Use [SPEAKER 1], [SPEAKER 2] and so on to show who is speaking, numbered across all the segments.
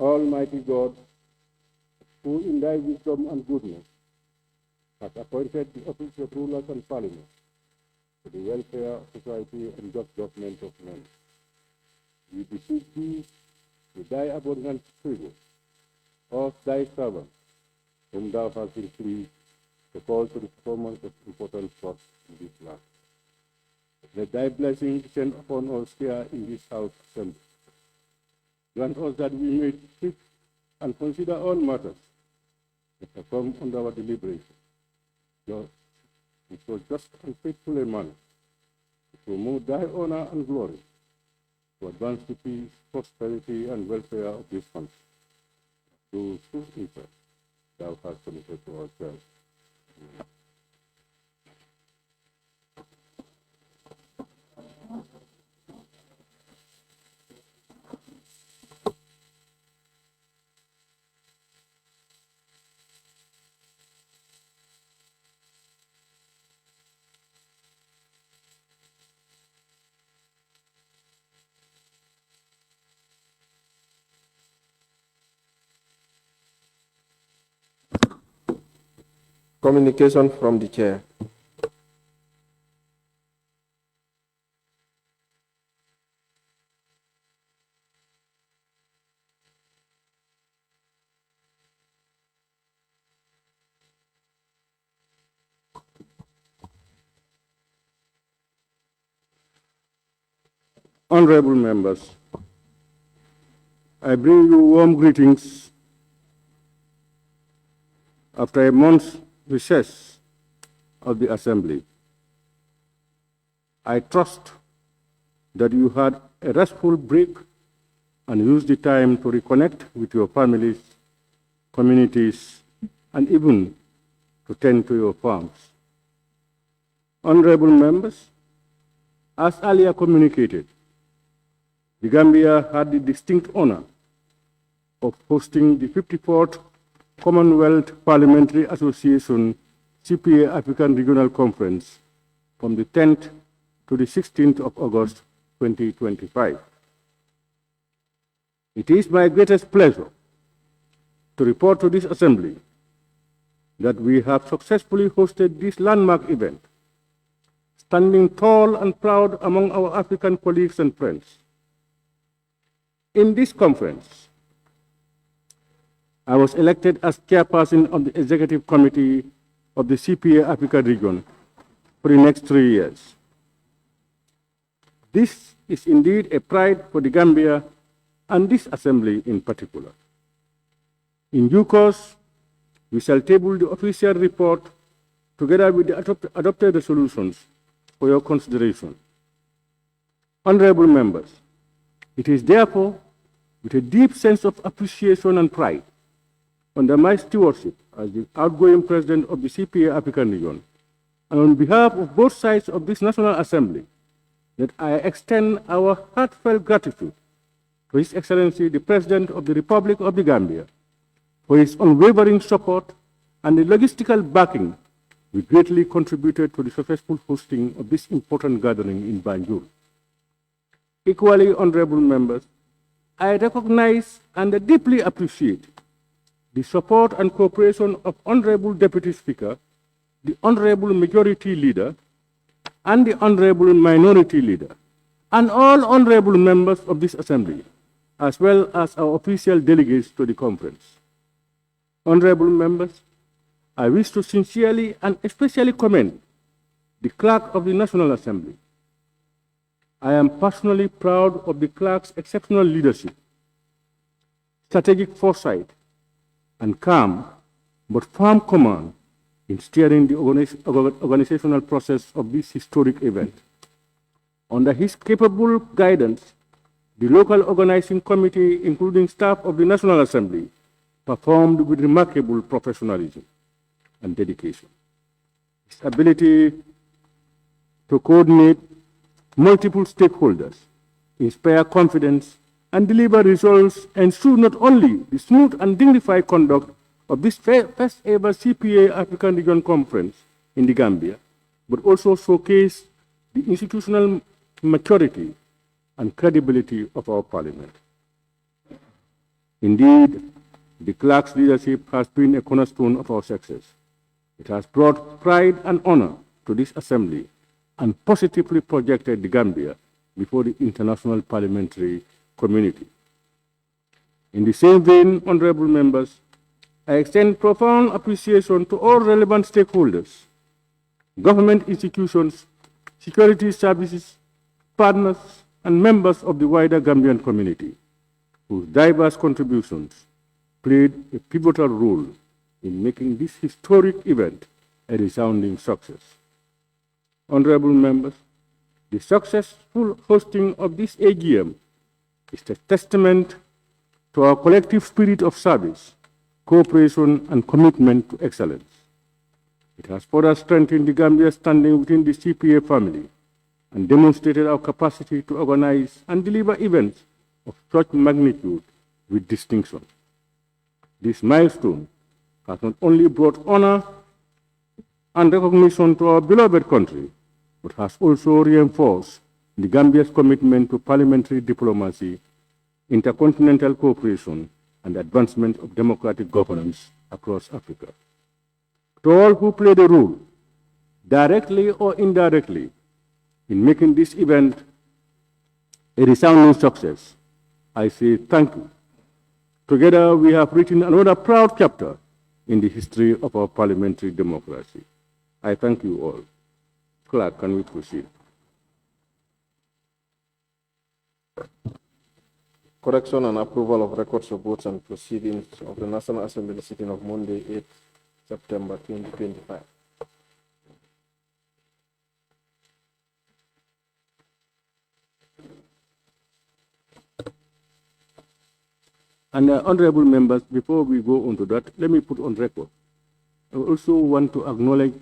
[SPEAKER 1] Almighty God, who in thy wisdom and goodness has appointed the office of rulers and parliament to the welfare of society and just government of men, we beseech thee with thy abundant favor of thy servant, whom thou hast been pleased to call to the performance of important works in this land. Let thy blessing descend upon us here in this house assembly. Grant us that we may think and consider all matters that have come under our deliberation, in so just and faithful a manner, to promote thy honor and glory, to advance the peace, prosperity, and welfare of this country, those whose interests thou hast committed to ourselves.
[SPEAKER 2] Communication from the chair.
[SPEAKER 1] Honorable members, I bring you warm greetings after a month's recess of the Assembly. I trust that you had a restful break and used the time to reconnect with your families, communities, and even to tend to your farms. Honorable members, as earlier communicated, the Gambia had the distinct honor of hosting the 54th Commonwealth Parliamentary Association CPA African Regional Conference from the 10th to the 16th of August 2025. It is my greatest pleasure to report to this Assembly that we have successfully hosted this landmark event, standing tall and proud among our African colleagues and friends. In this conference, I was elected as chairperson of the Executive Committee of the CPA Africa region for the next 3 years. This is indeed a pride for the Gambia and this Assembly in particular. In due course, we shall table the official report together with the adopted resolutions for your consideration. Honorable members, it is therefore with a deep sense of appreciation and pride under my stewardship as the outgoing president of the CPA African region, and on behalf of both sides of this National Assembly, that I extend our heartfelt gratitude to His Excellency the President of the Republic of the Gambia for his unwavering support and the logistical backing we greatly contributed to the successful hosting of this important gathering in Banjul. Equally, honorable members, I recognize and deeply appreciate the support and cooperation of Honorable Deputy Speaker, the Honorable Majority Leader, and the Honorable Minority Leader, and all honorable members of this Assembly, as well as our official delegates to the conference. Honorable members, I wish to sincerely and especially commend the Clerk of the National Assembly. I am personally proud of the Clerk's exceptional leadership, strategic foresight, and calm but firm command in steering the organizational process of this historic event. Under his capable guidance, the local organizing committee, including staff of the National Assembly, performed with remarkable professionalism and dedication. His ability to coordinate multiple stakeholders, inspire confidence, and deliver results ensure not only the smooth and dignified conduct of this first ever CPA African Region Conference in the Gambia, but also showcase the institutional maturity and credibility of our parliament. Indeed, the clerk's leadership has been a cornerstone of our success. It has brought pride and honor to this assembly and positively projected the Gambia before the international parliamentary community. In the same vein, honorable members, I extend profound appreciation to all relevant stakeholders, government institutions, security services, partners, and members of the wider Gambian community, whose diverse contributions played a pivotal role in making this historic event a resounding success. Honorable members, the successful hosting of this AGM is a testament to our collective spirit of service, cooperation, and commitment to excellence. It has further strengthened the Gambia's standing within the CPA family and demonstrated our capacity to organize and deliver events of such magnitude with distinction. This milestone has not only brought honor and recognition to our beloved country, but has also reinforced the Gambia's commitment to parliamentary diplomacy, intercontinental cooperation, and advancement of democratic governance across Africa. To all who played a role, directly or indirectly, in making this event a resounding success, I say thank you. Together, we have written another proud chapter in the history of our parliamentary democracy. I thank you all. Clerk, can we proceed?
[SPEAKER 2] Correction and approval of records of votes and proceedings of the National Assembly sitting of Monday, 8 September 2025.
[SPEAKER 1] And honorable members, before we go on to that, let me put on record. I also want to acknowledge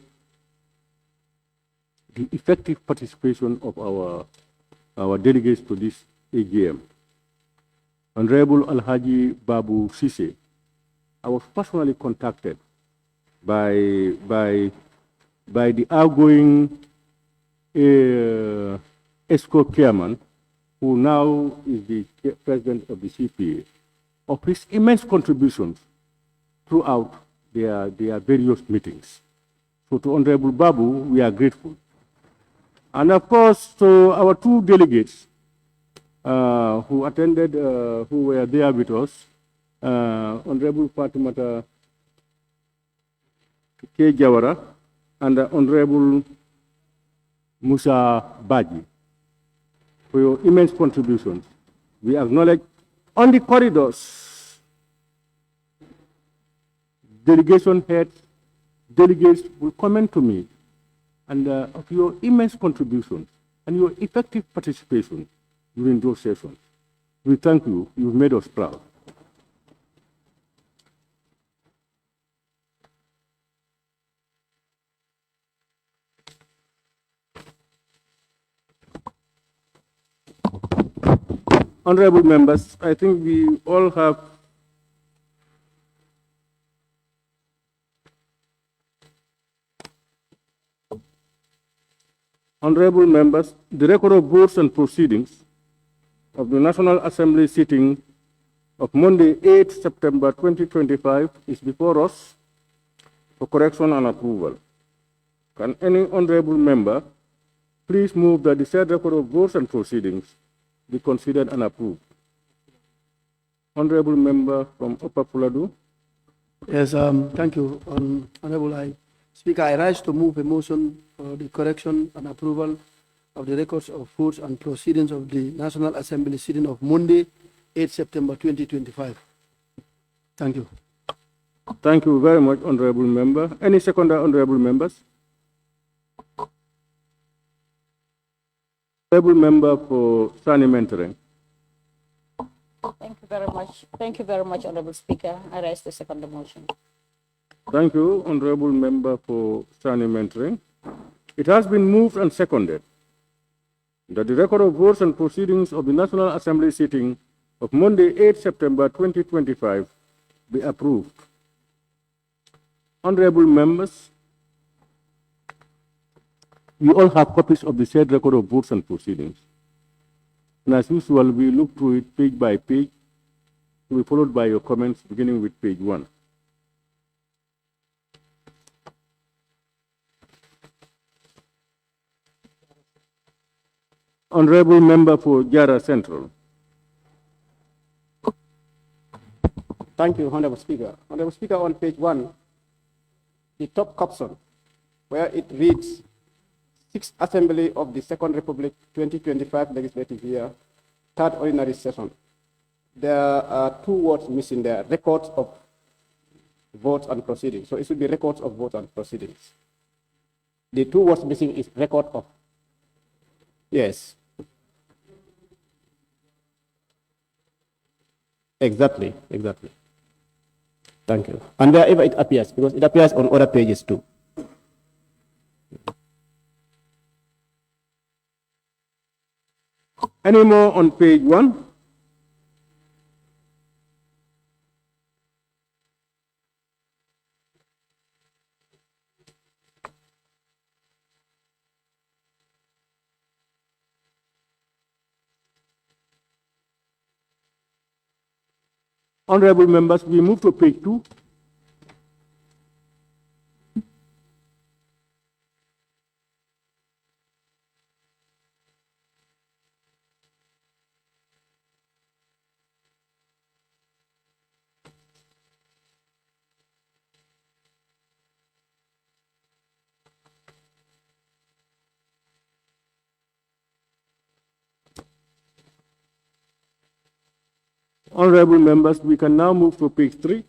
[SPEAKER 1] the effective participation of our delegates to this AGM. Honorable Alhaji Babu Sise, I was personally contacted by the outgoing ESCO chairman, who now is the president of the CPA, of his immense contributions throughout their various meetings. So to Honorable Babu, we are grateful. And of course, to our two delegates who attended, who were there with us, Honorable Fatimata K. Jawara and Honorable Musa Baji, for your immense contributions. We acknowledge on the corridors, delegation heads, delegates will comment to me and of your immense contributions and your effective participation during those sessions. We thank you. You've made us proud. Honorable members, I think we all have honorable members, the record of votes and proceedings of the National Assembly sitting of Monday, 8 September 2025 is before us for correction and approval. Can any honorable member please move that the said record of votes and proceedings be considered and approved? Honorable member from Upper Fuladu.
[SPEAKER 3] Yes, thank you, Honorable Speaker. I rise to move a motion for the correction and approval of the records of votes and proceedings of the National Assembly sitting of Monday, 8 September 2025. Thank you.
[SPEAKER 1] Thank you very much, honorable member. Any second honorable members? Honorable member for Sani Mentoring.
[SPEAKER 4] Thank you very much. Thank you very much, Honorable Speaker. I raise the second motion.
[SPEAKER 1] Thank you, honorable member for Sani Mentoring. It has been moved and seconded that the record of votes and proceedings of the National Assembly sitting of Monday, 8 September 2025 be approved. Honorable members, we all have copies of the said record of votes and proceedings. And as usual, we look through it page by page to be followed by your comments, beginning with page 1. Honorable Member for Jara Central.
[SPEAKER 5] Thank you, Honorable Speaker. Honorable Speaker, on page 1, the top caption, where it reads, 6th Assembly of the Second Republic 2025 Legislative Year, 3rd Ordinary Session. There are 2 words missing there, records of votes and proceedings. So it should be records of votes and proceedings. The 2 words missing is record of. Yes. Exactly. Thank you. And wherever it appears, because it appears on other pages too.
[SPEAKER 1] Any more on page 1? Honorable members, we move to page 2. Honorable members, we can now move to page 3.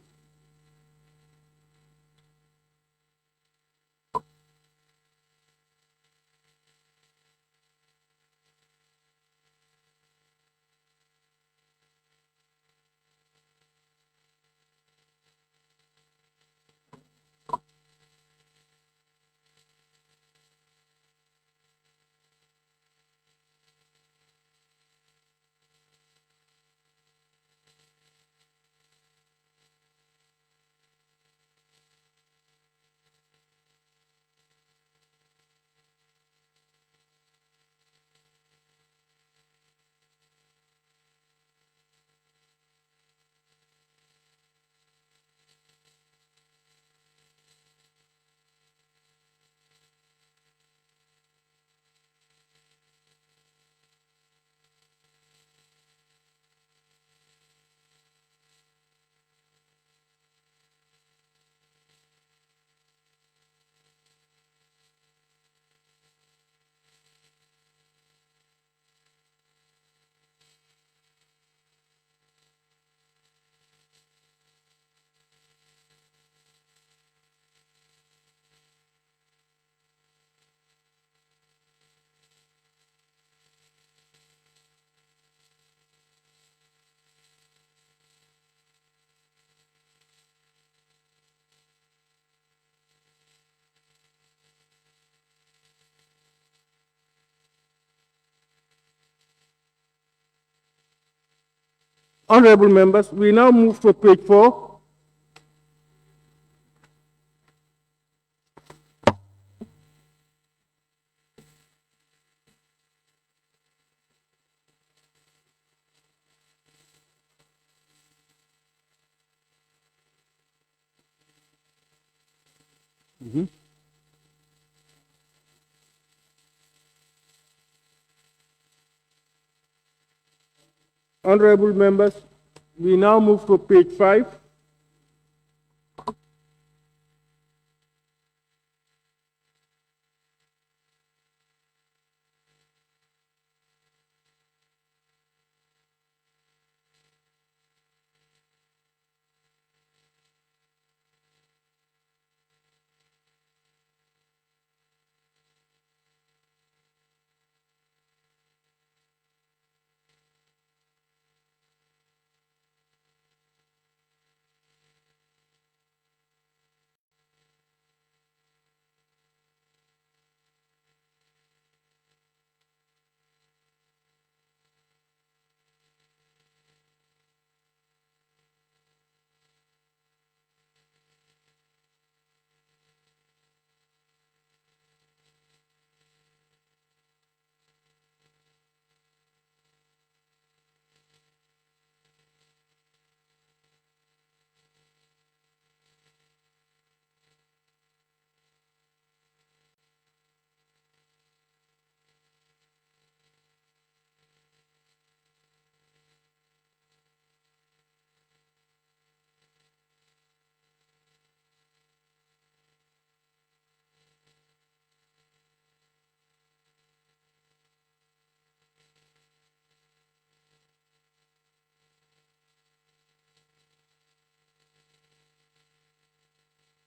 [SPEAKER 1] Honorable members, we now move to page 4. Honorable members, we now move to page 5.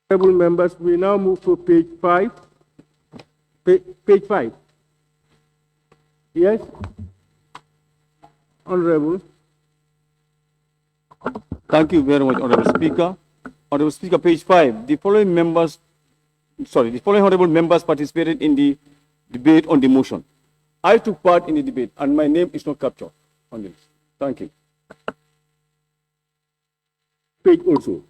[SPEAKER 1] Honorable members, we now move to page 5. Page 5. Yes? Honorable.
[SPEAKER 6] Thank you very much, Honorable Speaker. Honorable Speaker, page 5. The following honorable members participated in the debate on the motion. I took part in the debate, and my name is not captured on this. Thank you.
[SPEAKER 1] Page also.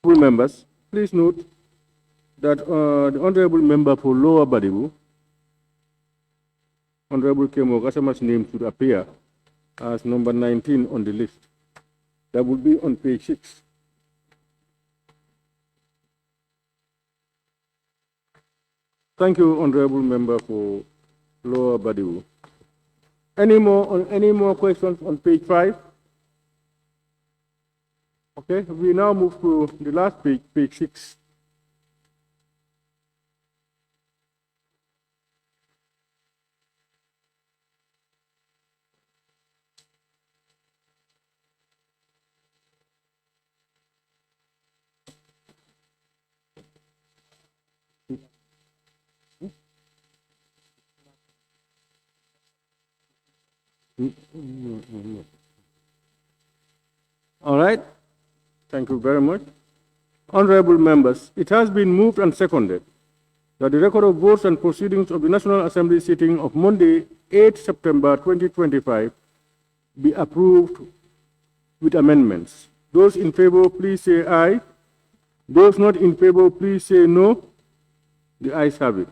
[SPEAKER 1] Members, please note that the honorable member for Lower Badibu, Honorable Kemo Gasama's name should appear as number 19 on the list. That will be on page 6. Thank you, honorable member for Lower Badibu. Any more questions on page 5? Okay, we now move to the last page, page 6. All right. Thank you very much. Honorable members, it has been moved and seconded that the record of votes and proceedings of the National Assembly sitting of Monday, 8 September 2025 be approved with amendments. Those in favor, please say aye. Those not in favor, please say no. The ayes have it.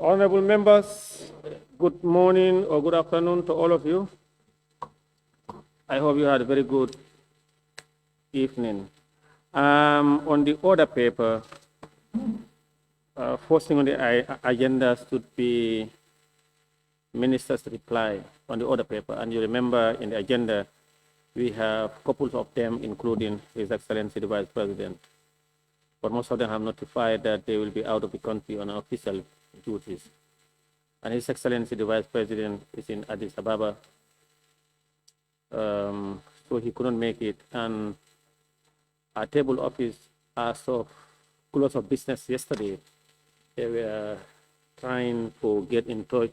[SPEAKER 2] Honorable members, good morning or good afternoon to all of you. I hope you had a very good evening. On the order paper, first thing on the agenda should be minister's reply on the order paper. And you remember in the agenda, we have couples of them, including His Excellency the Vice President. But most of them have notified that they will be out of the country on official duties. And His Excellency the Vice President is in Addis Ababa so he couldn't make it. And our table office, as of close of business yesterday, they were trying to get in touch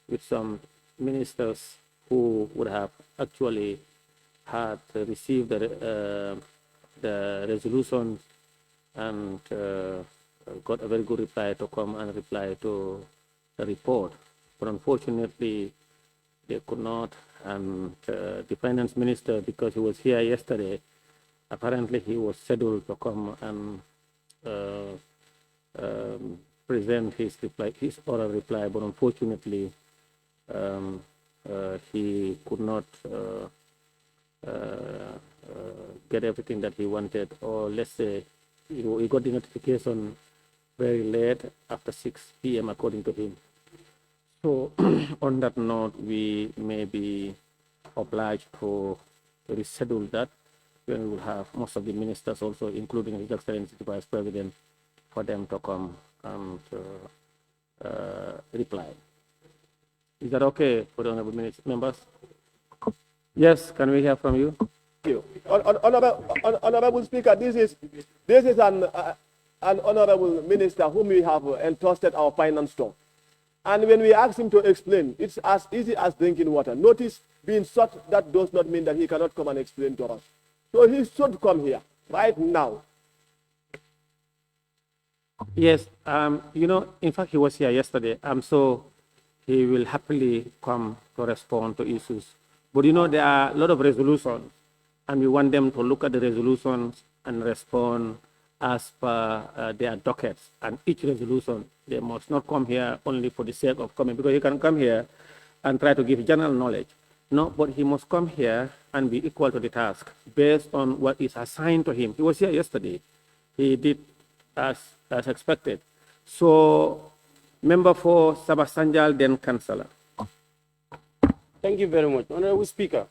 [SPEAKER 2] with some ministers who would have actually had received the resolution and got a very good reply to come and reply to the report. But unfortunately, they could not. And the finance minister, because he was here yesterday, apparently he was scheduled to come and present his reply, his oral reply, but unfortunately, he could not get everything that he wanted, or let's say he got the notification very late, after 6 p.m. according to him. So on that note, we may be obliged to reschedule that when we will have most of the ministers also, including His Excellency the Vice President, for them to come and reply. Is that okay for the honorable members? Yes, can we hear from you?
[SPEAKER 7] Thank you. Honorable Speaker, this is an honorable minister whom we have entrusted our finance to. And when we ask him to explain, it's as easy as drinking water. Notice being short, that does not mean that he cannot come and explain to us. So he should come here right now.
[SPEAKER 2] Yes, you know, in fact, he was here yesterday. So he will happily come to respond to issues. But you know, there are a lot of resolutions, and we want them to look at the resolutions and respond as per their dockets. And each resolution, they must not come here only for the sake of coming, because he can come here and try to give general knowledge. No, but he must come here and be equal to the task based on what is assigned to him. He was here yesterday. He did as expected. So, member for Sabasanjal, then councillor.
[SPEAKER 5] Thank you very much. Honorable Speaker,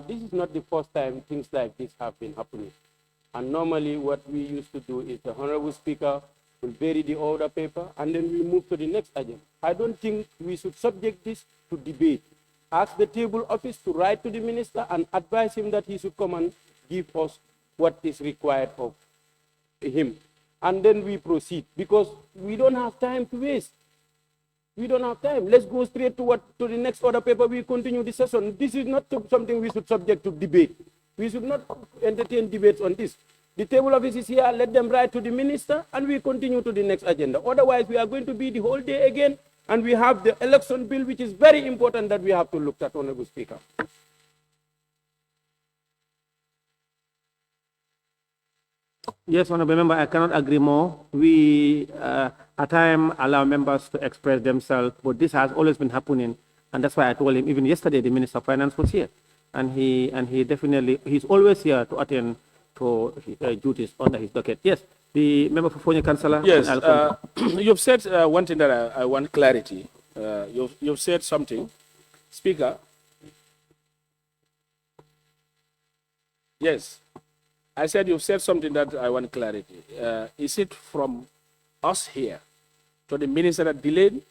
[SPEAKER 5] this is not the first time things like this have been happening. And normally what we used to do is the Honorable Speaker will bury the order paper and then we move to the next agenda. I don't think we should subject this to debate. Ask the table office to write to the minister and advise him that he should come and give us what is required of him. And then we proceed, because we don't have time to waste. We don't have time. Let's go straight to the next order paper. We continue the session. This is not something we should subject to debate. We should not entertain debates on this. The table office is here. Let them write to the minister, and we continue to the next agenda. Otherwise, we are going to be the whole day again, and we have the election bill, which is very important that we have to look at, Honorable Speaker.
[SPEAKER 2] Yes, honorable member, I cannot agree more. We, at times, allow members to express themselves, but this has always been happening, and that's why I told him, even yesterday, the Minister of Finance was here, and he definitely, he's always here to attend to duties under his docket. Yes, the member for Fonyi, councillor.
[SPEAKER 8] Yes, you've said one thing that I want clarity. You've said something, Speaker. Yes. I said you've said something that I want clarity. Is it from us here to the minister that delayed,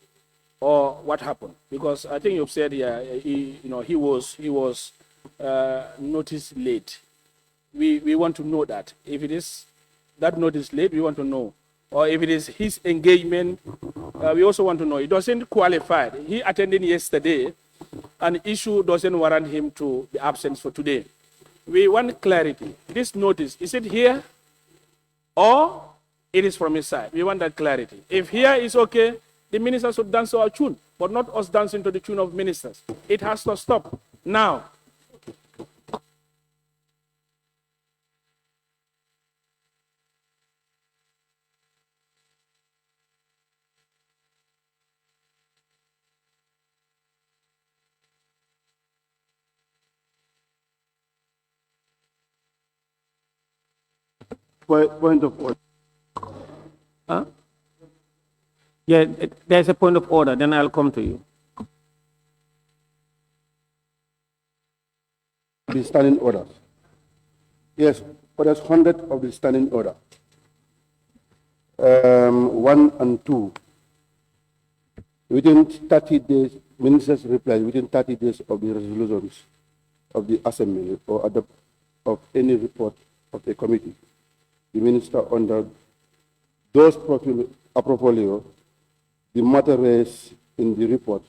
[SPEAKER 8] or what happened? Because I think you've said he was noticed late. We want to know that. If it is that notice late, we want to know. Or if it is his engagement, we also want to know. It doesn't qualify. He attended yesterday, and issue doesn't warrant him to be absent for today. We want clarity. This notice, is it here or it is from his side? We want that clarity. If here is okay, the minister should dance to our tune, but not us dancing to the tune of ministers. It has to stop now.
[SPEAKER 1] Point of order.
[SPEAKER 2] Huh? Yeah, there's a point of order, then I'll come to you.
[SPEAKER 1] The standing orders. Yes, orders 100 of the standing order. 1 and 2. Within 30 days, ministers reply within 30 days of the resolutions.
[SPEAKER 9] of the Assembly or adopt of any report of a committee, the Minister under those portfolio, the matter raised in the report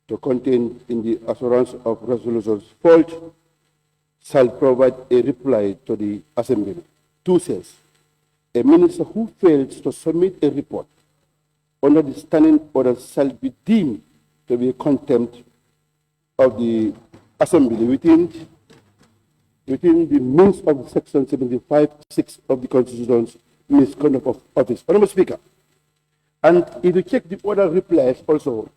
[SPEAKER 9] to contain in the assurance of resolutions fault shall provide a reply to the Assembly. 2 says, a minister who fails to submit a report under the standing order shall be deemed to be a contempt of the Assembly within the means of Section 75(6) of the Constitution's misconduct of office. Honorable Speaker, and if you check the order replies also,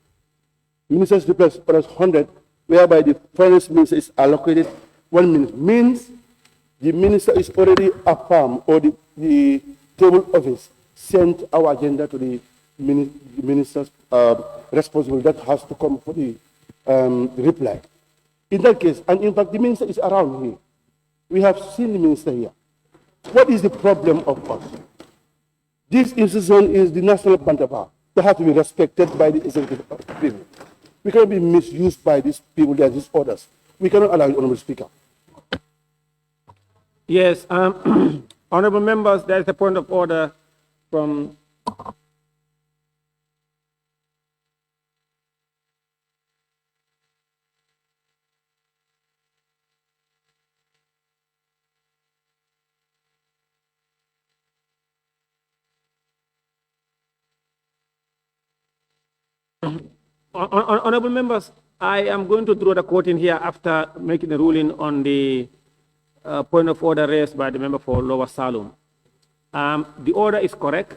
[SPEAKER 9] Minister's replies orders 100, whereby the Finance Minister is allocated 1 minute, means the Minister is already affirmed, or the table office sent our agenda to the Minister's responsible that has to come for the reply. In that case, and in fact the Minister is around here. We have seen the Minister here. What is the problem of us? This institution is the national bantabar. They have to be respected by the executive people. We cannot be misused by these people, they are these orders. We cannot allow it, Honorable Speaker.
[SPEAKER 2] Yes, honorable members, there is a point of order from honorable members. I am going to draw the court in here after making a ruling on the point of order raised by the member for Lower Salum. The order is correct,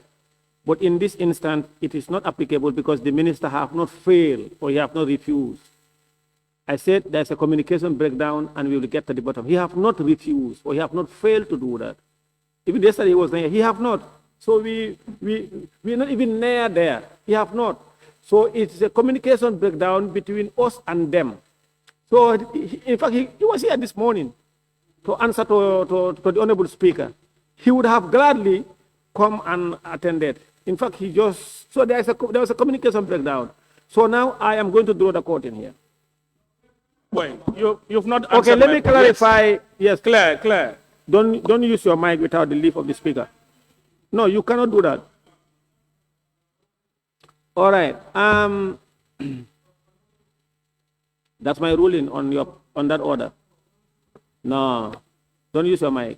[SPEAKER 2] but in this instance, it is not applicable because the minister have not failed or he have not refused. I said there's a communication breakdown and we will get to the bottom. He have not refused or he have not failed to do that. Even yesterday he was there, he have not. So we're not even near there. He have not. So it's a communication breakdown between us and them. So in fact, he was here this morning to answer to the Honorable Speaker. He would have gladly come and attended. In fact, so there was a communication breakdown. So now I am going to draw the court in here.
[SPEAKER 8] Wait, you've not answered.
[SPEAKER 2] Okay, let me clarify. Yes,
[SPEAKER 8] Claire.
[SPEAKER 2] Don't use your mic without the leave of the Speaker. No, you cannot do that. All right. That's my ruling on that order. No, don't use your mic.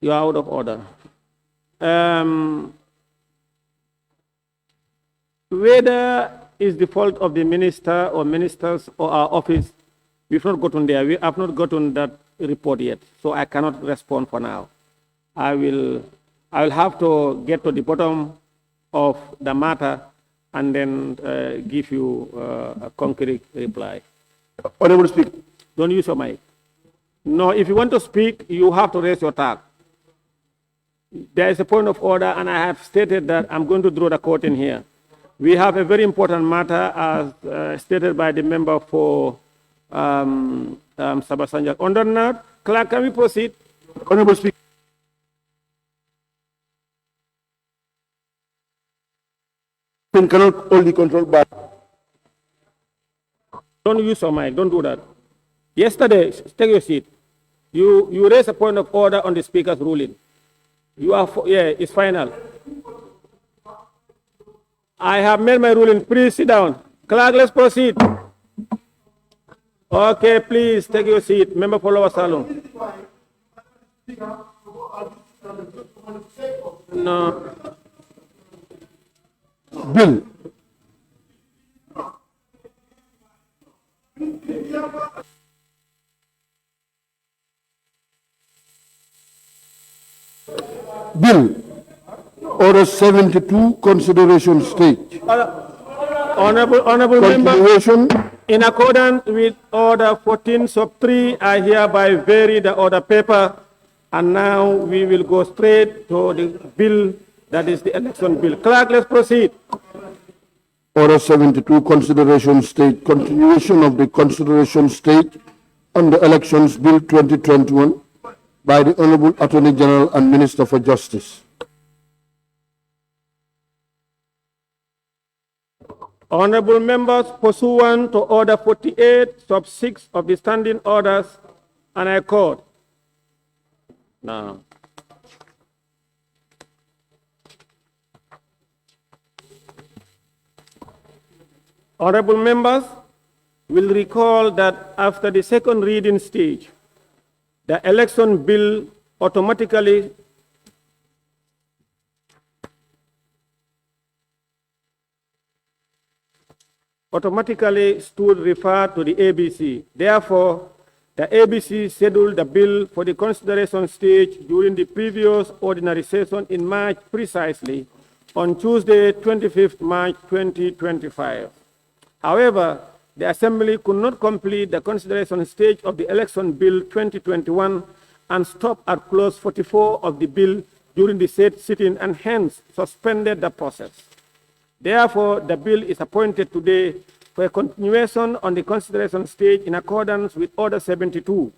[SPEAKER 2] You are out of order. Whether it's the fault of the minister or ministers or our office, we've not gotten there. We have not gotten that report yet, so I cannot respond for now. I will have to get to the bottom of the matter and then give you a concrete reply.
[SPEAKER 9] Honorable Speaker.
[SPEAKER 2] Don't use your mic. No, if you want to speak, you have to raise your tag. There is a point of order, and I have stated that I'm going to draw the court in here. We have a very important matter, as stated by the member for Sabasanja. On that note, Clerk, can we proceed?
[SPEAKER 9] Honorable Speaker. Cannot only controlled by.
[SPEAKER 2] Don't use your mic. Don't do that. Yesterday, take your seat. You raised a point of order on the Speaker's ruling. It's final. I have made my ruling. Please sit down. Clerk, let's proceed. Okay, please take your seat. Member for Lower Salon. No.
[SPEAKER 9] Bill. Bill. Order 72, consideration stage.
[SPEAKER 2] Honorable member, in accordance with order 14 sub 3, I hereby vary the order paper, and now we will go straight to the bill, that is the election bill. Clerk, let's proceed.
[SPEAKER 9] Order 72, consideration stage, continuation of the consideration stage on the elections bill 2021 by the Honorable Attorney General and Minister for Justice.
[SPEAKER 2] Honorable members, pursuant to Order 48, sub 6 of the standing orders, and I quote. Now, honorable members will recall that after the second reading stage, the election bill automatically stood referred to the ABC. Therefore, the ABC scheduled the bill for the consideration stage during the previous ordinary session in March precisely on Tuesday, 25th March 2025. However, the Assembly could not complete the consideration stage of the Election Bill 2021 and stopped at clause 44 of the bill during the said sitting and hence suspended the process. Therefore, the bill is appointed today for a continuation on the consideration stage in accordance with Order 72.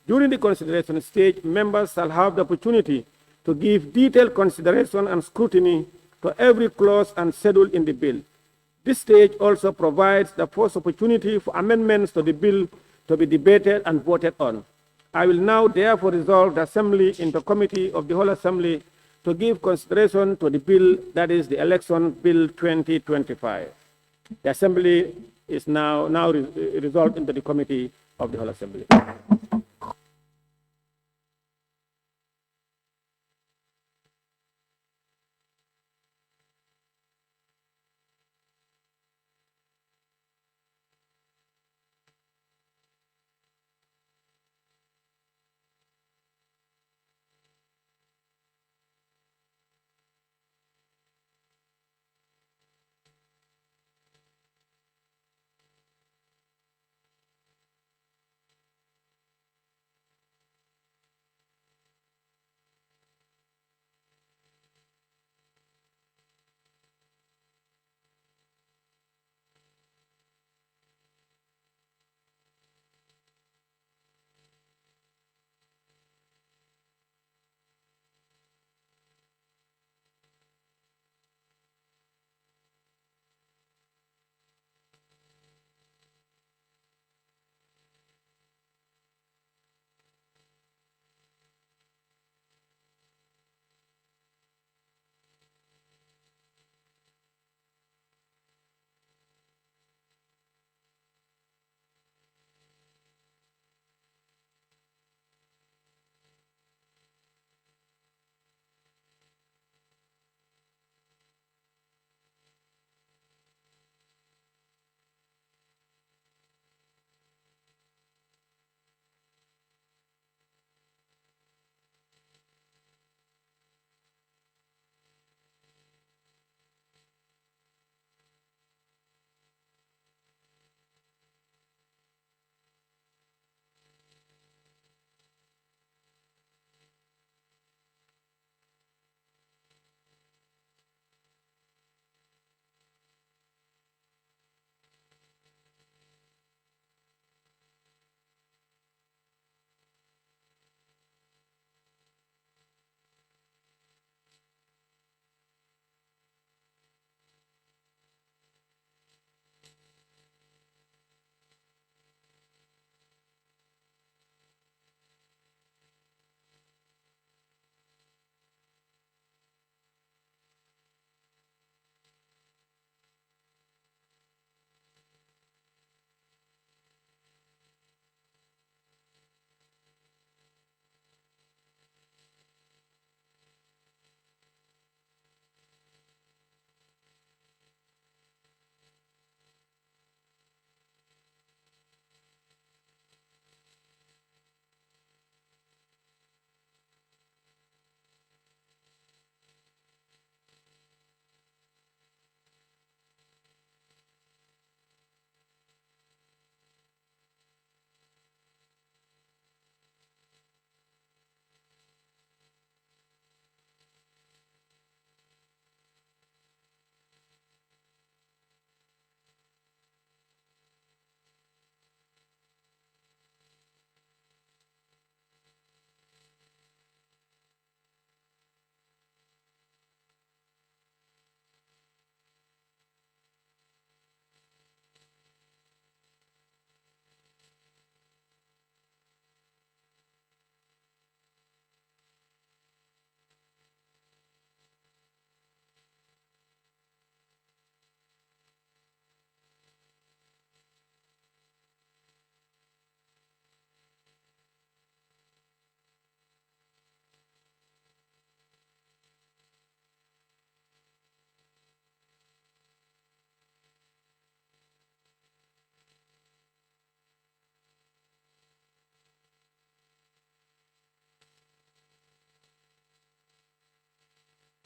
[SPEAKER 2] During the consideration stage, members shall have the opportunity to give detailed consideration and scrutiny to every clause and schedule in the bill. This stage also provides the first opportunity for amendments to the bill to be debated and voted on. I will now therefore resolve the Assembly into Committee of the whole Assembly to give consideration to the bill, that is the Election Bill 2025. The Assembly is now resolved into the Committee of the whole Assembly.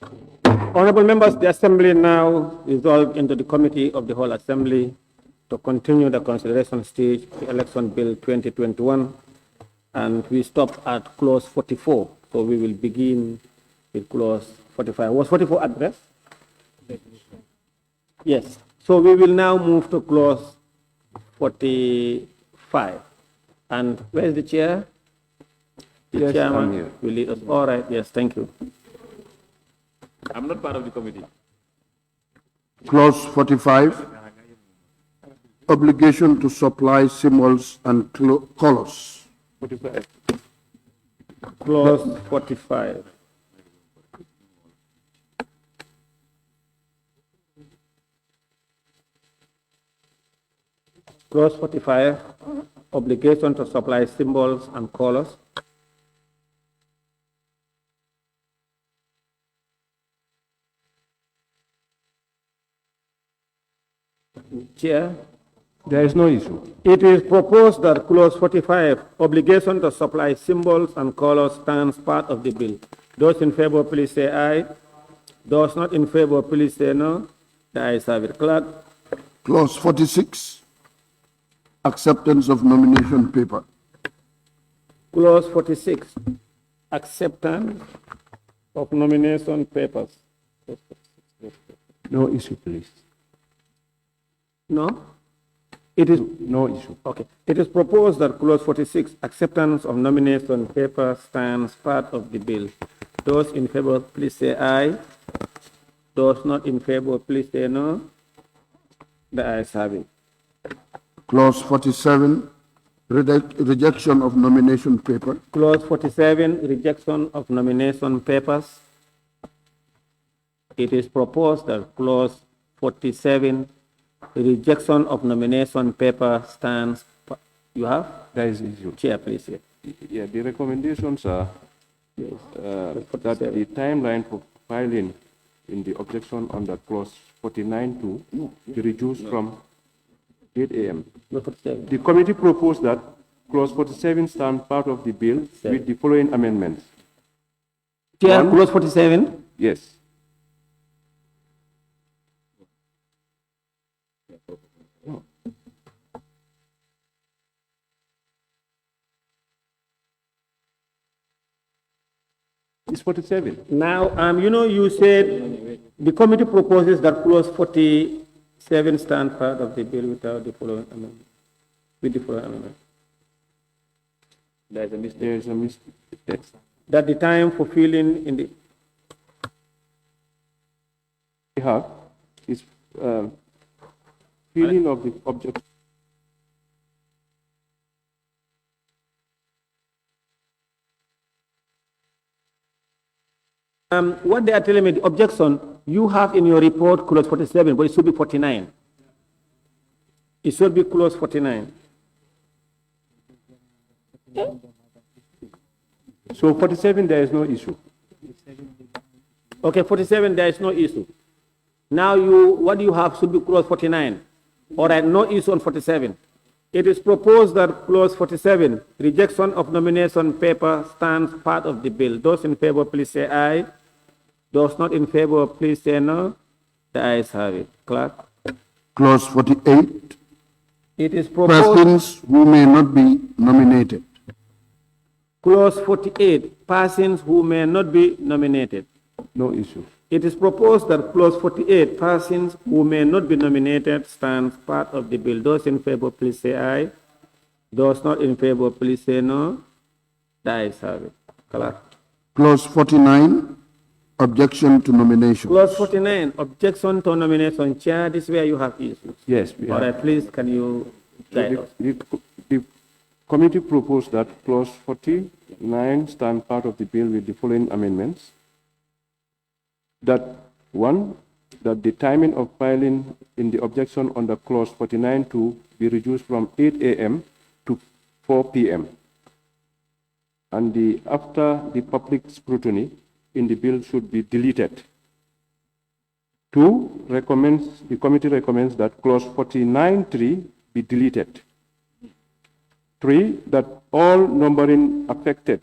[SPEAKER 2] Honorable members, the Assembly now resolved into the Committee of the Whole Assembly to continue the consideration stage, the Election Bill 2021, and we stopped at clause 44, so we will begin with clause 45. Was 44 addressed? Yes, so we will now move to clause 45. And where is the chair? The
[SPEAKER 6] Yes,
[SPEAKER 2] chairman
[SPEAKER 6] I'm here.
[SPEAKER 2] will lead us. All right, yes, thank you.
[SPEAKER 6] I'm not part of the committee.
[SPEAKER 9] Clause 45, obligation to supply symbols and colors.
[SPEAKER 6] 45.
[SPEAKER 2] Clause 45. Clause 45, obligation to supply symbols and colors. Chair,
[SPEAKER 6] There is no issue.
[SPEAKER 2] it is proposed that clause 45, obligation to supply symbols and colors, stands part of the bill. Those in favor, please say aye. Those not in favor, please say no. The ayes have it. Clerk.
[SPEAKER 9] Clause 46, acceptance of nomination paper.
[SPEAKER 2] Clause 46, acceptance of nomination papers.
[SPEAKER 6] No issue, please.
[SPEAKER 2] No? It is,
[SPEAKER 6] No issue.
[SPEAKER 2] okay. It is proposed that clause 46, acceptance of nomination papers, stands part of the bill. Those in favor, please say aye. Those not in favor, please say no. The ayes have it.
[SPEAKER 9] Clause 47, rejection of nomination paper.
[SPEAKER 2] Clause 47, rejection of nomination papers. It is proposed that clause 47, rejection of nomination paper, stands. You have?
[SPEAKER 6] There is issue.
[SPEAKER 2] Chair, please.
[SPEAKER 6] Yeah, the recommendations are that the timeline for filing in the objection under clause 49 to be reduced from 8 a.m.
[SPEAKER 2] Clause 47.
[SPEAKER 6] The committee proposed that clause 47 stand part of the bill with the following amendments.
[SPEAKER 2] Chair,
[SPEAKER 6] One.
[SPEAKER 2] clause 47.
[SPEAKER 6] Yes. It's 47.
[SPEAKER 2] Now, you said the committee proposes that clause 47 stand part of the bill without the following amendment. With the following amendment.
[SPEAKER 6] There is a mistake. Text.
[SPEAKER 2] That the time for filling in the
[SPEAKER 6] We have is filling of the object.
[SPEAKER 2] what they are telling me, the objection, you have in your report clause 47, but it should be 49. It should be clause 49.
[SPEAKER 6] So 47, there is no issue.
[SPEAKER 2] Okay, 47, there is no issue. Now what do you have should be clause 49. All right, no issue on 47. It is proposed that clause 47, rejection of nomination paper, stands part of the bill. Those in favor, please say aye. Those not in favor, please say no. The ayes have it. Clerk.
[SPEAKER 9] Clause 48,
[SPEAKER 2] It is proposed.
[SPEAKER 9] persons who may not be nominated.
[SPEAKER 2] Clause 48, persons who may not be nominated.
[SPEAKER 6] No issue.
[SPEAKER 2] It is proposed that clause 48, persons who may not be nominated, stands part of the bill. Those in favor, please say aye. Those not in favor, please say no. The ayes have it. Clerk.
[SPEAKER 9] Clause 49, objection to nomination.
[SPEAKER 2] Clause 49, objection to nomination. Chair, this is where you have issues.
[SPEAKER 6] Yes, we
[SPEAKER 2] All
[SPEAKER 6] have.
[SPEAKER 2] right, please, can you guide us?
[SPEAKER 6] The committee proposed that clause 49 stand part of the bill with the following amendments. That one, that the timing of filing in the objection under clause 49 to be reduced from 8 a.m. to 4 p.m. And after the public scrutiny in the bill should be deleted. Two, the committee recommends that clause 49.3 be deleted. Three, that all numbering affected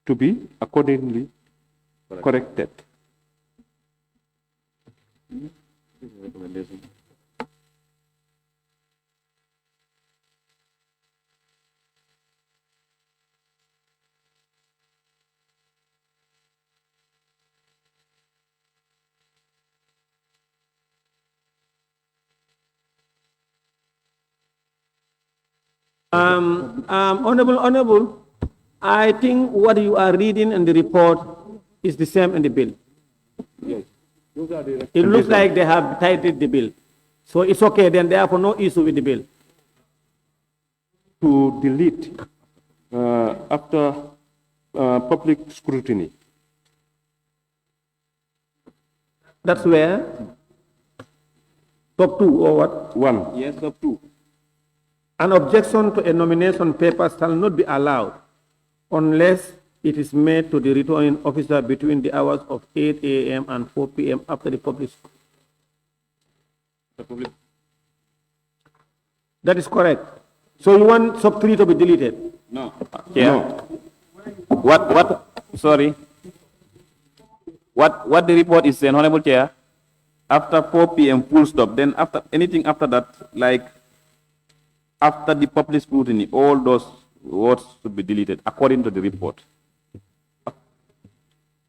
[SPEAKER 6] to be accordingly corrected.
[SPEAKER 2] Honorable, I think what you are reading in the report is the same in the bill.
[SPEAKER 6] Yes. Those are the
[SPEAKER 2] It looks like they have titled the bill. So it's okay, then therefore no issue with the bill.
[SPEAKER 6] to delete after public scrutiny.
[SPEAKER 2] That's where top 2 or what?
[SPEAKER 6] 1. Yes, up to.
[SPEAKER 2] An objection to a nomination paper shall not be allowed unless it is made to the returning officer between the hours of 8 a.m. and 4 p.m. after the public. That is correct. So you want sub 3 to be deleted?
[SPEAKER 6] No.
[SPEAKER 10] Yeah. Sorry. What the report is saying, Honorable Chair, after 4 p.m. full stop, then after anything after that, like after the public scrutiny, all those words should be deleted according to the report.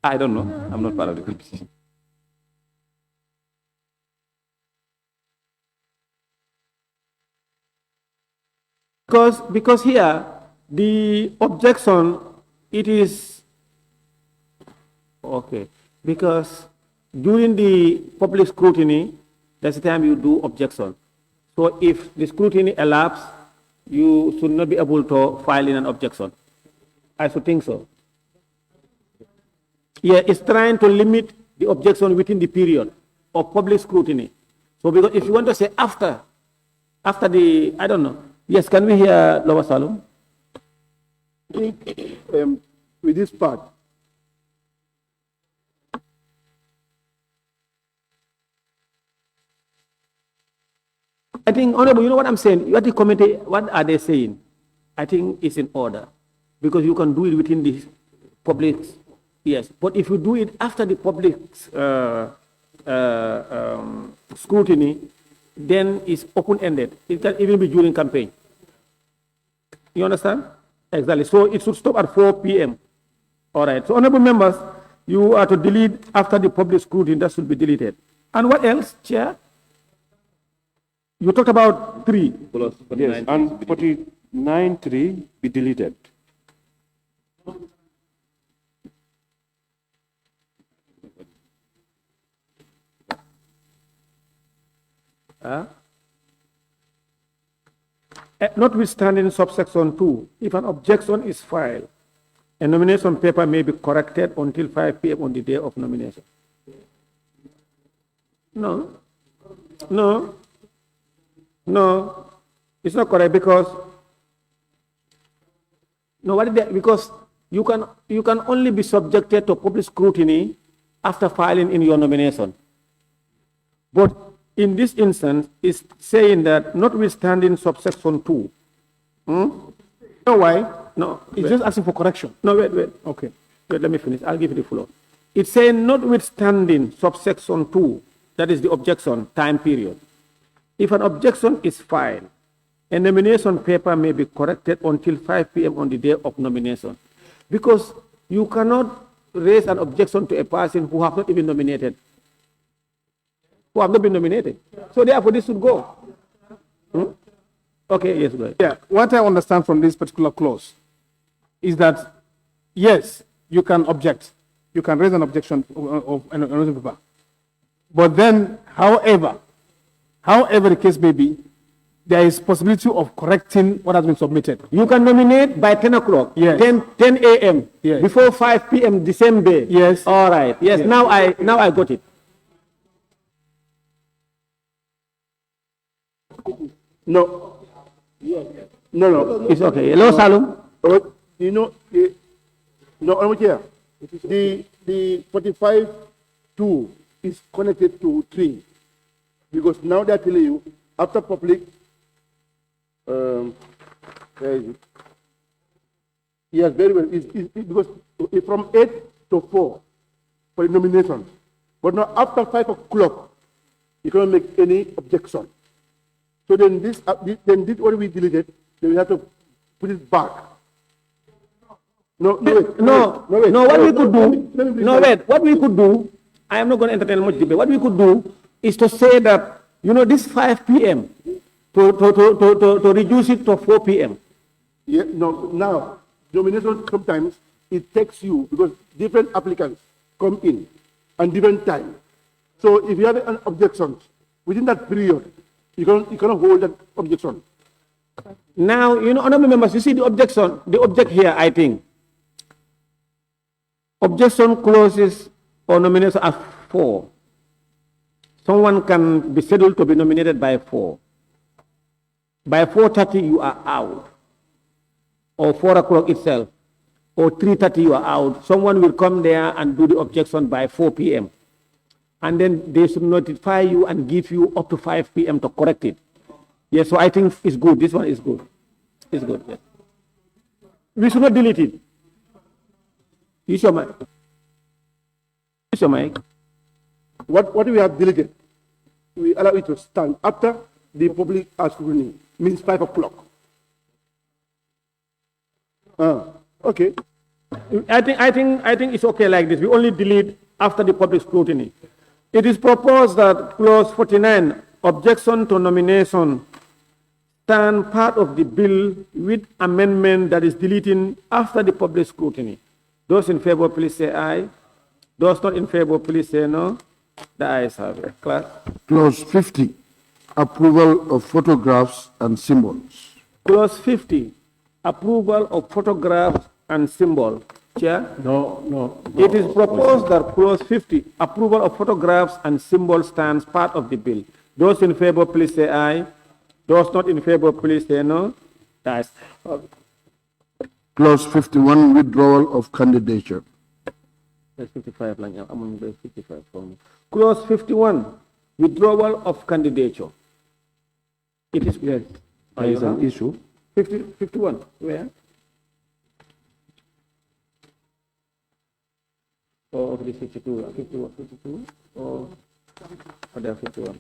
[SPEAKER 10] I don't know. I'm not part of the committee.
[SPEAKER 2] Because here the objection, it is okay, because during the public scrutiny, that's the time you do objection. So if the scrutiny elapses, you should not be able to file in an objection. I should think so. Yeah, it's trying to limit the objection within the period of public scrutiny. So because if you want to say after the, I don't know. Yes, can we hear Lower Salum?
[SPEAKER 9] I think with this part,
[SPEAKER 2] I think, Honorable, you know what I'm saying? What the committee, what are they saying? I think it's in order because you can do it within the public, yes. But if you do it after the public scrutiny, then it's open-ended. It can even be during campaign. You understand? Exactly. So it should stop at 4 p.m. All right. So, honorable members, you are to delete after the public scrutiny. That should be deleted. And what else, Chair? You talked about 3.
[SPEAKER 6] Yes, and 49.3 be deleted.
[SPEAKER 2] Notwithstanding subsection 2, if an objection is filed, a nomination paper may be corrected until 5 p.m. on the day of nomination. No, it's not correct because because you can only be subjected to public scrutiny after filing in your nomination. But in this instance, it's saying that notwithstanding subsection 2. You know why? No,
[SPEAKER 3] It's just asking for correction.
[SPEAKER 2] no, wait.
[SPEAKER 3] Okay.
[SPEAKER 2] Wait, let me finish. I'll give you the floor. It's saying notwithstanding subsection 2, that is the objection time period. If an objection is filed, a nomination paper may be corrected until 5 p.m. on the day of nomination. Because you cannot raise an objection to a person who have not even nominated. Who have not been nominated. So therefore this should go. Okay, yes, go ahead.
[SPEAKER 3] Yeah, what I understand from this particular clause is that, yes, you can object. You can raise an objection of an nomination paper. But then, however the case may be, there is possibility of correcting what has been submitted.
[SPEAKER 2] You can nominate by 10 o'clock,
[SPEAKER 3] Yes.
[SPEAKER 2] 10 a.m.,
[SPEAKER 3] Yes.
[SPEAKER 2] before 5 p.m. the same day.
[SPEAKER 3] Yes.
[SPEAKER 2] All right. Yes,
[SPEAKER 3] Yes.
[SPEAKER 2] now I got it.
[SPEAKER 9] no.
[SPEAKER 2] It's okay. Hello, Salum.
[SPEAKER 9] You know, no, Honorable Chair, the 45.2 is connected to 3 because now they're telling you after public, where is it? Yes, very well. Because it's from 8 to 4 for the nomination. But now after 5 o'clock, you cannot make any objection. So then then this what we deleted, then we have to put it back. No, wait.
[SPEAKER 2] No, what we could do, what we could do, I am not going to entertain much debate. What we could do is to say that, this 5 p.m., to reduce it to 4 p.m.
[SPEAKER 9] Yeah, no, now, nomination sometimes it takes you because different applicants come in and different time. So if you have an objection within that period, you cannot hold that objection.
[SPEAKER 2] Now, honorable members, you see the object here, I think. Objection clauses or nomination at 4. Someone can be scheduled to be nominated by 4. By 4:30, you are out. Or 4 o'clock itself. Or 3:30, you are out. Someone will come there and do the objection by 4 p.m. And then they should notify you and give you up to 5 p.m. to correct it. Yes, so I think it's good. This one is good. It's good, yes. We should not delete it. Use your mic. Use your mic.
[SPEAKER 9] What we have deleted, we allow it to stand after the public scrutiny, means 5 o'clock. Okay.
[SPEAKER 2] I think it's okay like this. We only delete after the public scrutiny. It is proposed that clause 49, objection to nomination, stand part of the bill with amendment that is deleting after the public scrutiny. Those in favor, please say aye. Those not in favor, please say no. The ayes have it. Class.
[SPEAKER 9] Clause 50, approval of photographs and symbols.
[SPEAKER 2] Clause 50, approval of photographs and symbol. Chair?
[SPEAKER 1] No.
[SPEAKER 2] It is proposed that clause 50, approval of photographs and symbols stands part of the bill. Those in favor, please say aye. Those not in favor, please say no. The ayes have it.
[SPEAKER 9] Clause 51, withdrawal of candidature.
[SPEAKER 2] That's 55, I'm on the 55 for me. Clause 51, withdrawal of candidature. It is, yes.
[SPEAKER 6] There is an issue.
[SPEAKER 2] 51, where? Oh, this 52, 52, oh, there 51.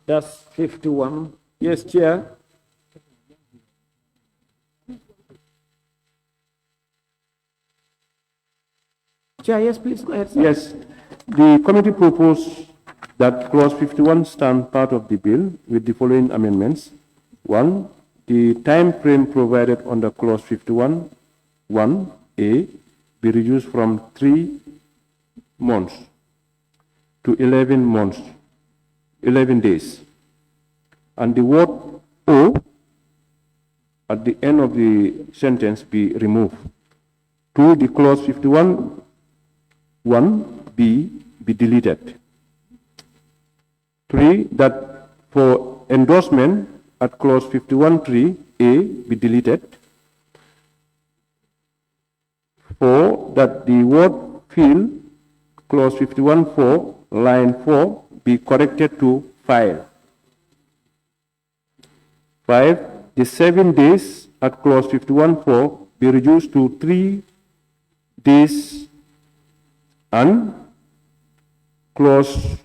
[SPEAKER 2] That's 51. Yes, Chair. Chair, yes, please go ahead, sir.
[SPEAKER 6] Yes, the committee proposed that clause 51 stand part of the bill with the following amendments. 1, the time frame provided under clause 51, 1A, be reduced from 3 months to 11 months, 11 days. And the word O at the end of the sentence be removed. 2, the clause 51, 1B be deleted. 3, that for endorsement at clause 51(3)A be deleted. 4, that the word field, clause 51(4), line 4, be corrected to file. 5, the 7 days at clause 51(4) be reduced to 3 days, and clause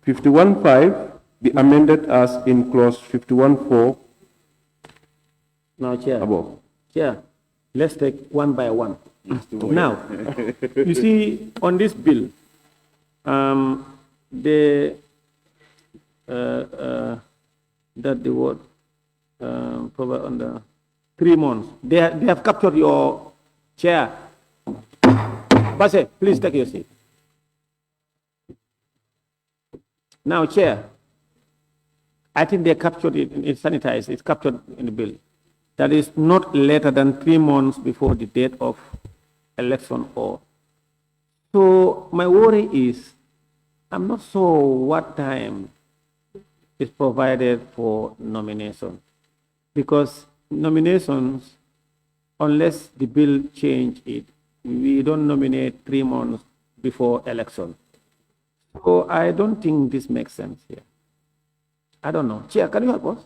[SPEAKER 6] 51(5) be amended as in clause 51(4).
[SPEAKER 2] Now, Chair.
[SPEAKER 6] Above.
[SPEAKER 2] Chair, let's take one by one. Now, you see, on this bill, that the word probably under 3 months. They have captured your chair. Basse, please take your seat. Now, Chair, I think they captured it, it's sanitized, it's captured in the bill. That is not later than 3 months before the date of election or. So my worry is, I'm not sure what time is provided for nomination, because nominations, unless the bill change it, we don't nominate 3 months before election. So I don't think this makes sense here. I don't know. Chair, can you help us?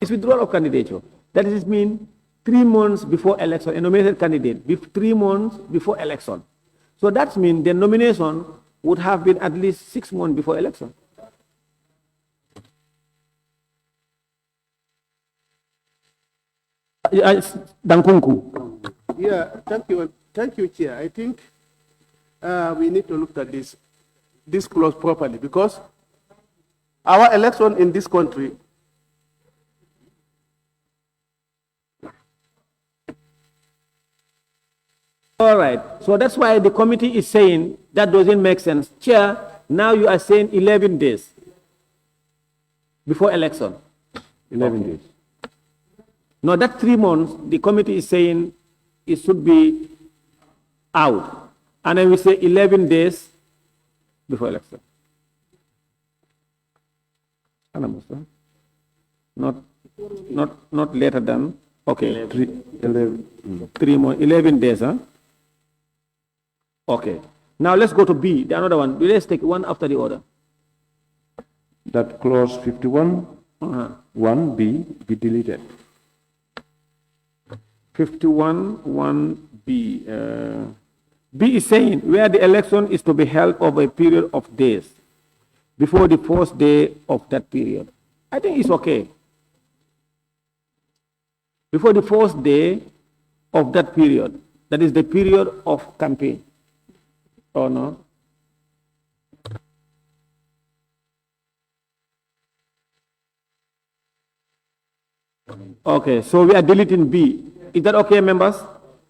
[SPEAKER 2] It's withdrawal of candidature. That is mean 3 months before election, a nominated candidate, 3 months before election. So that means the nomination would have been at least 6 months before election. Dankunku.
[SPEAKER 5] Yeah, thank you, Chair. I think we need to look at this clause properly, because our election in this country
[SPEAKER 2] All right. So that's why the committee is saying that doesn't make sense. Chair, now you are saying 11 days before election.
[SPEAKER 6] 11 days.
[SPEAKER 2] No, that 3 months, the committee is saying it should be out. And then we say 11 days before election. Not later than, okay. 11 days, huh? Okay. Now let's go to B, the another one. Let's take one after the other.
[SPEAKER 6] That clause 51, 1B be deleted.
[SPEAKER 2] 51, 1B. B is saying where the election is to be held over a period of days before the first day of that period. I think it's okay. Before the first day of that period, that is the period of campaign. Or no? Okay, so we are deleting B. Is that okay, members?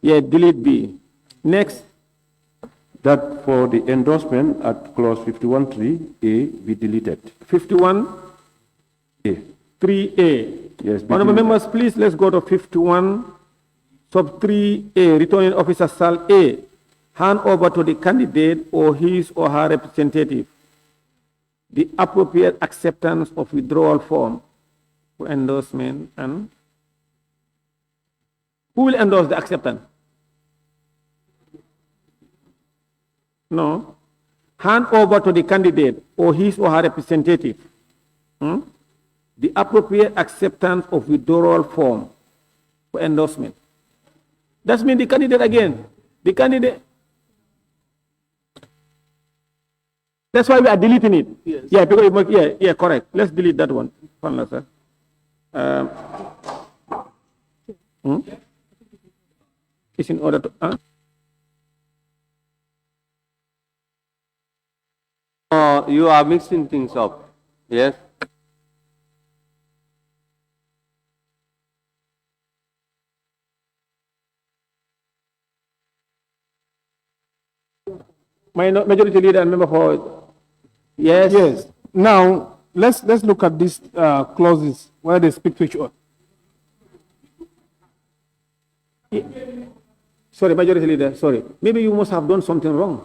[SPEAKER 2] Yeah, delete B. Next.
[SPEAKER 6] That for the endorsement at clause 51.3A be deleted.
[SPEAKER 2] 51?
[SPEAKER 6] A.
[SPEAKER 2] 3A.
[SPEAKER 6] Yes.
[SPEAKER 2] Honorable members, please let's go to 51 sub 3A. Returning officer shall A. Hand over to the candidate or his or her representative the appropriate acceptance of withdrawal form for endorsement. And who will endorse the acceptance? No. Hand over to the candidate or his or her representative the appropriate acceptance of withdrawal form for endorsement. That means the candidate again. The candidate. That's why we are deleting it.
[SPEAKER 5] Yes.
[SPEAKER 2] Yeah, because yeah, correct. Let's delete that one. Sir. It's in order to.
[SPEAKER 11] You are mixing things up. Yes.
[SPEAKER 2] Majority leader and member for. Yes.
[SPEAKER 5] Yes. Now let's look at these clauses where they speak to each other.
[SPEAKER 2] Sorry, majority leader. Sorry. Maybe you must have done something wrong.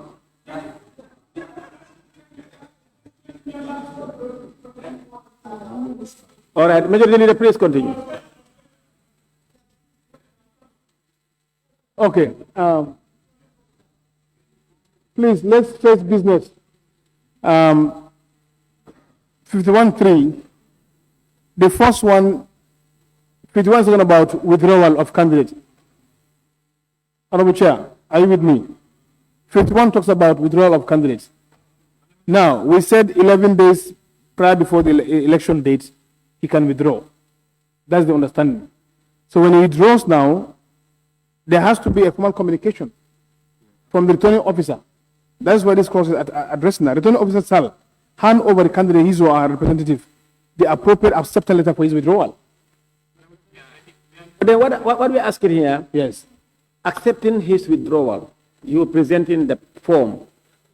[SPEAKER 2] All right, majority leader, please continue.
[SPEAKER 5] Okay. Please, let's face business. 51.3. The first one, 51 is talking about withdrawal of candidate. Honorable Chair, are you with me? 51 talks about withdrawal of candidates. Now, we said 11 days prior before the election date, he can withdraw. That's the understanding. So when he withdraws now, there has to be a formal communication from the returning officer. That's why this clause is addressing that. Returning officer shall hand over the candidate, his or her representative, the appropriate acceptance letter for his withdrawal.
[SPEAKER 2] Then what we're asking here,
[SPEAKER 5] yes,
[SPEAKER 2] accepting his withdrawal, you presenting the form,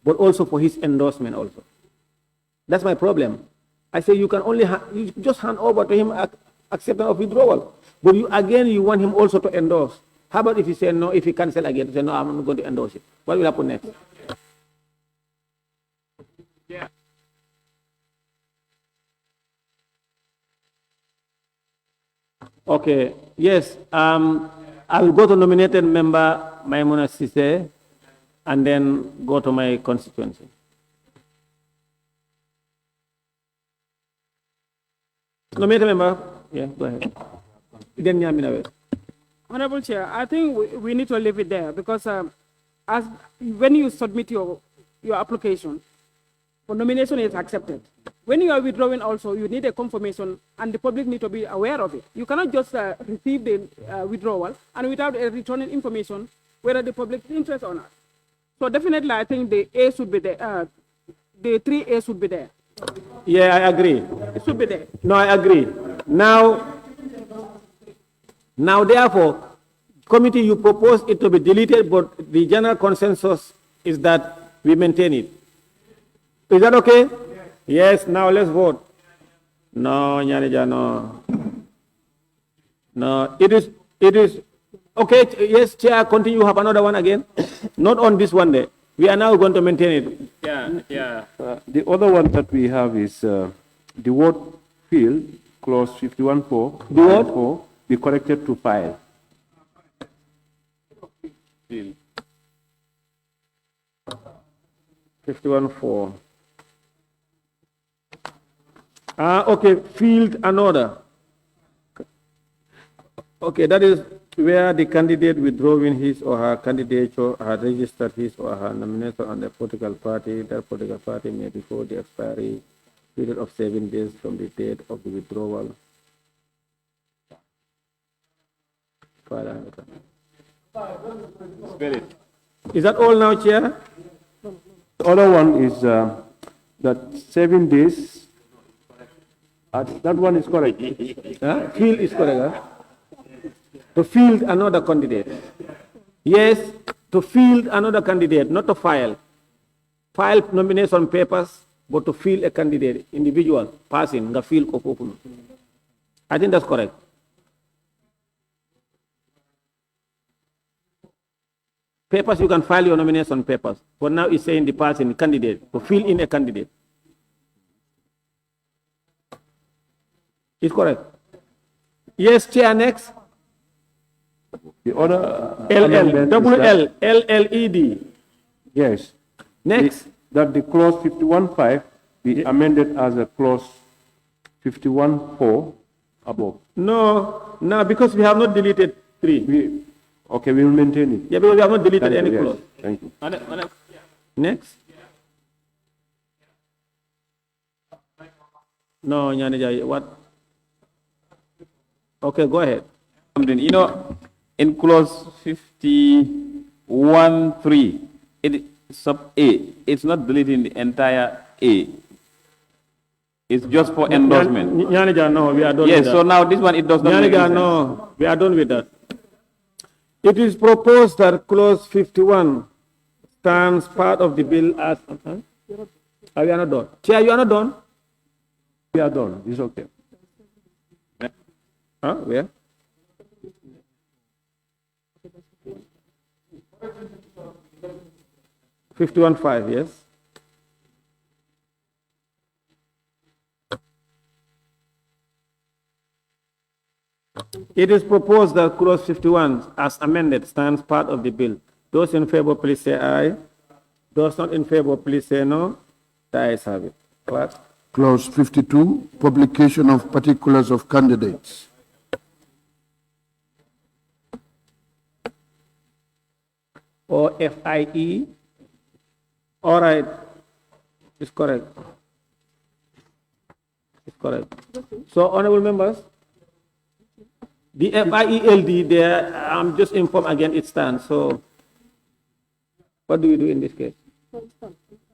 [SPEAKER 2] but also for his endorsement also. That's my problem. I say you can only you just hand over to him acceptance of withdrawal, but you want him also to endorse. How about if he say no, if he cancel again, say no, I'm not going to endorse it. What will happen next? Yeah. Okay. Yes. I will go to nominated member Maimuna Sise, and then go to my constituency. Nominated member. Yeah. Go ahead. Then Nyamina.
[SPEAKER 12] Honorable Chair, I think we need to leave it there because as when you submit your application for nomination is accepted. When you are withdrawing also, you need a confirmation and the public need to be aware of it. You cannot just receive the withdrawal and without returning information whether the public is interested or not. So definitely I think the A should be there, the 3A should be there.
[SPEAKER 2] Yeah, I agree.
[SPEAKER 12] It should be there.
[SPEAKER 2] No, I agree. Now, therefore, committee, you propose it to be deleted, but the general consensus is that we maintain it. Is that okay? Yes, now let's vote. No, Nyanija, no. No, it is, okay, yes, Chair, continue, have another one again. Not on this one day. We are now going to maintain it. Yeah.
[SPEAKER 6] The other one that we have is the word field, clause 51.4.
[SPEAKER 2] The what?
[SPEAKER 6] 4, be corrected to file.
[SPEAKER 2] Field. 51.4. Okay, field another. Okay, that is where the candidate withdrawing his or her candidature had registered his or her nomination on the political party. That political party may before the expiry period of 7 days from the date of the withdrawal. Is that all now, Chair?
[SPEAKER 6] The other one is that 7 days. That one is correct.
[SPEAKER 2] Field is correct. Huh? To field another candidate. Yes, to field another candidate, not to file. File nomination papers, but to field a candidate, individual, person, the field of open. I think that's correct. Papers, you can file your nomination papers. But now it's saying the person, candidate, to fill in a candidate. It's correct. Yes, Chair, next.
[SPEAKER 6] The other
[SPEAKER 2] LLED.
[SPEAKER 6] Yes.
[SPEAKER 2] Next.
[SPEAKER 6] That the clause 51.5 be amended as a clause 51.4 above.
[SPEAKER 2] No, because we have not deleted 3.
[SPEAKER 6] Okay, we will maintain it.
[SPEAKER 2] Yeah, because we have not deleted any
[SPEAKER 6] Yes.
[SPEAKER 2] clause.
[SPEAKER 6] Thank you.
[SPEAKER 2] Next. No, Nyanija, what? Okay, go ahead.
[SPEAKER 10] You know, in clause 51.3, sub A, it's not deleting the entire A. It's just for endorsement.
[SPEAKER 2] Nyanija, no, we are done
[SPEAKER 10] yes,
[SPEAKER 2] with that.
[SPEAKER 10] so now this one, it does not make
[SPEAKER 2] Nyanija,
[SPEAKER 10] sense.
[SPEAKER 2] no, we are done with that. It is proposed that clause 51 stands part of the bill as... Are we not done? Chair, you are not done?
[SPEAKER 6] We are done. It's okay.
[SPEAKER 2] Huh? Where? (51.5), yes. It is proposed that clause 51 as amended stands part of the bill. Those in favor, please say aye. Those not in favor, please say no. The ayes have it. Clerk.
[SPEAKER 9] Clause 52, publication of particulars of candidates.
[SPEAKER 2] Or FIE. All right. It's correct. It's correct. So, honorable members, the FIELD there, I'm just informed again it stands. So, what do we do in this case?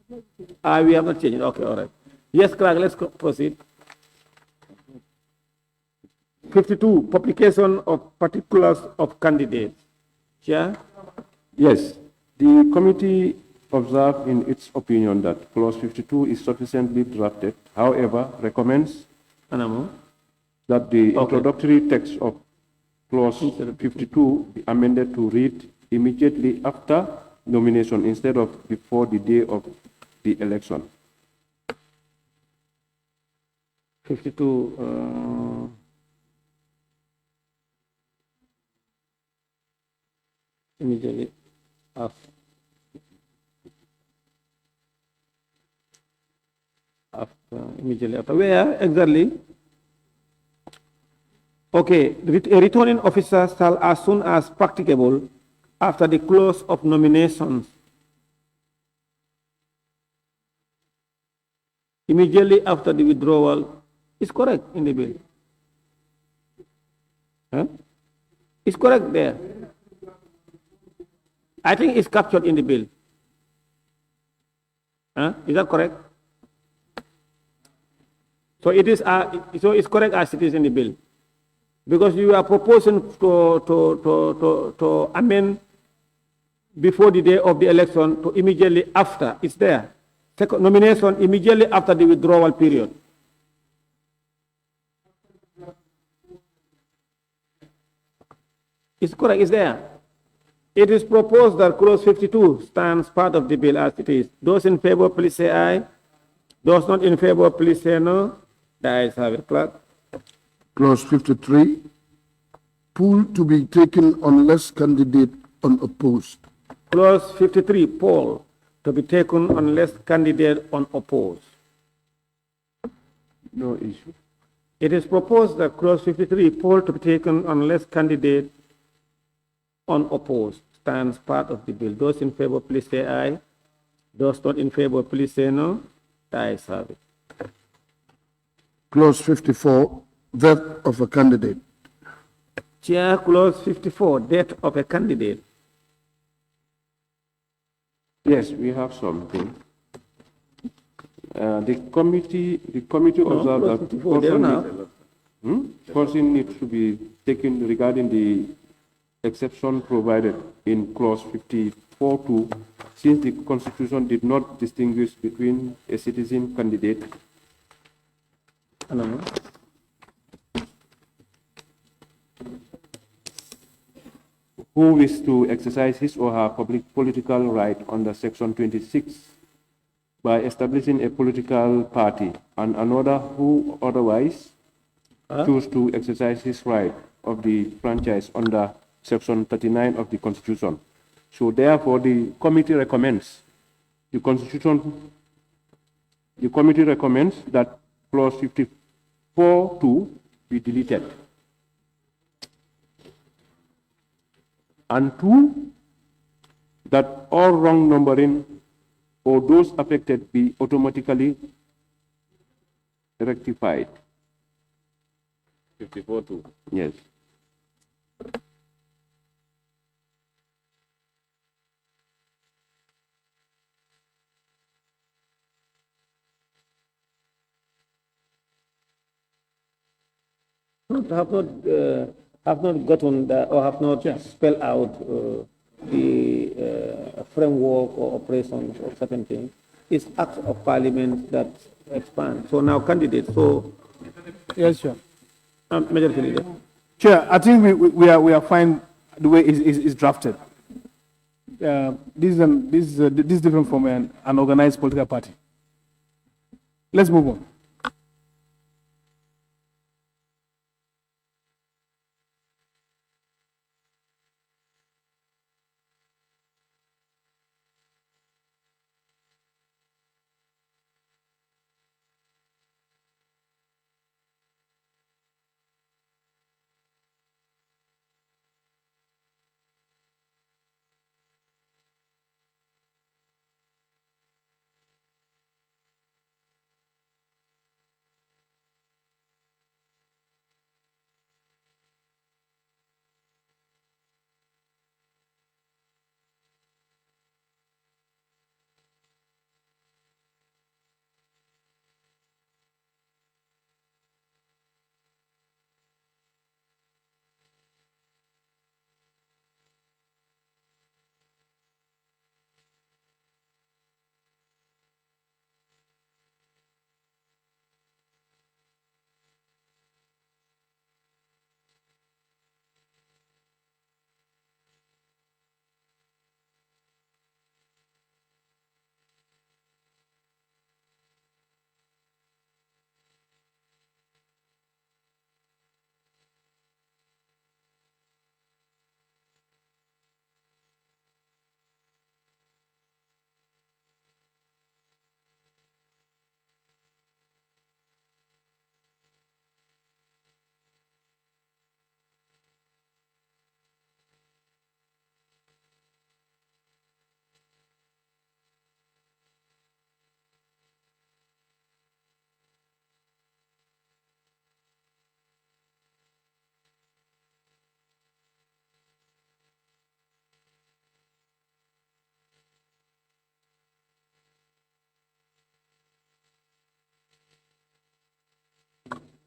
[SPEAKER 2] We have not changed. Okay, all right. Yes, clerk, let's proceed. 52, publication of particulars of candidates. Chair?
[SPEAKER 6] Yes. The committee observed in its opinion that clause 52 is sufficiently drafted. However, recommends that the introductory text of clause 52 be amended to read immediately after nomination instead of before the day of the election.
[SPEAKER 2] 52. Immediately after. Immediately after. Where exactly? Okay, a returning officer shall, as soon as practicable, after the close of nominations, immediately after the withdrawal, is correct in the bill. Huh? It's correct there. I think it's captured in the bill. Huh? Is that correct? So it is. So it's correct as it is in the bill, because you are proposing to amend before the day of the election to immediately after. It's there. Second nomination immediately after the withdrawal period. It's correct. It's there. It is proposed that clause 52 stands part of the bill as it is. Those in favor, please say aye. Those not in favor, please say no. The ayes have it, clerk.
[SPEAKER 9] Clause 53, poll to be taken unless candidate unopposed.
[SPEAKER 2] Clause 53, poll to be taken unless candidate unopposed.
[SPEAKER 6] No issue.
[SPEAKER 2] It is proposed that clause 53, poll to be taken unless candidate unopposed stands part of the bill. Those in favor, please say aye. Those not in favor, please say no. The ayes have it.
[SPEAKER 9] Clause 54, death of a candidate.
[SPEAKER 2] Chair, clause 54, death of a candidate.
[SPEAKER 6] Yes, we have something. The committee observed
[SPEAKER 2] clause
[SPEAKER 6] that
[SPEAKER 2] 54, they don't have.
[SPEAKER 6] person needs to be taken regarding the exception provided in clause 54(2), since the Constitution did not distinguish between a citizen candidate who wishes to exercise his or her public political right under Section 26 by establishing a political party, and another who otherwise choose to exercise his right of the franchise under Section 39 of the Constitution. So therefore, the committee recommends that clause 54(2) be deleted. And 2, that all wrong numbering or those affected be automatically rectified.
[SPEAKER 10] 54(2).
[SPEAKER 6] Yes.
[SPEAKER 2] Have not gotten or have not spelled out the framework or operations of certain things. It's acts of parliament that expand. So now candidates. So
[SPEAKER 8] Yes, sure.
[SPEAKER 2] Majority Leader.
[SPEAKER 8] Chair, I think we are fine the way it's drafted. This is different from an organized political party. Let's move on.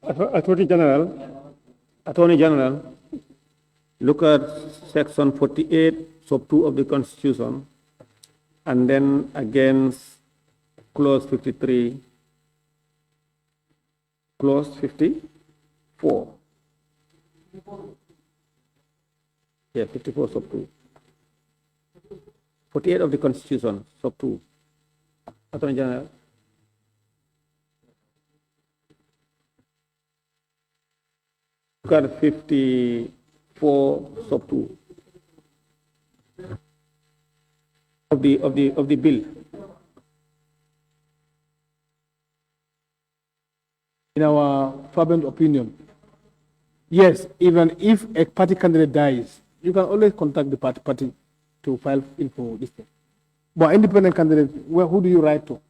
[SPEAKER 2] Attorney General, look at section 48, sub 2 of the Constitution, and then against clause 53, clause 54. Yeah, 54 sub 2. 48 of the Constitution, sub 2. Attorney General. Look at 54 sub 2 of the bill.
[SPEAKER 13] In our fervent opinion, yes, even if a party candidate dies, you can always contact the party to file in for this thing. But independent candidate, who do you write to?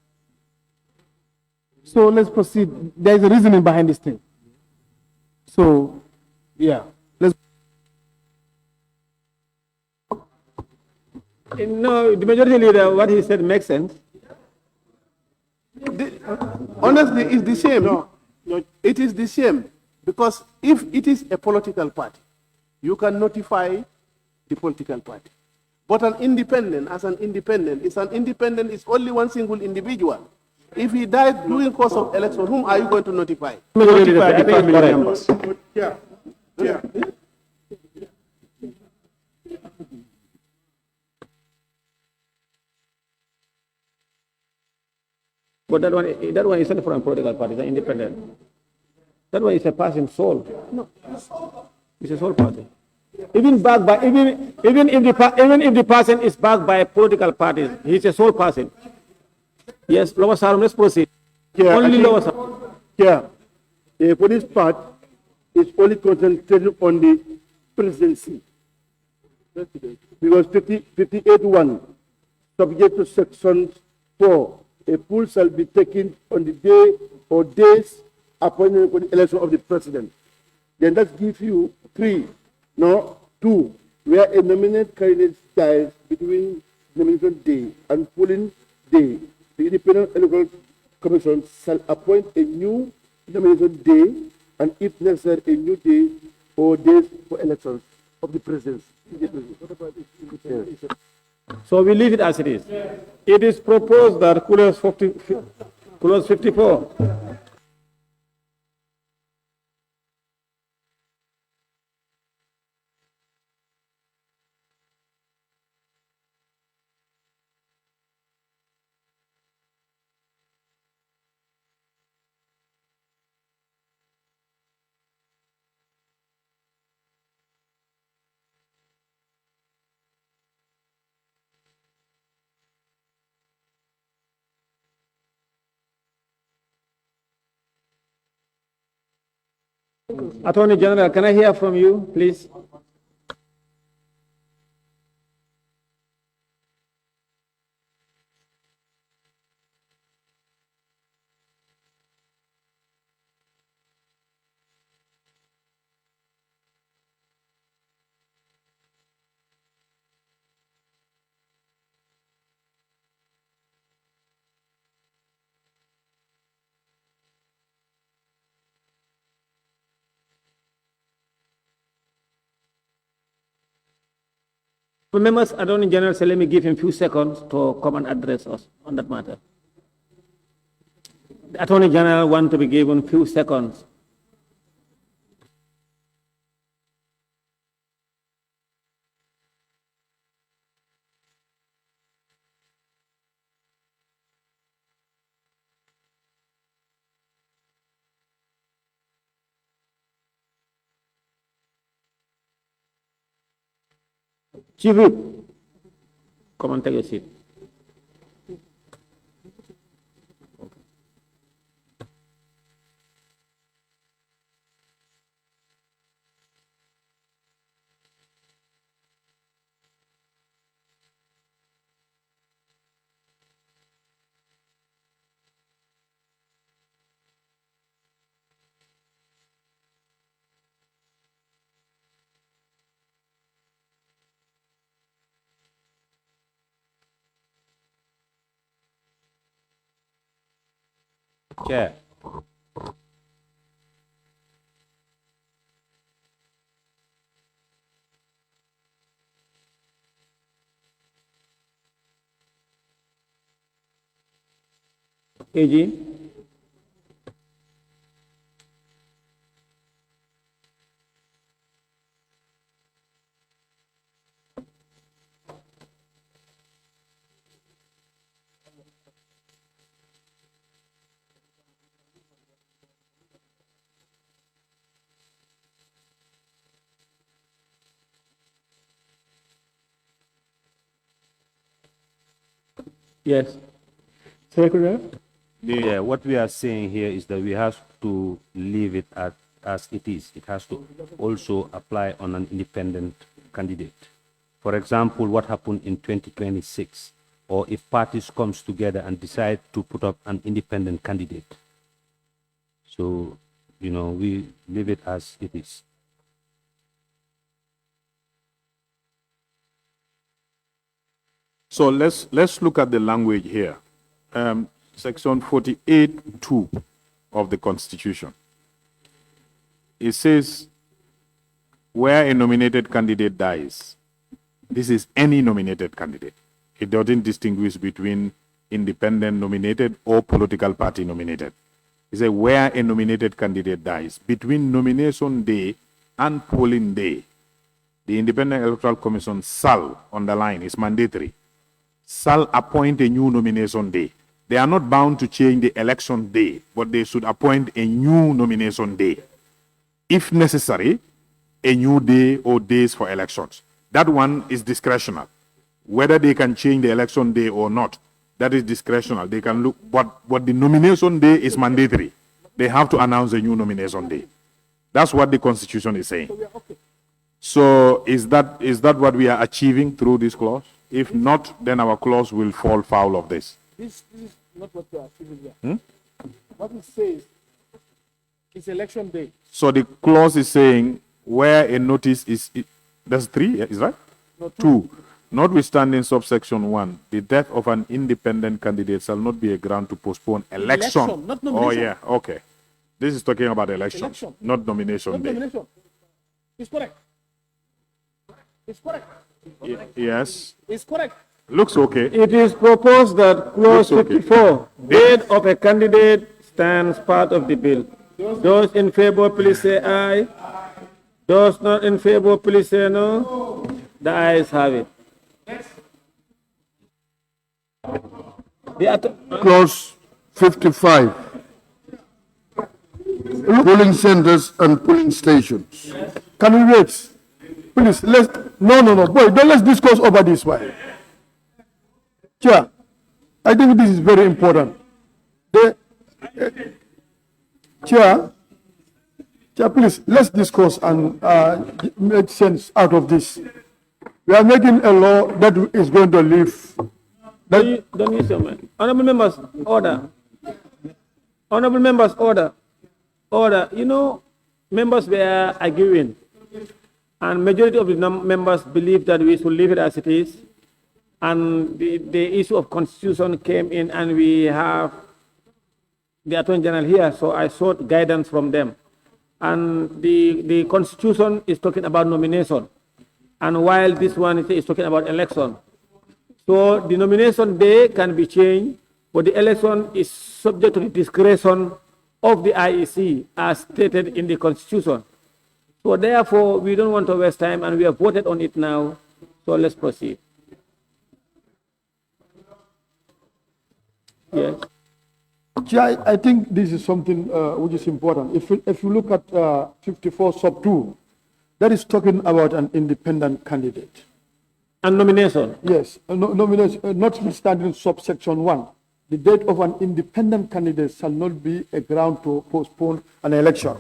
[SPEAKER 13] So let's proceed. There is a reasoning behind this thing. So, yeah, let's.
[SPEAKER 2] No, the majority leader, what he said makes sense.
[SPEAKER 5] Honestly, it's the same. No, it is the same. Because if it is a political party, you can notify the political party. But an independent, as an independent, it's only one single individual. If he died during the course of election, whom are you going to notify?
[SPEAKER 2] Notify the family members.
[SPEAKER 5] Yeah. Yeah.
[SPEAKER 2] But that one is not from a political party, it's an independent. That one is a passing soul. No, it's a soul party. Even backed by even if the person is backed by a political party, he's a sole person. Yes, Lower Sarum, let's proceed.
[SPEAKER 9] Yeah,
[SPEAKER 2] only Lower Sarum.
[SPEAKER 9] Yeah, for this part, it's only concentrated on the presidency. Because 58.1, subject to section 4, a poll shall be taken on the day or days appointed for the election of the president. Then that gives you 3, no, 2, where a nominated candidate dies between nomination day and polling day. The Independent Electoral Commission shall appoint a new nomination day and, if necessary, a new day or days for elections of the presidency.
[SPEAKER 2] So we leave it as it is. It is proposed that clause 54. Attorney General, can I hear from you, please? Members, Attorney General, so let me give him a few seconds to come and address us on that matter. The Attorney General wants to be given a few seconds. Chief Whip, come and take your seat.
[SPEAKER 14] Chair.
[SPEAKER 2] AG? Yes. Secretary?
[SPEAKER 14] Yeah, what we are saying here is that we have to leave it as it is. It has to also apply on an independent candidate. For example, what happened in 2026, or if parties comes together and decide to put up an independent candidate. So, you know, we leave it as it is.
[SPEAKER 15] So let's look at the language here. Section 48(2) of the Constitution. It says, where a nominated candidate dies, this is any nominated candidate. It doesn't distinguish between independent nominated or political party nominated. It says, where a nominated candidate dies, between nomination day and polling day, the Independent Electoral Commission shall, underline, is mandatory, shall appoint a new nomination day. They are not bound to change the election day, but they should appoint a new nomination day. If necessary, a new day or days for elections. That one is discretional. Whether they can change the election day or not, that is discretional. They can look, but the nomination day is mandatory. They have to announce a new nomination day. That's what the Constitution is saying. So is that what we are achieving through this clause? If not, then our clause will fall foul of this.
[SPEAKER 13] This is not what we are achieving here. What it says is election day.
[SPEAKER 15] So the clause is saying where a notice is, that's 3, is right?
[SPEAKER 13] No,
[SPEAKER 15] 2. Notwithstanding subsection 1, the death of an independent candidate shall not be a ground to postpone election.
[SPEAKER 13] Election, not nomination.
[SPEAKER 15] Oh yeah, okay. This is talking about election, not nomination
[SPEAKER 13] Not
[SPEAKER 15] day.
[SPEAKER 13] nomination. It's correct. It's correct.
[SPEAKER 15] Yes.
[SPEAKER 13] It's correct.
[SPEAKER 15] Looks okay.
[SPEAKER 2] It is proposed that clause
[SPEAKER 15] Looks okay.
[SPEAKER 2] 54, death of a candidate stands part of the bill. Those in favor, please say aye. Those not in favor, please say no. The ayes have it.
[SPEAKER 9] Clause 55. Polling centers and polling stations.
[SPEAKER 13] Can we wait? Please, no, boy, don't let's discuss over this one. Chair, I think this is very important. Chair, please, let's discuss and make sense out of this. We are making a law that is going to live.
[SPEAKER 2] Don't use your mind. Honorable members, order. Honorable members, order. Order. You know, members were arguing, and majority of the members believe that we should leave it as it is. And the issue of constitution came in, and we have the Attorney General here, so I sought guidance from them. And the constitution is talking about nomination, and while this one is talking about election. So the nomination day can be changed, but the election is subject to the discretion of the IEC as stated in the constitution. So therefore, we don't want to waste time, and we have voted on it now, so let's proceed. Yes.
[SPEAKER 13] Chair, I think this is something which is important. If you look at 54 sub 2, that is talking about an independent candidate.
[SPEAKER 2] And nomination?
[SPEAKER 13] Yes, nomination, notwithstanding subsection 1, the date of an independent candidate shall not be a ground to postpone an election.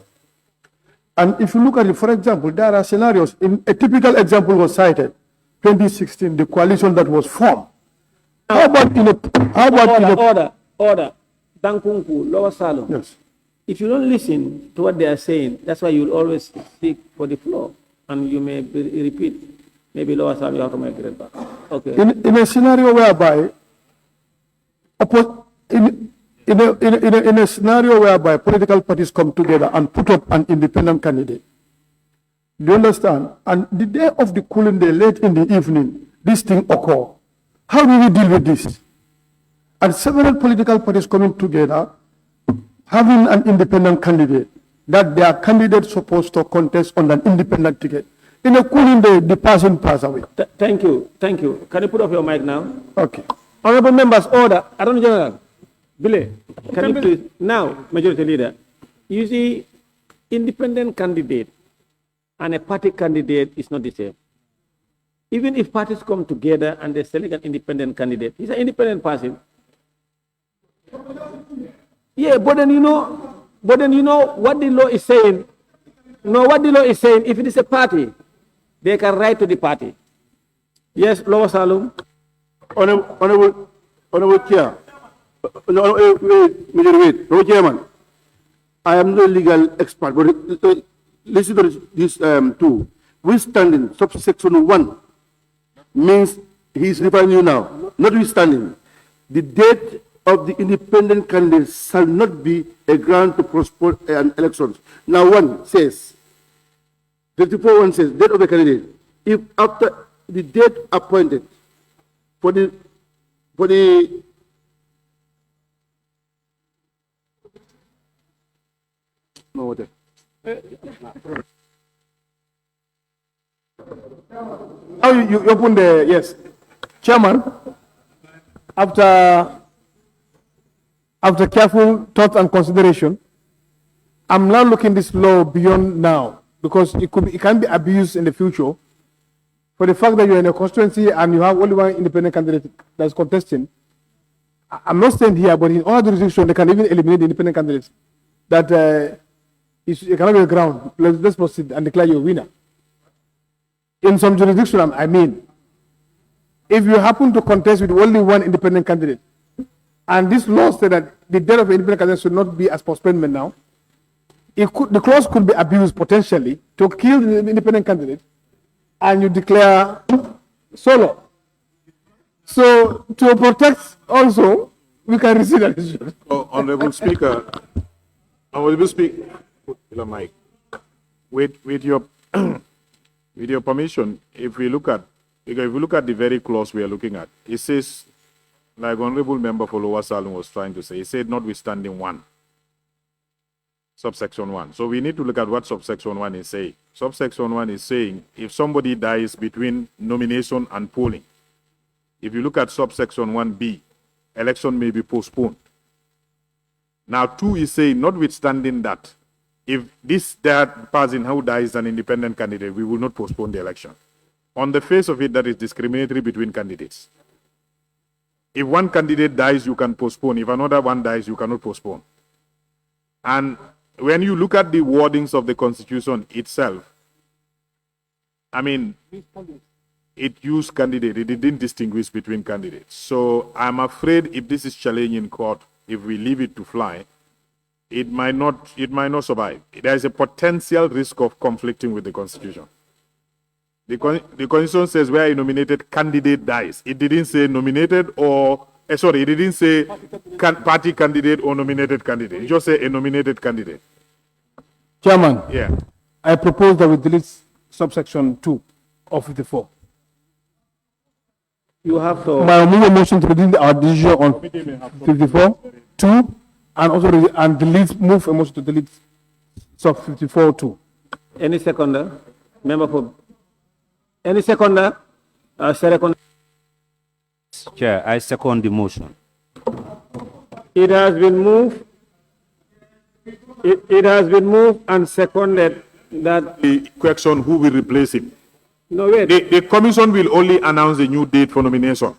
[SPEAKER 13] And if you look at it, for example, there are scenarios. A typical example was cited, 2016, the coalition that was formed. How about in a
[SPEAKER 2] order. Dankunku, Lower Salom.
[SPEAKER 13] Yes.
[SPEAKER 2] If you don't listen to what they are saying, that's why you will always seek for the floor, and you may repeat. Maybe Lower Salom, you have to migrate back. Okay.
[SPEAKER 13] In a scenario whereby, in a scenario whereby political parties come together and put up an independent candidate, do you understand? And the day of the cooling day, late in the evening, this thing occur. How do we deal with this?
[SPEAKER 9] and several political parties coming together, having an independent candidate, that their candidate supposed to contest on an independent ticket. In a cooling the person pass away.
[SPEAKER 2] Thank you. Can you put off your mic now?
[SPEAKER 9] Okay.
[SPEAKER 2] Honorable members, order. Attorney General, Bile, can you please, now, Majority Leader, you see, independent candidate and a party candidate is not the same. Even if parties come together and they select an independent candidate, he's an independent person. Yeah, but then you know what the law is saying. No, what the law is saying, if it is a party, they can write to the party. Yes, Lower Salum.
[SPEAKER 9] Honorable Chair, Honorable Chairman, I am no legal expert, but listen to this too. Withstanding subsection 1 means he is referring you now. Notwithstanding, the date of the independent candidate shall not be a ground to postpone an election. Now 1 says, 54:1 says, date of the candidate. If after the date appointed for the no what?
[SPEAKER 13] Now you open the yes, Chairman. After careful thought and consideration, I'm now looking this law beyond now because it can be abused in the future. For the fact that you're in a constituency and you have only one independent candidate that's contesting, I'm not saying here, but in other jurisdictions they can even eliminate the independent candidates. That it cannot be a ground. Let's proceed and declare you a winner. In some jurisdictions, I mean, if you happen to contest with only one independent candidate, and this law said that the date of independent candidate should not be as postponement now, the clause could be abused potentially to kill the independent candidate, and you declare solo. So to protect also, we can receive that issue.
[SPEAKER 15] Honorable Speaker, Mike, with your with your permission, if we look at the very clause we are looking at, it says, like Honorable Member for Lower Salon was trying to say, it said notwithstanding 1, subsection 1. So we need to look at what subsection 1 is saying. Subsection 1 is saying if somebody dies between nomination and polling, if you look at subsection 1B, election may be postponed. Now 2 is saying notwithstanding that, if that person who dies is an independent candidate, we will not postpone the election. On the face of it, that is discriminatory between candidates. If one candidate dies, you can postpone. If another one dies, you cannot postpone. And when you look at the wordings of the Constitution itself, I mean, it used candidate. It didn't distinguish between candidates. So I'm afraid if this is challenged in court, if we leave it to fly, it might not survive. There is a potential risk of conflicting with the Constitution. The Constitution says where a nominated candidate dies. It didn't say nominated or, it didn't say party candidate or nominated candidate. It just said a nominated candidate.
[SPEAKER 13] Chairman,
[SPEAKER 15] yeah,
[SPEAKER 13] I propose that we delete subsection 2 of 54.
[SPEAKER 2] You have to.
[SPEAKER 13] My motion to delete our decision on 54, 2, and also move a motion to delete sub 54 2.
[SPEAKER 2] Any seconder? Member for any seconder? Second.
[SPEAKER 14] Chair, I second the motion.
[SPEAKER 2] It has been moved. It has been moved and seconded that
[SPEAKER 15] the question who will replace him.
[SPEAKER 2] No, wait.
[SPEAKER 15] The commission will only announce a new date for nomination.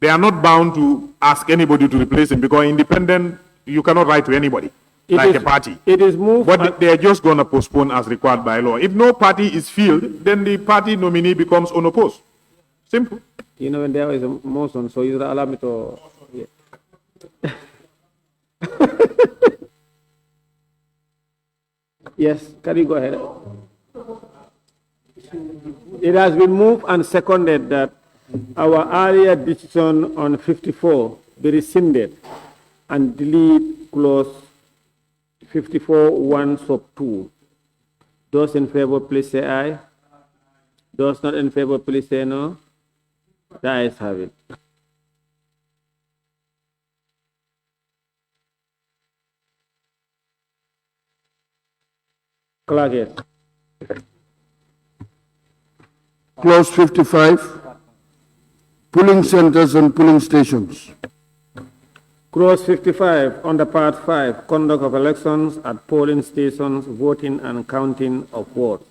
[SPEAKER 15] They are not bound to ask anybody to replace him because independent, you cannot write to anybody, like a party.
[SPEAKER 2] It is moved.
[SPEAKER 15] But they are just going to postpone as required by law. If no party is filled, then the party nominee becomes unopposed. Simple.
[SPEAKER 2] You know, when there is a motion, so you allow me to. Yeah. Yes, can you go ahead? It has been moved and seconded that our earlier decision on 54 be rescinded and delete clause 54(1) sub 2. Those in favor, please say aye. Those not in favor, please say no. The ayes have it. Clerk, yes.
[SPEAKER 9] Clause 55, polling centers and polling stations.
[SPEAKER 2] Clause 55, under Part 5, conduct of elections at polling stations, voting and counting of votes.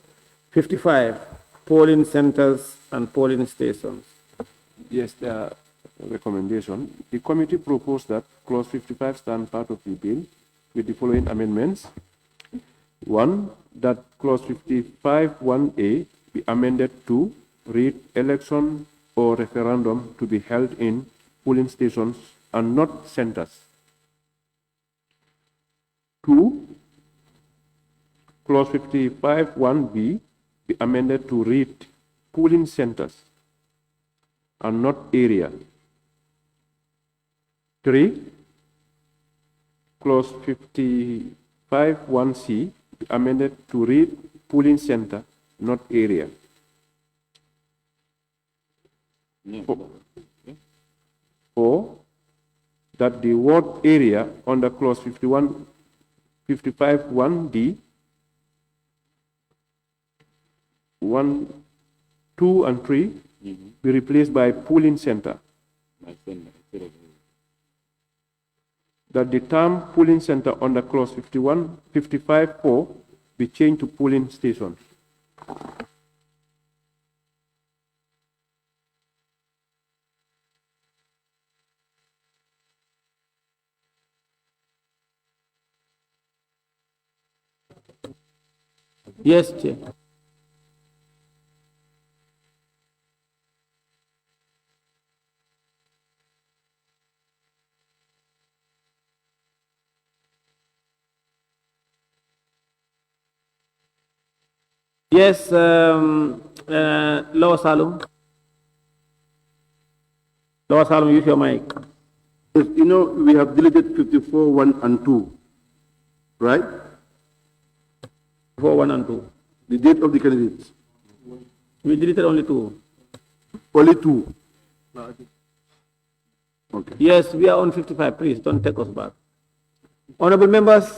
[SPEAKER 2] 55, polling centers and polling stations.
[SPEAKER 6] Yes, the recommendation. The committee proposed that clause 55 stand part of the bill with the following amendments. 1, that clause 55 1A be amended to read election or referendum to be held in polling stations and not centers. 2, clause 55 1B be amended to read polling centers and not area. 3, clause 55 1C be amended to read polling center, not area. 4, that the word area under clause 55 1D 1, 2, and 3 be replaced by polling center. That the term polling center under clause 55 4 be changed to polling stations.
[SPEAKER 2] Yes, Chair. Yes, Lower Salum. Lower Salum, use your mic.
[SPEAKER 9] Yes, you know, we have deleted 54 1 and 2, right?
[SPEAKER 2] 54 1 and 2.
[SPEAKER 9] The date of the candidates.
[SPEAKER 2] We deleted only 2.
[SPEAKER 9] Only 2. Okay.
[SPEAKER 2] Yes, we are on 55. Please don't take us back. Honorable members,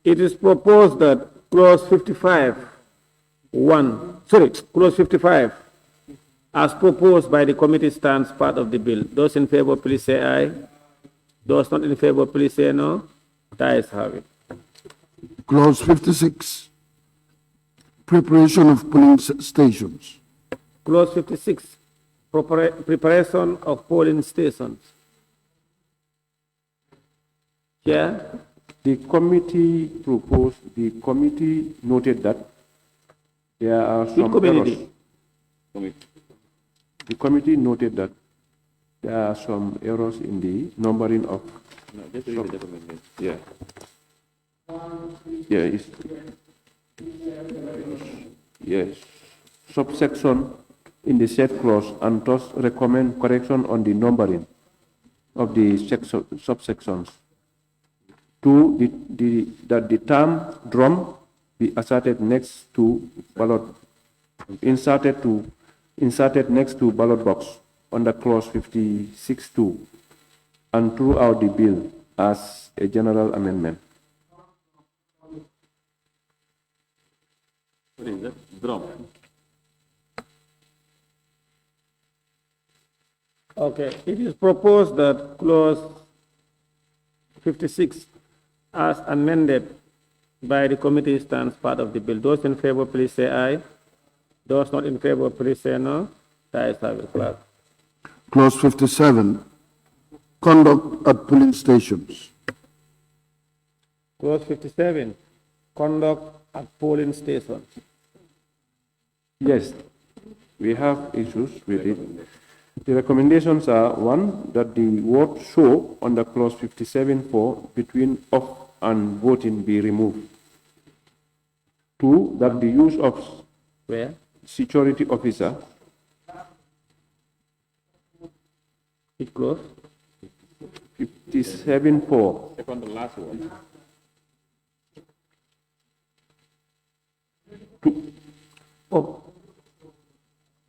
[SPEAKER 2] it is proposed that clause 55 clause 55 as proposed by the committee stands part of the bill. Those in favor, please say aye. Those not in favor, please say no. The ayes have it.
[SPEAKER 9] Clause 56, preparation of polling stations.
[SPEAKER 2] Clause 56, preparation of polling stations. Chair?
[SPEAKER 6] The committee proposed, the committee noted that there are some errors. The committee noted that there are some errors in the numbering of. Yes. Subsection in the said clause, and thus recommend correction on the numbering of the subsections. 2, that the term drum be asserted next to ballot, inserted next to ballot box under clause 56(2) and throughout the bill as a general amendment.
[SPEAKER 10] What is that? Drum.
[SPEAKER 2] Okay, it is proposed that clause 56 as amended by the committee stands part of the bill. Those in favor, please say aye. Those not in favor, please say no. The ayes have it, clerk.
[SPEAKER 9] Clause 57, conduct at polling stations.
[SPEAKER 2] Clause 57, conduct at polling stations.
[SPEAKER 6] Yes, we have issues with it. The recommendations are: 1, that the word show under clause 57(4) between off and voting be removed. 2, that the use of security officer.
[SPEAKER 2] Which clause?
[SPEAKER 6] 57(4).
[SPEAKER 10] Second to last one.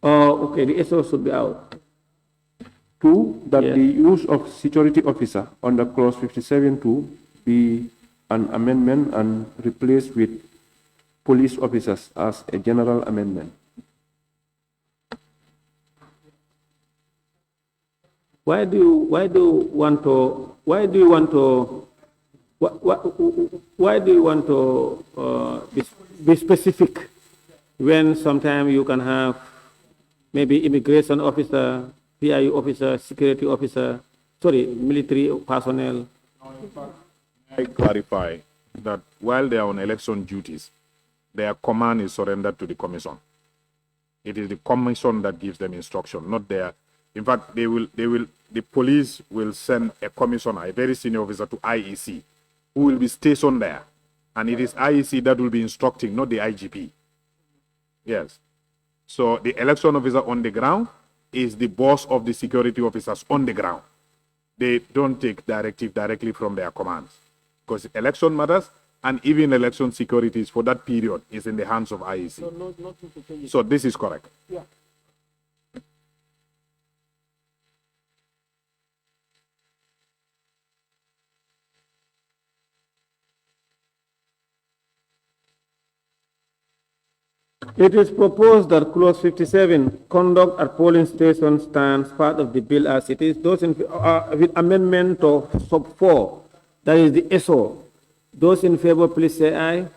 [SPEAKER 2] Okay, the SO should be out.
[SPEAKER 6] 2, that the use of security officer under clause 57(2) be an amendment and replaced with police officers as a general amendment.
[SPEAKER 2] Why do you want to be specific when sometimes you can have maybe immigration officer, PIU officer, security officer, sorry, military personnel?
[SPEAKER 15] I clarify that while they are on election duties, their command is surrendered to the commission. It is the commission that gives them instruction, not their. In fact, the police will send a commissioner, a very senior officer, to IEC, who will be stationed there. And it is IEC that will be instructing, not the IGP. Yes. So the election officer on the ground is the boss of the security officers on the ground. They don't take directive directly from their commands. Because election matters, and even election securities for that period is in the hands of IEC. So this is correct.
[SPEAKER 12] Yeah.
[SPEAKER 2] It is proposed that clause 57, conduct at polling stations, stands part of the bill as it is. Those in, with amendment of sub 4, that is the SO. Those in favor, please say aye.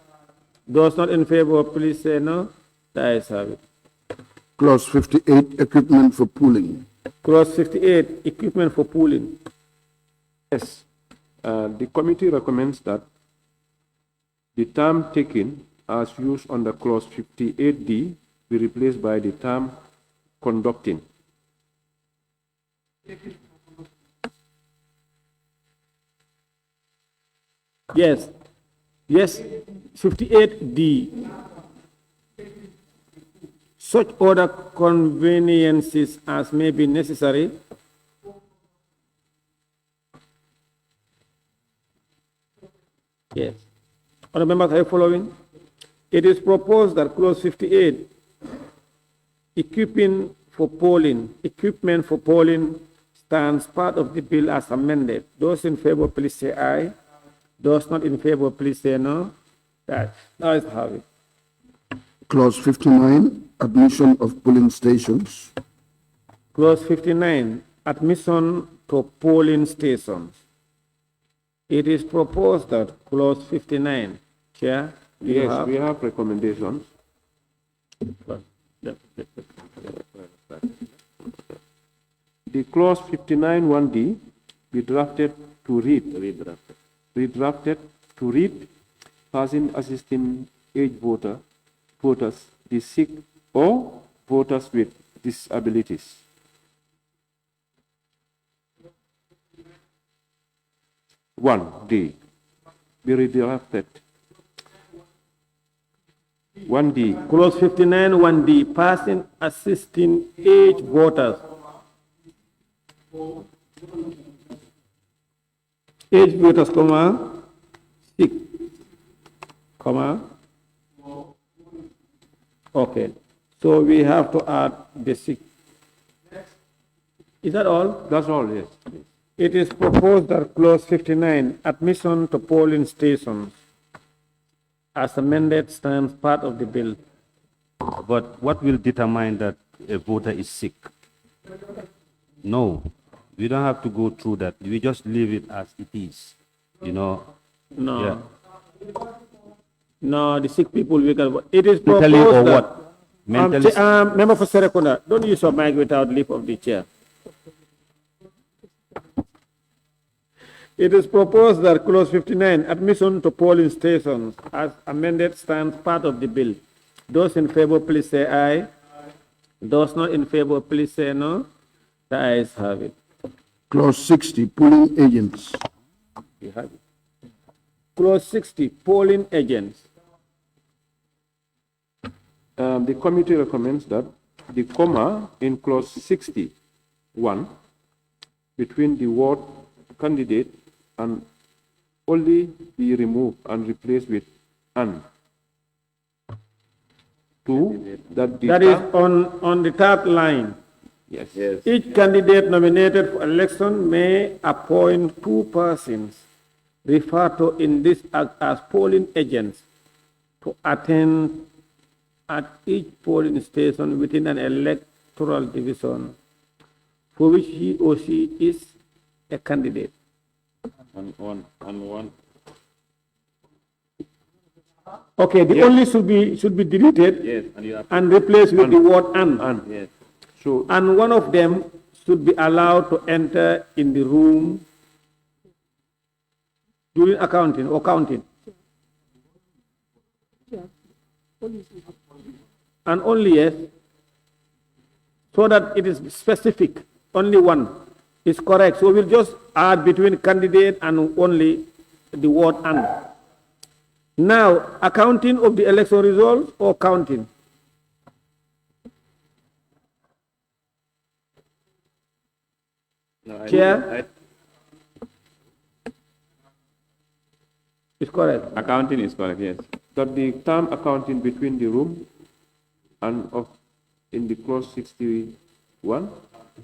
[SPEAKER 2] Those not in favor, please say no. The ayes have it.
[SPEAKER 9] Clause 58, equipment for pooling.
[SPEAKER 2] Clause 58, equipment for pooling.
[SPEAKER 6] Yes. The committee recommends that the term taken as used under clause 58D be replaced by the term conducting.
[SPEAKER 2] Yes. Yes, 58D. Such other conveniences as may be necessary Yes. Other members, are you following? It is proposed that clause 58, equipment for polling stands part of the bill as amended. Those in favor, please say aye. Those not in favor, please say no. That is how it.
[SPEAKER 9] Clause 59, admission of polling stations.
[SPEAKER 2] Clause 59, admission to polling stations. It is proposed that clause 59, Chair,
[SPEAKER 6] yes, we have recommendations. The clause 59 1D be drafted to read. Redrafted to read, person assisting age voters, the sick or voters with disabilities. One D be redrafted. 1D.
[SPEAKER 2] Clause 59 1D, person assisting age voters. Age voters, comma, sick, comma. Okay, so we have to add the sick. Is that all?
[SPEAKER 6] That's all, yes.
[SPEAKER 2] It is proposed that clause 59, admission to polling stations, as amended, stands part of the bill.
[SPEAKER 14] But what will determine that a voter is sick? No, we don't have to go through that. We just leave it as it is, you know.
[SPEAKER 2] No.
[SPEAKER 14] Yeah.
[SPEAKER 2] No, the sick people, we can, it is proposed
[SPEAKER 14] Mentally or
[SPEAKER 2] that,
[SPEAKER 14] what? Mentally.
[SPEAKER 2] Member for Serekunda, don't use your mic without leave of the chair. It is proposed that clause 59, admission to polling stations, as amended, stands part of the bill. Those in favor, please say aye. Those not in favor, please say no. The ayes have it.
[SPEAKER 9] Clause 60, polling agents.
[SPEAKER 2] You have it. Clause 60, polling agents.
[SPEAKER 6] The committee recommends that the comma in clause 61 between the word candidate and only be removed and replaced with an. Two, that
[SPEAKER 2] is on the third line.
[SPEAKER 6] Yes.
[SPEAKER 2] Each candidate nominated for election may appoint 2 persons referred to in this act as polling agents to attend at each polling station within an electoral division for which he or she is a candidate.
[SPEAKER 10] And one.
[SPEAKER 2] Okay, the only should be deleted,
[SPEAKER 10] Yes, and you have
[SPEAKER 2] and replaced with the word and.
[SPEAKER 10] yes.
[SPEAKER 2] So, and one of them should be allowed to enter in the room during accounting or counting. And only yes, so that it is specific, only one is correct. So we'll just add between candidate and only the word and. Now, accounting of the election results or counting?
[SPEAKER 10] No,
[SPEAKER 2] Chair? It's correct.
[SPEAKER 10] Accounting is correct, yes.
[SPEAKER 6] That the term accounting between the room and of in the clause 61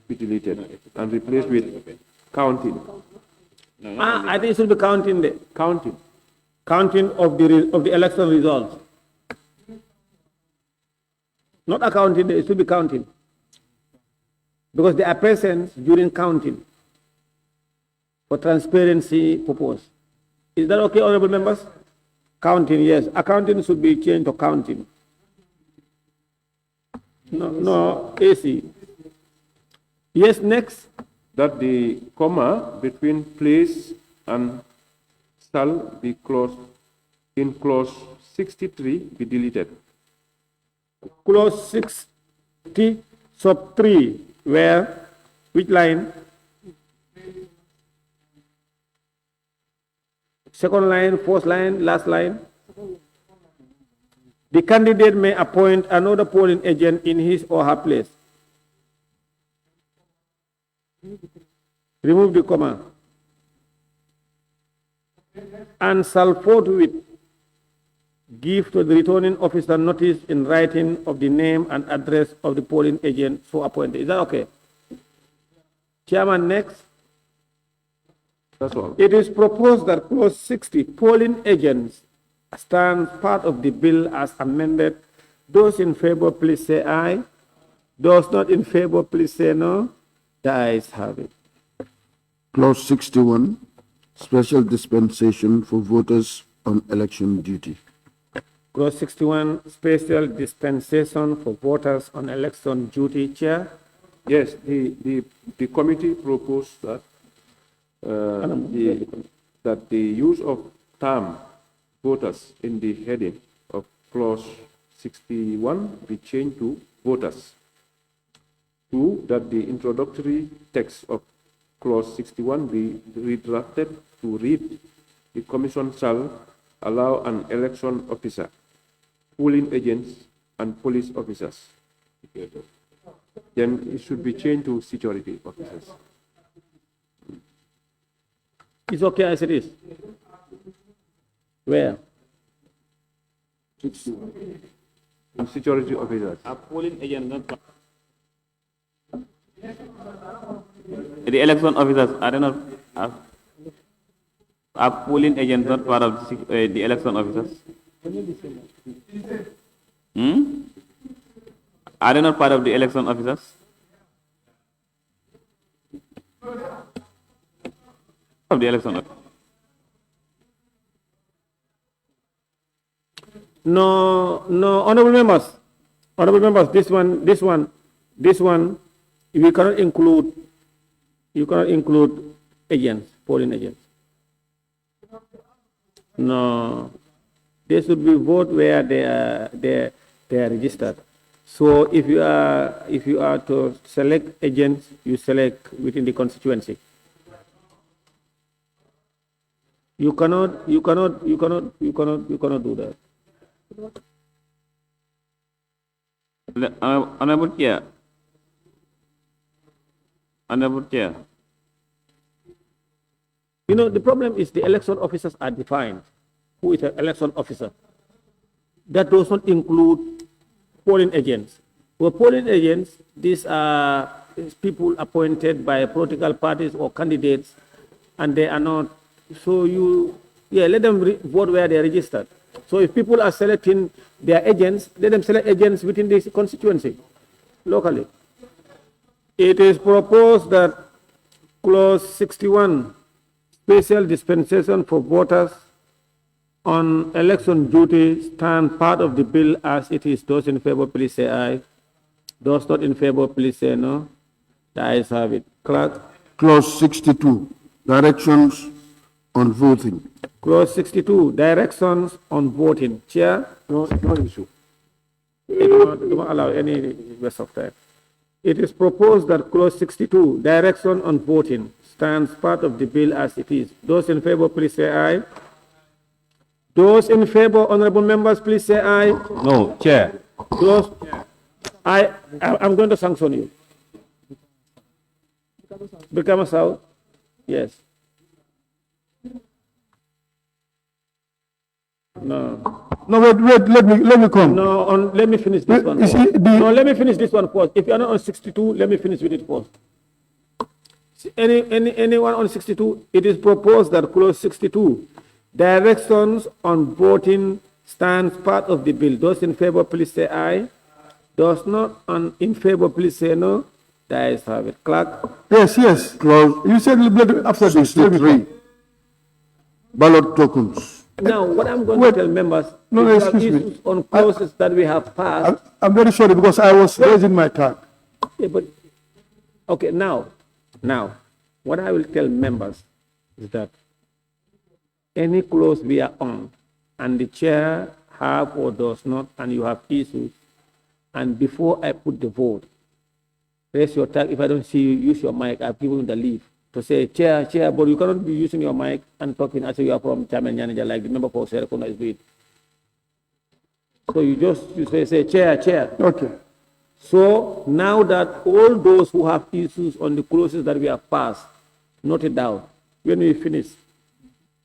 [SPEAKER 6] be deleted and replaced with counting.
[SPEAKER 2] I think it should be counting there.
[SPEAKER 6] Counting.
[SPEAKER 2] Counting of the election results. Not accounting, it should be counting. Because they are present during counting for transparency purpose. Is that okay, honorable members? Counting, yes. Accounting should be changed to counting. No, AC. Yes, next.
[SPEAKER 6] That the comma between place and shall be closed in clause 63 be deleted.
[SPEAKER 2] Clause 60 sub 3, where, which line? Second line, fourth line, last line. The candidate may appoint another polling agent in his or her place. Remove the comma. And shall forthwith give to the returning officer notice in writing of the name and address of the polling agent so appointed. Is that okay? Chairman, next.
[SPEAKER 6] That's all.
[SPEAKER 2] It is proposed that clause 60, polling agents, stands part of the bill as amended. Those in favor, please say aye. Those not in favor, please say no. The ayes have it.
[SPEAKER 9] Clause 61, special dispensation for voters on election duty.
[SPEAKER 2] Clause 61, special dispensation for voters on election duty. Chair?
[SPEAKER 6] Yes, the committee proposed that that the use of term voters in the heading of clause 61 be changed to voters. 2, that the introductory text of clause 61 be redrafted to read, the commission shall allow an election officer, polling agents, and police officers. Then it should be changed to security officers.
[SPEAKER 2] It's okay as it is. Where?
[SPEAKER 6] Security officers.
[SPEAKER 10] A polling agent, not the election officers are they not a polling agent, not part of the election officers. Are they not part of the election officers? Of the election officers.
[SPEAKER 2] No, honorable members, this one, you cannot include agents, polling agents. No, they should be vote where they are registered. So if you are to select agents, you select within the constituency. You cannot do that.
[SPEAKER 10] Honorable Chair. Honorable Chair.
[SPEAKER 2] You know, the problem is the election officers are defined. Who is an election officer? That does not include polling agents. Well, polling agents, these are people appointed by political parties or candidates, and they are not. So let them vote where they are registered. So if people are selecting their agents, let them select agents within this constituency, locally. It is proposed that clause 61, special dispensation for voters on election duty, stand part of the bill as it is. Those in favor, please say aye. Those not in favor, please say no. The ayes have it. Clerk.
[SPEAKER 9] Clause 62, directions on voting.
[SPEAKER 2] Clause 62, directions on voting. Chair?
[SPEAKER 1] No issue.
[SPEAKER 2] It don't allow any waste of time. It is proposed that clause 62, direction on voting, stands part of the bill as it is. Those in favor, please say aye. Those in favor, honorable members, please say aye.
[SPEAKER 14] No, Chair.
[SPEAKER 2] Those, I'm going to sanction you. Become a South? Yes. No.
[SPEAKER 1] No, wait, let me come.
[SPEAKER 2] No, let me finish this one. No, let me finish this one first. If you're not on 62, let me finish with it first. Anyone on 62? It is proposed that clause 62, directions on voting, stands part of the bill. Those in favor, please say aye. Those not in favor, please say no. The ayes have it. Clerk?
[SPEAKER 9] Yes. Clause, you said after 63, ballot tokens.
[SPEAKER 2] Now, what I'm going to tell members,
[SPEAKER 1] No,
[SPEAKER 2] is
[SPEAKER 1] excuse me.
[SPEAKER 2] issues on clauses that we have passed.
[SPEAKER 1] I'm very sorry because I was raising my time.
[SPEAKER 2] Yeah, but, okay, now, what I will tell members is that any clause we are on, and the chair have or does not, and you have issues, and before I put the vote, raise your tag. If I don't see you use your mic, I've given you the leave to say, chair, but you cannot be using your mic and talking as if you are from Chairman Yanaja, like the member for Serekunda is doing. So you say, chair.
[SPEAKER 1] Okay.
[SPEAKER 2] So now that all those who have issues on the clauses that we have passed, note it down. When we finish.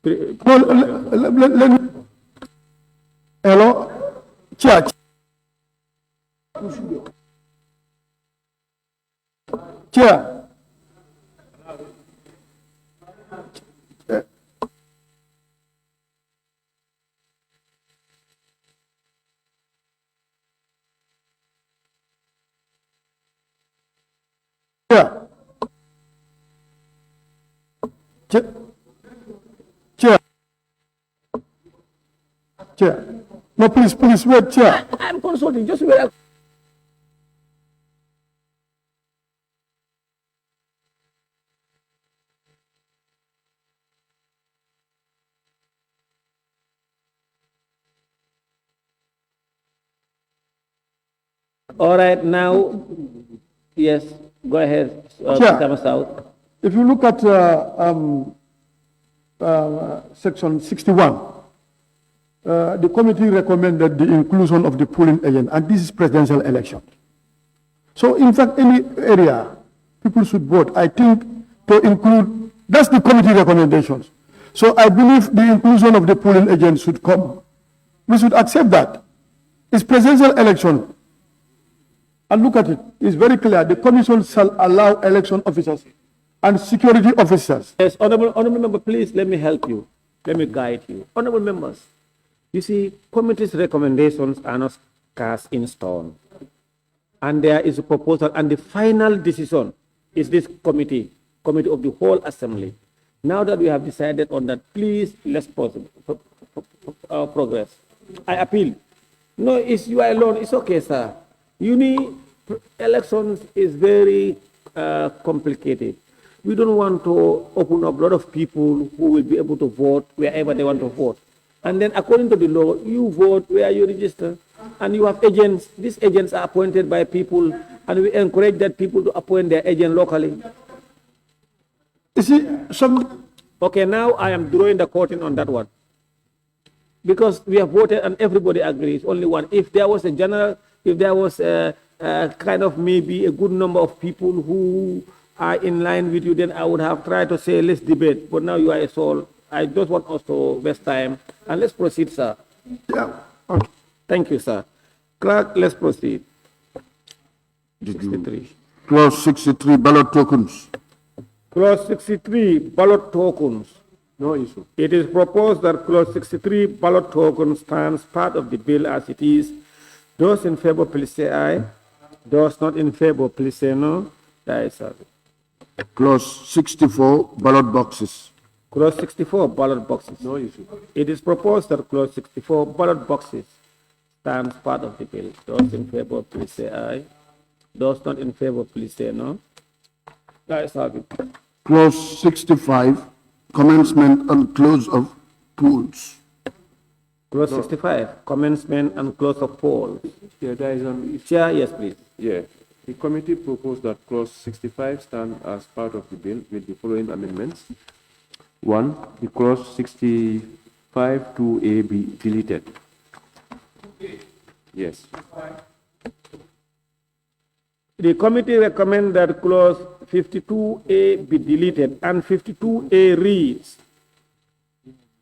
[SPEAKER 1] No, let me. Hello? Chair. Chair. Chair. No, please, wait, Chair.
[SPEAKER 2] I'm consulting, just wait. All right, now, yes, go ahead,
[SPEAKER 1] Chair,
[SPEAKER 2] South.
[SPEAKER 1] if you look at section 61, the committee recommended the inclusion of the polling agent, and this is presidential election. So, in fact, any area people should vote, I think, to include, that's the committee recommendations. So, I believe the inclusion of the polling agent should come. We should accept that. It's presidential election. And look at it, it's very clear. The commission shall allow election officers and security officers.
[SPEAKER 2] Yes, honorable member, please let me help you. Let me guide you. Honorable members, you see, committee's recommendations are not cast in stone. And there is a proposal, and the final decision is this committee of the whole assembly. Now that we have decided on that, please let's progress. I appeal. No, it's you alone. It's okay, sir. Elections is very complicated. We don't want to open up a lot of people who will be able to vote wherever they want to vote. And then according to the law, you vote where you register. And you have agents. These agents are appointed by people, and we encourage that people to appoint their agent locally.
[SPEAKER 1] You see,
[SPEAKER 2] Okay, now I am drawing the curtain on that one. Because we have voted and everybody agrees, only one. If there was a kind of maybe a good number of people who are in line with you, then I would have tried to say, let's debate. But now you are a soul. I don't want us to waste time. And let's proceed, sir.
[SPEAKER 1] Yeah. Okay.
[SPEAKER 2] Thank you, sir. Clerk, let's proceed. 63.
[SPEAKER 9] Clause 63, ballot tokens.
[SPEAKER 2] Clause 63, ballot tokens.
[SPEAKER 6] No issue.
[SPEAKER 2] It is proposed that clause 63 ballot token stands part of the bill as it is. Those in favor, please say aye. Those not in favor, please say no. The ayes have it.
[SPEAKER 9] Clause 64, ballot boxes.
[SPEAKER 2] Clause 64, ballot boxes.
[SPEAKER 6] No issue.
[SPEAKER 2] It is proposed that clause 64, ballot boxes, stands part of the bill. Those in favor, please say aye. Those not in favor, please say no. The ayes have it.
[SPEAKER 9] Clause 65, commencement and close of polls.
[SPEAKER 2] Clause 65, commencement and close of polls.
[SPEAKER 6] Yeah, there is an issue.
[SPEAKER 2] Chair, yes, please.
[SPEAKER 6] Yeah. The committee proposed that clause 65 stand as part of the bill with the following amendments. 1. The clause 65 2A be deleted. Yes.
[SPEAKER 2] The committee recommends that clause 52A be deleted, and 52A reads,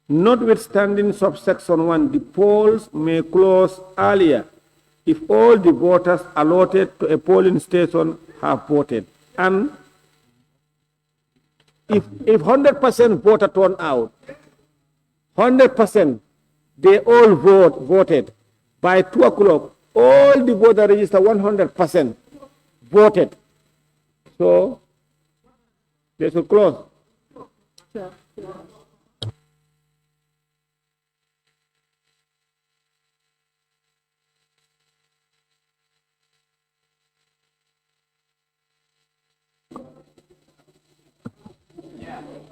[SPEAKER 2] notwithstanding subsection 1, the polls may close earlier if all the voters allotted to a polling station have voted, and if 100% voter turnout, 100%, they all voted. By 2 o'clock, all the voter registered 100% voted. So, they should close.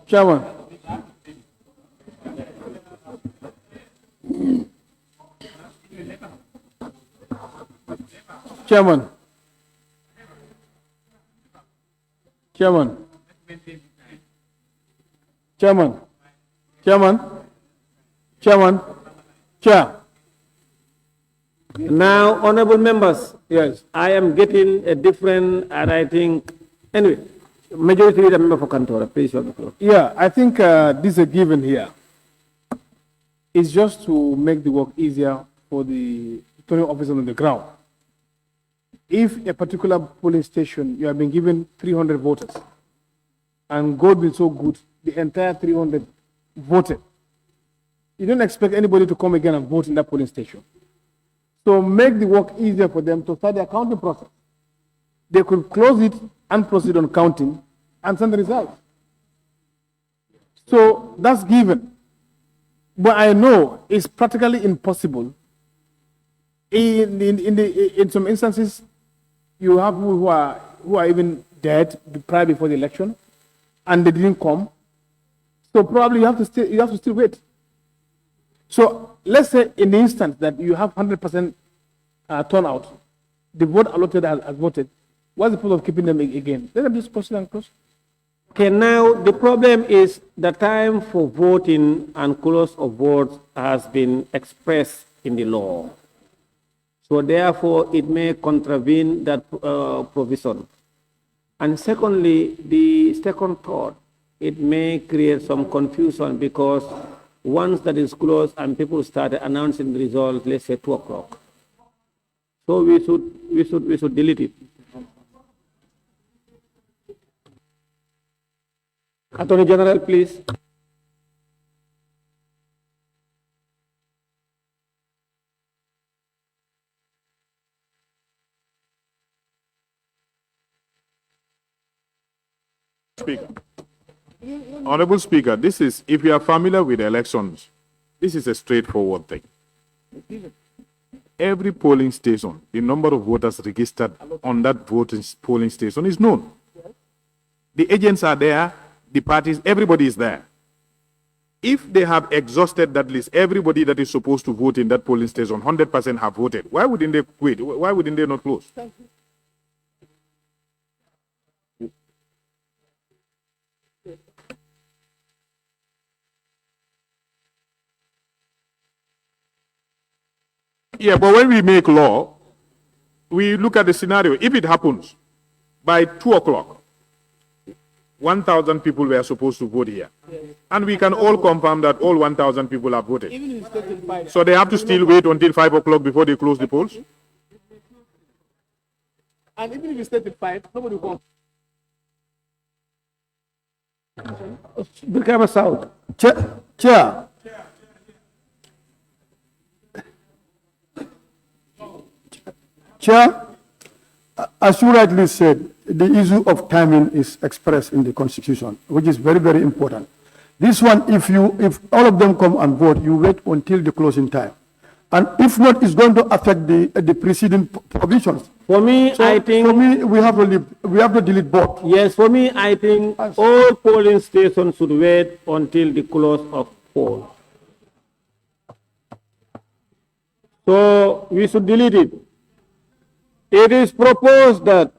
[SPEAKER 13] Chairman. Chairman. Chairman. Chairman. Chairman. Chairman. Chair.
[SPEAKER 2] Now, honorable members,
[SPEAKER 13] yes,
[SPEAKER 2] I am getting a different, and I think, anyway, majority leader member for Kantora, please have the floor.
[SPEAKER 13] Yeah, I think this is a given here. It's just to make the work easier for the returning officers on the ground. If a particular polling station, you have been given 300 voters, and God be so good, the entire 300 voted, you don't expect anybody to come again and vote in that polling station. So make the work easier for them to start the counting process. They could close it and proceed on counting and send the results. So that's given. But I know it's practically impossible. In some instances, you have people who are even dead prior before the election, and they didn't come. So probably you have to still wait. So let's say in the instance that you have 100% turnout, the vote allotted has voted. What's the point of keeping them again? Let them just proceed and close.
[SPEAKER 2] Okay, now the problem is the time for voting and close of votes has been expressed in the law. So therefore, it may contravene that provision. And secondly, the second thought, it may create some confusion because once that is closed and people start announcing the results, let's say 2 o'clock. So we should delete it. Attorney General, please.
[SPEAKER 15] Speaker. Honorable Speaker, this is, if you are familiar with elections, this is a straightforward thing. Every polling station, the number of voters registered on that polling station is known. The agents are there, the parties, everybody is there. If they have exhausted that list, everybody that is supposed to vote in that polling station, 100% have voted. Why wouldn't they quit? Why wouldn't they not close? Yeah, but when we make law, we look at the scenario. If it happens by 2 o'clock, 1,000 people were supposed to vote here. And we can all confirm that all 1,000 people have voted. So they have to still wait until 5 o'clock before they close the polls?
[SPEAKER 13] And even if it's 35, nobody will come.
[SPEAKER 1] Brikama South.
[SPEAKER 3] Chair. Chair, as you rightly said, the issue of timing is expressed in the Constitution, which is very, very important. This one, if all of them come and vote, you wait until the closing time. And if not, it's going to affect the preceding provisions.
[SPEAKER 2] For me,
[SPEAKER 3] So,
[SPEAKER 2] I think...
[SPEAKER 3] For me, we have to delete both.
[SPEAKER 2] Yes, for me, I think all polling stations should wait until the close of poll. So we should delete it. It is proposed that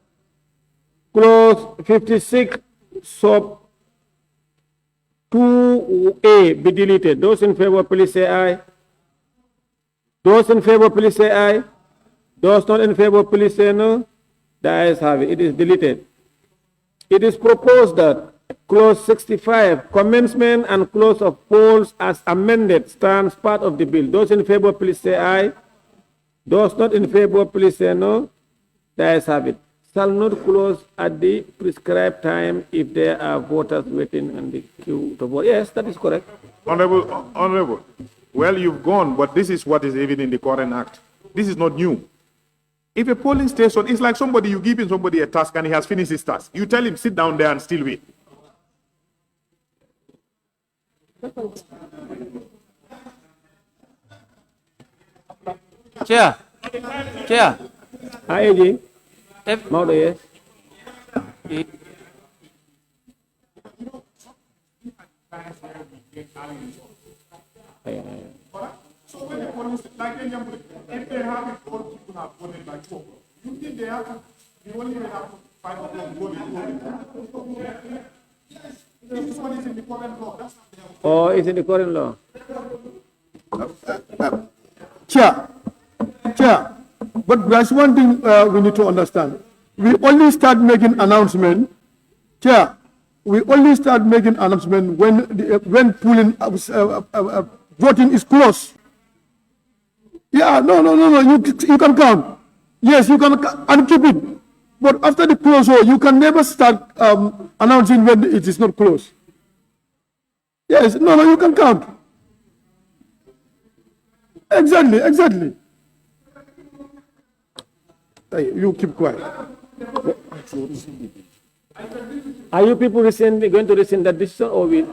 [SPEAKER 2] clause 56 sub 2A be deleted. Those in favor, please say aye. Those in favor, please say aye. Those not in favor, please say no. The ayes have it. It is deleted. It is proposed that clause 65, commencement and close of polls as amended, stands part of the bill. Those in favor, please say aye. Those not in favor, please say no. The ayes have it. Shall not close at the prescribed time if there are voters waiting in the queue to vote. Yes, that is correct.
[SPEAKER 15] Honorable, well, you've gone, but this is what is even in the current act. This is not new. If a polling station, it's like somebody, you give him somebody a task and he has finished his task. You tell him, sit down there and still wait.
[SPEAKER 11] Chair.
[SPEAKER 2] Hi, AG. Maudo, yes.
[SPEAKER 15] So when the polling, like if they have it, all people have voted by 4. You think they have to, you only have 5 of them voting? Yes, this is what is in the current law. That's not there.
[SPEAKER 2] Oh, it's in the current law.
[SPEAKER 3] Chair, but there's one thing we need to understand. We only start making announcement, Chair, we only start making announcement when polling, voting is closed. Yeah, no, you can count. Yes, you can and keep it. But after the close, you can never start announcing when it is not closed. Yes, no, you can count. Exactly. Hey, you keep quiet.
[SPEAKER 2] Are you people going to rescind that decision or will?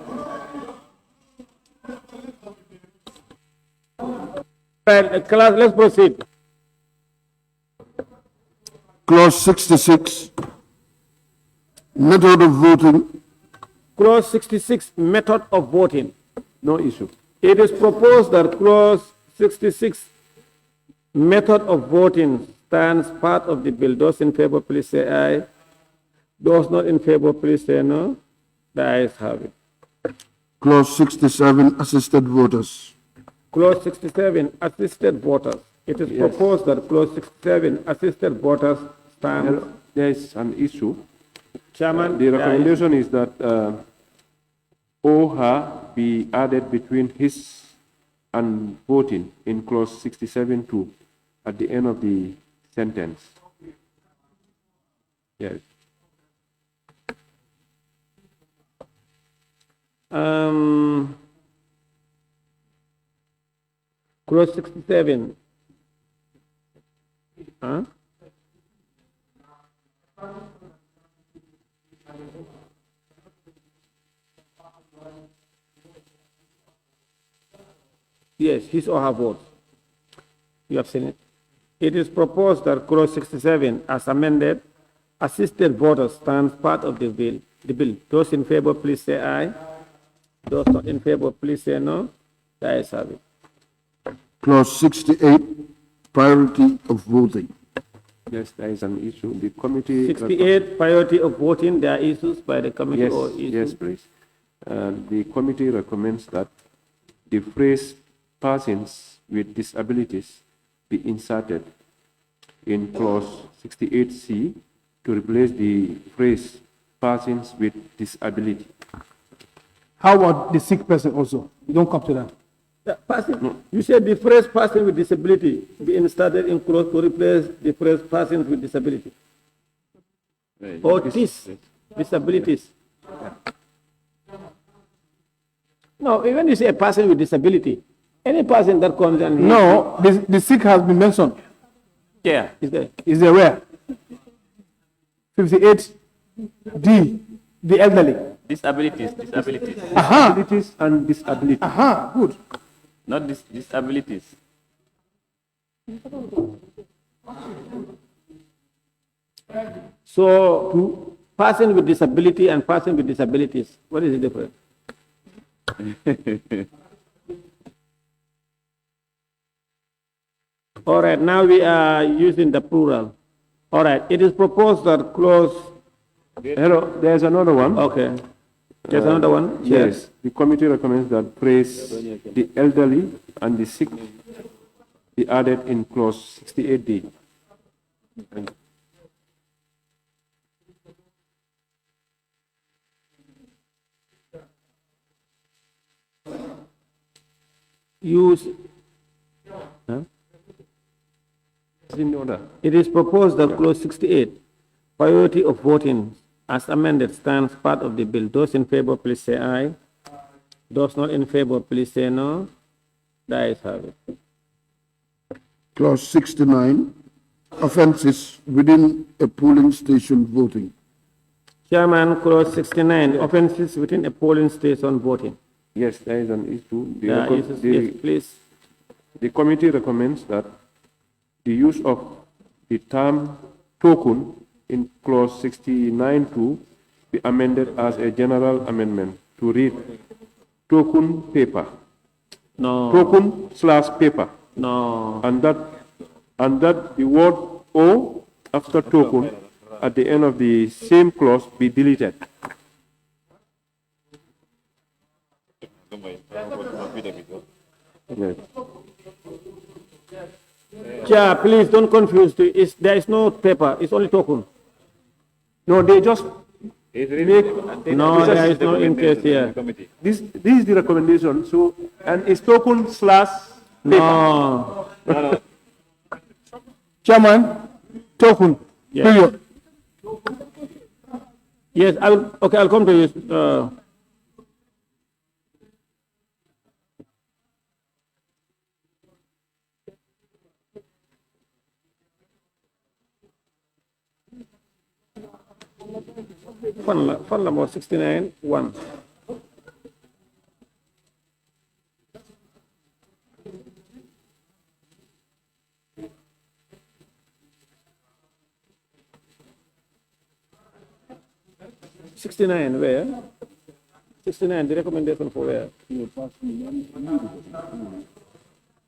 [SPEAKER 2] Right, class, let's proceed.
[SPEAKER 9] Clause 66, method of voting.
[SPEAKER 2] Clause 66, method of voting.
[SPEAKER 6] No issue.
[SPEAKER 2] It is proposed that clause 66, method of voting, stands part of the bill. Those in favor, please say aye. Those not in favor, please say no. The ayes have it.
[SPEAKER 9] Clause 67, assisted voters.
[SPEAKER 2] Clause 67, assisted voters. It is proposed that clause 67, assisted voters, stands.
[SPEAKER 6] There is an issue.
[SPEAKER 2] Chairman,
[SPEAKER 6] the recommendation is that OHA be added between his and voting in clause 67(2) at the end of the sentence. Yes.
[SPEAKER 2] Clause 67. Huh? Yes, his or her vote. You have seen it. It is proposed that clause 67, as amended, assisted voters stands part of the bill. Those in favor, please say aye. Those not in favor, please say no. The ayes have it.
[SPEAKER 9] Clause 68, priority of voting.
[SPEAKER 6] Yes, there is an issue. The committee...
[SPEAKER 2] 68, priority of voting. There are issues by the committee
[SPEAKER 6] Yes,
[SPEAKER 2] or issues?
[SPEAKER 6] yes, please. The committee recommends that the phrase persons with disabilities be inserted in clause 68C to replace the phrase persons with disability.
[SPEAKER 13] How about the sick person also? You don't come to that.
[SPEAKER 2] You said the phrase person with disability be inserted in clause to replace the phrase persons with disability. Or disabilities. No, when you say a person with disability, any person that comes and...
[SPEAKER 13] No, the sick has been mentioned.
[SPEAKER 2] Yeah, is there?
[SPEAKER 13] Is there where? 58D, the elderly.
[SPEAKER 10] Disabilities.
[SPEAKER 6] Disabilities and disabilities.
[SPEAKER 13] Aha, good.
[SPEAKER 10] Not disabilities.
[SPEAKER 2] So, person with disability and person with disabilities, what is the difference? All right, now we are using the plural. All right, it is proposed that clause...
[SPEAKER 6] Hello, there's another one.
[SPEAKER 2] Okay. There's another one?
[SPEAKER 6] Yes. The committee recommends that phrase the elderly and the sick be added in clause 68D.
[SPEAKER 2] Use... Huh?
[SPEAKER 6] In order.
[SPEAKER 2] It is proposed that clause 68, priority of voting as amended, stands part of the bill. Those in favor, please say aye. Those not in favor, please say no. The ayes have it.
[SPEAKER 9] Clause 69, offences within a polling station voting.
[SPEAKER 2] Chairman, clause 69, offences within a polling station voting.
[SPEAKER 6] Yes, there is an issue.
[SPEAKER 2] Yes, please.
[SPEAKER 6] The committee recommends that the use of the term token in clause 69(2) be amended as a general amendment to read token paper.
[SPEAKER 2] No.
[SPEAKER 6] Token/paper.
[SPEAKER 2] No.
[SPEAKER 6] And that the word "o" after token at the end of the same clause be deleted. Yes.
[SPEAKER 2] Chair, please don't confuse. There is no paper, it's only token.
[SPEAKER 6] No, they just make...
[SPEAKER 2] No, there is no interest here.
[SPEAKER 6] This is the recommendation. So, and it's token/paper.
[SPEAKER 2] No.
[SPEAKER 13] Chairman, token, period.
[SPEAKER 2] Yes, I'll come to you. Fund number 69(1). Where? 69, the recommendation for where?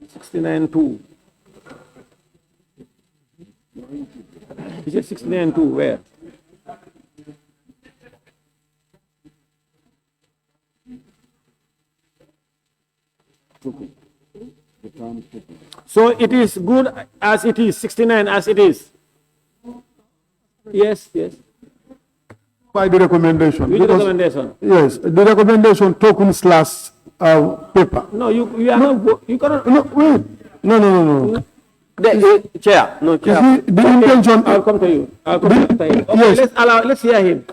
[SPEAKER 2] 69(2). Is it 69(2) where? So it is good as it is, 69 as it is. Yes.
[SPEAKER 13] By the recommendation.
[SPEAKER 2] Which recommendation?
[SPEAKER 13] Yes, the recommendation token/paper.
[SPEAKER 2] No, you are not. You cannot.
[SPEAKER 13] No, wait. No.
[SPEAKER 11] Chair. No, Chair.
[SPEAKER 13] The intention.
[SPEAKER 2] I'll come to you. Okay,
[SPEAKER 13] yes.
[SPEAKER 2] Let's hear him.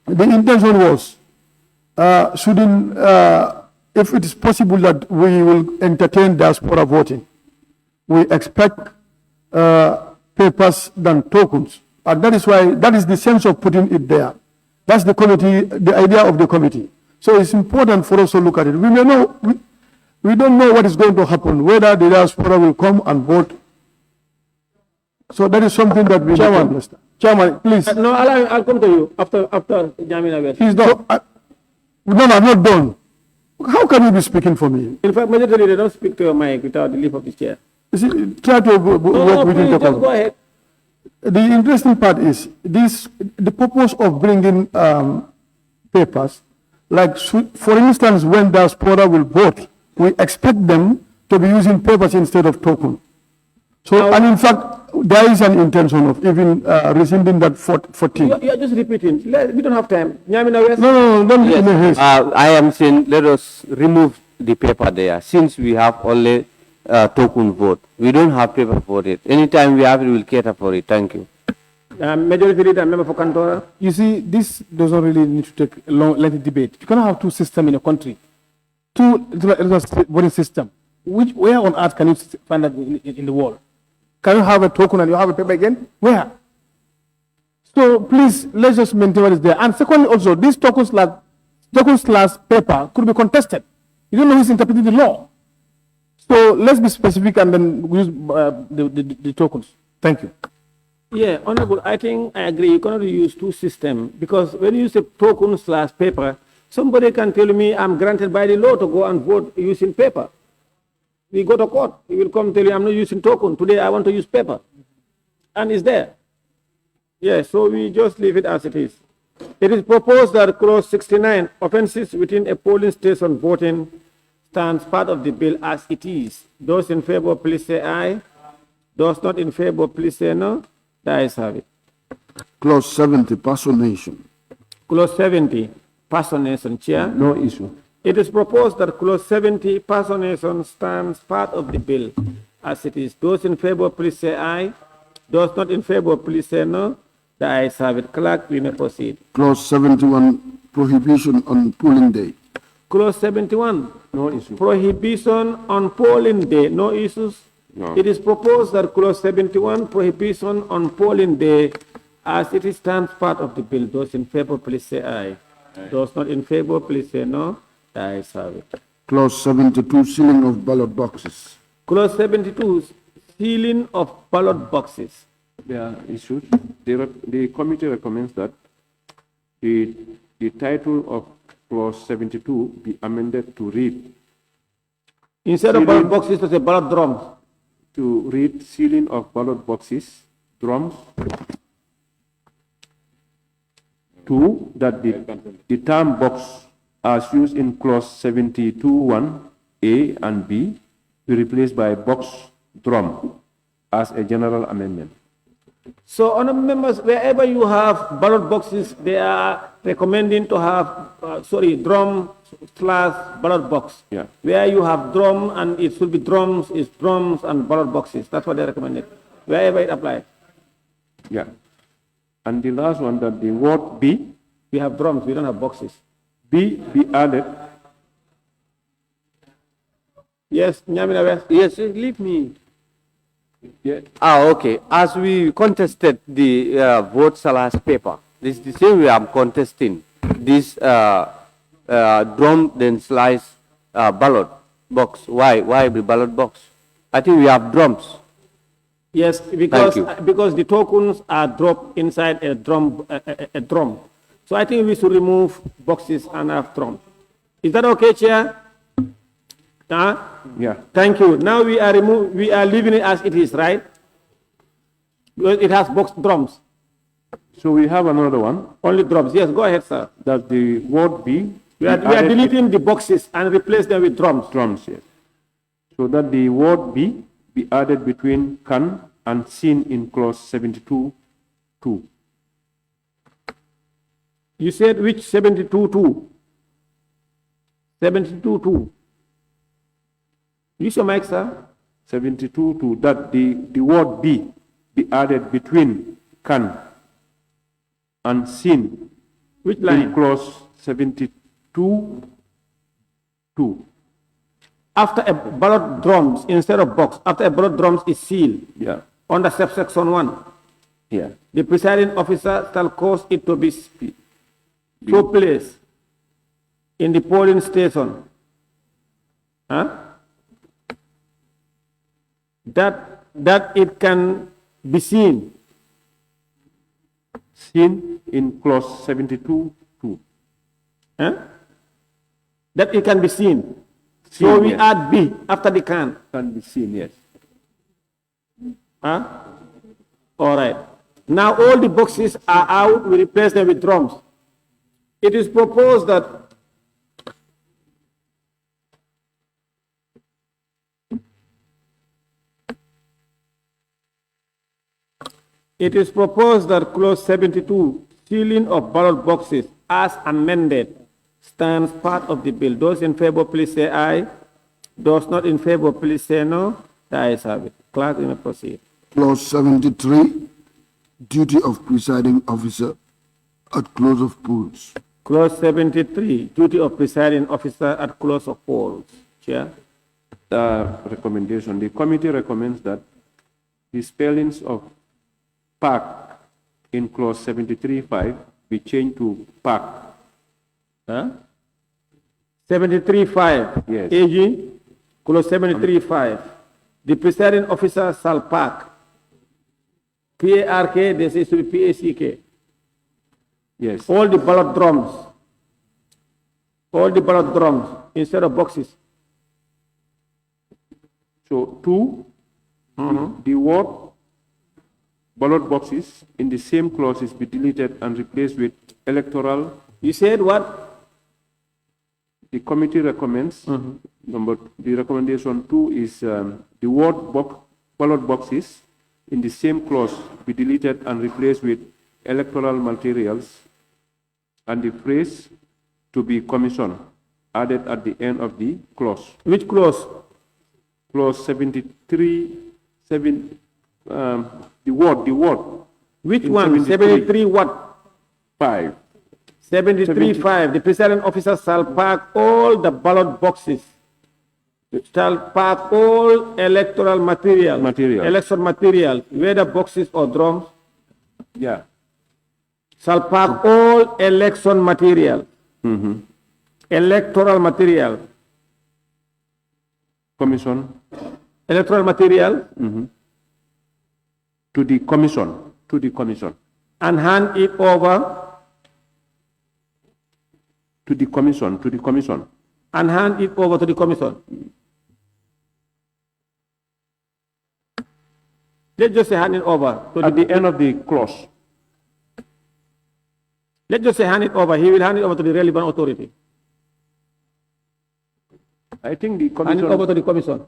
[SPEAKER 13] The intention was, if it is possible that we will entertain diaspora voting, we expect papers than tokens. And that is why, that is the sense of putting it there. That's the committee, the idea of the committee. So it's important for us to look at it. We may know, we don't know what is going to happen, whether the diaspora will come and vote. So that is something that we understand. Chairman, please.
[SPEAKER 2] No, I'll come to you after Jamina.
[SPEAKER 13] Please don't. No, I'm not done. How can you be speaking for me?
[SPEAKER 2] In fact, majority they don't speak to your mic without the leave of the chair.
[SPEAKER 13] Try to work within the
[SPEAKER 2] just go ahead.
[SPEAKER 13] The interesting part is the purpose of bringing papers, like for instance, when diaspora will vote, we expect them to be using papers instead of token. So, and in fact, there is an intention of even rescinding that 14.
[SPEAKER 2] You are just repeating. We don't have time.
[SPEAKER 13] No, don't
[SPEAKER 11] yes.
[SPEAKER 13] in a haste.
[SPEAKER 11] I am saying let us remove the paper there, since we have only token vote. We don't have paper for it. Anytime we have it, we will cater for it. Thank you.
[SPEAKER 2] Majority leader, member for Kantora.
[SPEAKER 13] You see, this doesn't really need to take a long, lengthy debate. You cannot have two systems in a country. two electoral voting system. Where on earth can you find that in the world? Can you have a token and you have a paper again? Where? So please, let's just maintain what is there. And secondly, also, this token slash paper could be contested. You don't know who's interpreting the law. So let's be specific and then use the tokens. Thank you.
[SPEAKER 2] Yeah, Honorable, I think I agree. You cannot use two systems because when you use a token slash paper, somebody can tell me I'm granted by the law to go and vote using paper. We go to court. He will come tell you I'm not using token. Today I want to use paper. And it's there. Yeah, so we just leave it as it is. It is proposed that clause 69, offenses within a polling station voting, stands part of the bill as it is. Those in favor, please say aye. Those not in favor, please say no. The ayes have it.
[SPEAKER 9] Clause 70, personation.
[SPEAKER 2] Clause 70, personation. Chair?
[SPEAKER 6] No issue.
[SPEAKER 2] It is proposed that clause 70, personation, stands part of the bill as it is. Those in favor, please say aye. Those not in favor, please say no. The ayes have it. Clerk, we may proceed.
[SPEAKER 9] Clause 71, prohibition on polling day.
[SPEAKER 2] Clause 71.
[SPEAKER 6] No issue.
[SPEAKER 2] Prohibition on polling day. No issues.
[SPEAKER 6] No.
[SPEAKER 2] It is proposed that clause 71, prohibition on polling day, as it stands part of the bill. Those in favor, please say aye. Those not in favor, please say no. The ayes have it.
[SPEAKER 9] Clause 72, sealing of ballot boxes.
[SPEAKER 2] Clause 72, sealing of ballot boxes.
[SPEAKER 6] There are issues. The committee recommends that the title of clause 72 be amended to read.
[SPEAKER 2] Instead of ballot boxes, to say ballot drums.
[SPEAKER 6] To read sealing of ballot boxes, drums. Two, that the term box as used in clause 72(1)(a) and B be replaced by box drum as a general amendment.
[SPEAKER 2] So, honorable members, wherever you have ballot boxes, they are recommending to have, drum / ballot box.
[SPEAKER 6] Yeah.
[SPEAKER 2] Where you have drum and it should be drums, it's drums and ballot boxes. That's what they recommended. Wherever it applies.
[SPEAKER 6] Yeah. And the last one, that the word B.
[SPEAKER 2] We have drums, we don't have boxes.
[SPEAKER 6] B be added.
[SPEAKER 2] Yes, Nyamina.
[SPEAKER 11] Yes, leave me.
[SPEAKER 6] Yeah.
[SPEAKER 11] Okay. As we contested the vote slash paper, this is the same way I'm contesting this drum then slice ballot box. Why the ballot box? I think we have drums.
[SPEAKER 2] Yes, because the tokens are dropped inside a drum. So I think we should remove boxes and have drums. Is that okay, Chair?
[SPEAKER 6] Yeah.
[SPEAKER 2] Thank you. Now we are leaving it as it is, right? Because it has box drums.
[SPEAKER 6] So we have another one.
[SPEAKER 2] Only drums. Yes, go ahead, sir.
[SPEAKER 6] That the word B.
[SPEAKER 2] We are deleting the boxes and replace them with drums.
[SPEAKER 6] Drums, yes. So that the word B be added between can and seen in clause 72(2).
[SPEAKER 2] You said which 72(2)? 72(2). Use your mic, sir.
[SPEAKER 6] 72(2), that the word B be added between can and seen.
[SPEAKER 2] Which line?
[SPEAKER 6] In clause 72(2).
[SPEAKER 2] After a ballot drums, instead of box, after a ballot drums is sealed.
[SPEAKER 6] Yeah.
[SPEAKER 2] Under subsection 1.
[SPEAKER 6] Yeah.
[SPEAKER 2] The presiding officer shall cause it to be so placed in the polling station. That it can be seen.
[SPEAKER 6] Seen in clause 72(2).
[SPEAKER 2] That it can be seen.
[SPEAKER 6] Seen,
[SPEAKER 2] So we
[SPEAKER 6] yes.
[SPEAKER 2] add B after the can.
[SPEAKER 6] Can be seen, yes.
[SPEAKER 2] All right. Now all the boxes are out. We replace them with drums. It is proposed that clause 72, sealing of ballot boxes as amended, stands part of the bill. Those in favor, please say aye. Those not in favor, please say no. The ayes have it. Clerk, you may proceed.
[SPEAKER 9] Clause 73, duty of presiding officer at close of polls.
[SPEAKER 2] Clause 73, duty of presiding officer at close of polls. Chair.
[SPEAKER 6] Recommendation. The committee recommends that the spellings of park in clause 73.5 be changed to park.
[SPEAKER 2] Huh? 73.5.
[SPEAKER 6] Yes.
[SPEAKER 2] AG, clause 73.5. The presiding officer shall park. PARK, this is to be PACK.
[SPEAKER 6] Yes.
[SPEAKER 2] All the ballot drums. All the ballot drums instead of boxes.
[SPEAKER 6] So, two, the word ballot boxes in the same clauses be deleted and replaced with electoral.
[SPEAKER 2] You said what?
[SPEAKER 6] The committee recommends, the recommendation 2 is the word ballot boxes in the same clause be deleted and replaced with electoral materials, and the phrase to be commissioned added at the end of the clause.
[SPEAKER 2] Which clause?
[SPEAKER 6] Clause 73, the word.
[SPEAKER 2] Which one? 73 what?
[SPEAKER 6] 5.
[SPEAKER 2] 73.5. The presiding officer shall park all the ballot boxes. Shall park all electoral material. Election material, whether boxes or drums.
[SPEAKER 6] Yeah.
[SPEAKER 2] Shall park all election material. Electoral material.
[SPEAKER 6] Commission.
[SPEAKER 2] Electoral material.
[SPEAKER 6] To the commission. To the commission.
[SPEAKER 2] And hand it over.
[SPEAKER 6] To the commission. To the commission.
[SPEAKER 2] And hand it over to the commission. Let's just say hand it over.
[SPEAKER 6] At the end of the clause.
[SPEAKER 2] Let's just say hand it over. He will hand it over to the relevant authority.
[SPEAKER 6] I think the commission.
[SPEAKER 2] Hand it over to the commission.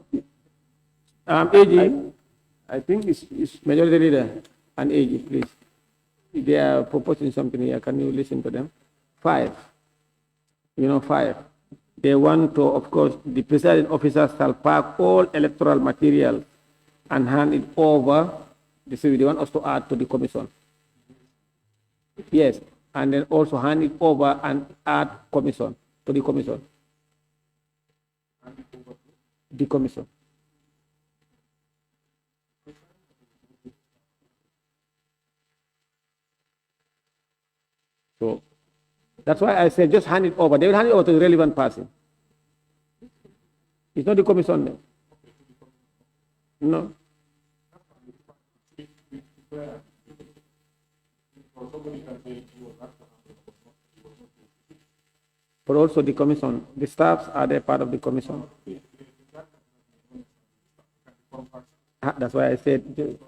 [SPEAKER 2] AG.
[SPEAKER 6] I think it's
[SPEAKER 2] Majority Leader and AG, please. If they are proposing something here, can you listen to them? 5. 5. They want to, of course, the presiding officer shall park all electoral material and hand it over. They want us to add to the commission. Yes, and then also hand it over and add commission to the commission. The commission. So that's why I said just hand it over. They will hand it over to the relevant person. It's not the commission. No. But also the commission, the staffs are they part of the commission? That's why I said.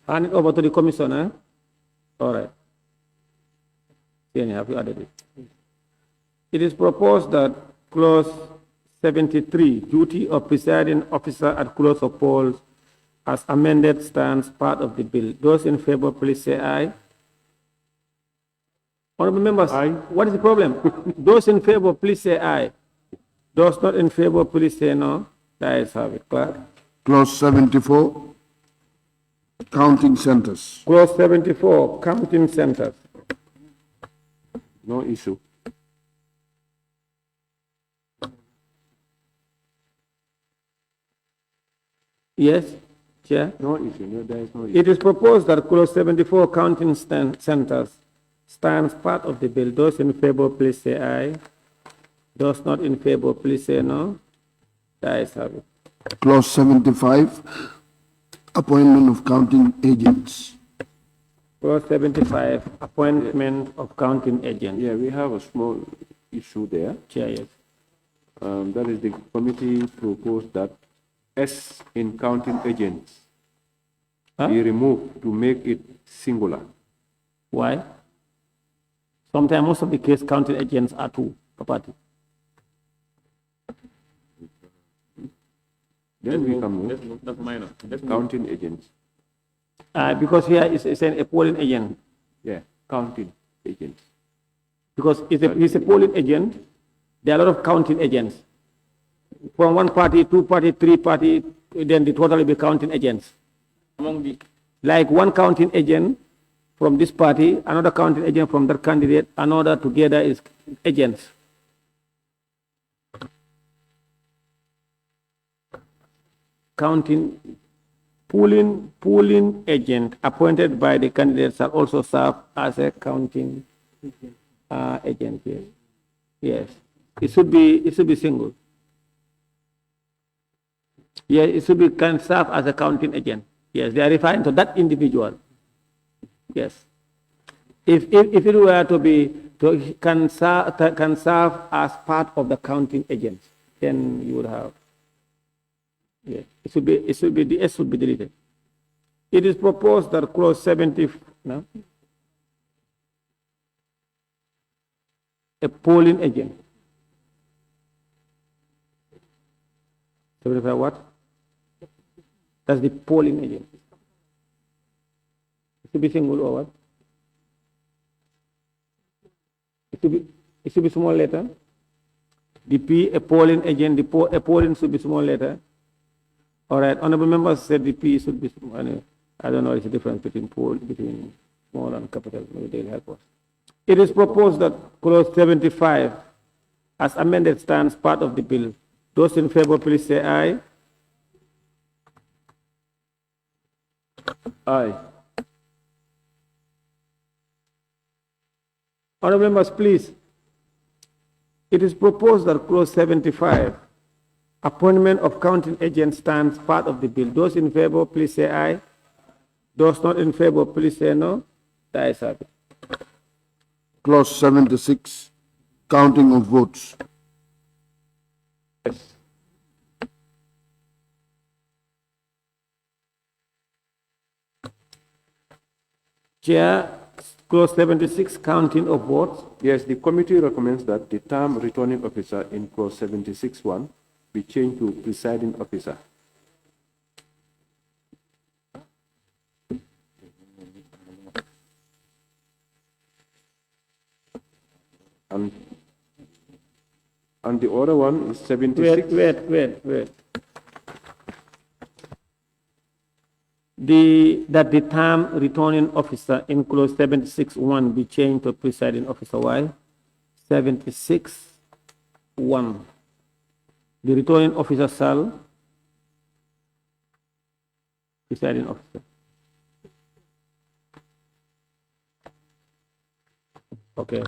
[SPEAKER 2] Hand it over to the commission, eh? All right. Have you added it? It is proposed that clause 73, duty of presiding officer at close of polls, as amended, stands part of the bill. Those in favor, please say aye. Honorable members, aye. What is the problem? Those in favor, please say aye. Those not in favor, please say no. The ayes have it. Clerk.
[SPEAKER 9] Clause 74, counting centers.
[SPEAKER 2] Clause 74, counting centers.
[SPEAKER 6] No issue.
[SPEAKER 2] Yes, Chair?
[SPEAKER 6] No issue. No, there is no issue.
[SPEAKER 2] It is proposed that clause 74, counting centers, stands part of the bill. Those in favor, please say aye. Those not in favor, please say no. The ayes have it.
[SPEAKER 9] Clause 75, appointment of counting agents.
[SPEAKER 2] Clause 75, appointment of counting agents.
[SPEAKER 6] Yeah, we have a small issue there.
[SPEAKER 2] Chair, yes.
[SPEAKER 6] That is the committee proposed that S in counting agents be removed to make it singular.
[SPEAKER 2] Why? Sometimes most of the case counting agents are two per party.
[SPEAKER 6] Then we come
[SPEAKER 2] that's minor.
[SPEAKER 6] Counting agents.
[SPEAKER 2] Because here it's saying a polling agent.
[SPEAKER 6] Yeah, counting agents.
[SPEAKER 2] Because it's a polling agent, there are a lot of counting agents. From one party, two party, three party, then the total will be counting agents. Among the, like one counting agent from this party, another counting agent from that candidate, another together is agents. Counting, pooling agent appointed by the candidates shall also serve as a counting agent. Yes. Yes. It should be single. Yes, it should be can serve as a counting agent. Yes, they are referring to that individual. Yes. If it were to be can serve as part of the counting agent, then you would have. Yes, it should be the S should be deleted. It is proposed that clause 70 no? A polling agent. 75 what? That's the polling agent. It should be single or what? It should be small letter. The P, a polling agent, a polling should be small letter. All right, honorable members said the P should be small. I don't know, it's the difference between small and capital. Maybe they'll help us. It is proposed that clause 75, as amended, stands part of the bill. Those in favor, please say aye. Aye. Honorable members, please. It is proposed that clause 75, appointment of counting agent, stands part of the bill. Those in favor, please say aye. Those not in favor, please say no. The ayes have it.
[SPEAKER 9] Clause 76, counting of votes.
[SPEAKER 2] Yes. Chair, clause 76, counting of votes.
[SPEAKER 6] Yes, the committee recommends that the term returning officer in clause 76(1) be changed to presiding officer. And the other one is 76.
[SPEAKER 2] Wait. That the term returning officer in clause 76(1) be changed to presiding officer. Why? 76(1). The returning officer shall presiding officer. Okay.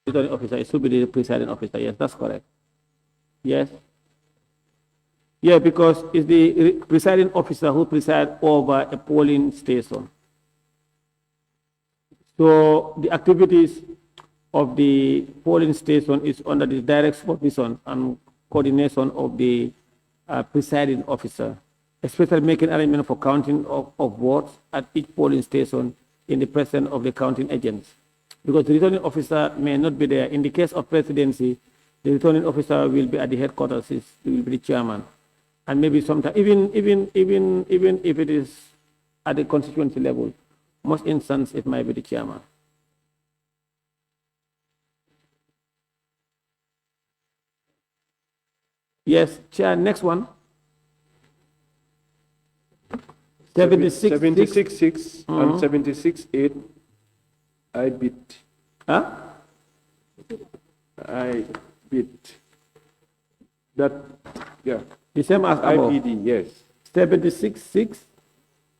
[SPEAKER 2] Returning officer, it should be the presiding officer. Yes, that's correct. Yes. Yeah, because it's the presiding officer who presides over a polling station. So the activities of the polling station is under the direct supervision and coordination of the presiding officer, especially making arrangement for counting of votes at each polling station in the presence of the counting agents. Because the returning officer may not be there. In the case of presidency, the returning officer will be at the headquarters, he will be the chairman. And maybe sometimes, even if it is at the constituency level, most instances it might be the chairman. Yes, Chair, next one.
[SPEAKER 6] 76(6) and 76(8). I bit.
[SPEAKER 2] Huh?
[SPEAKER 6] I bit. That, yeah.
[SPEAKER 2] The same as above.
[SPEAKER 6] IPD, yes.
[SPEAKER 2] 76(6).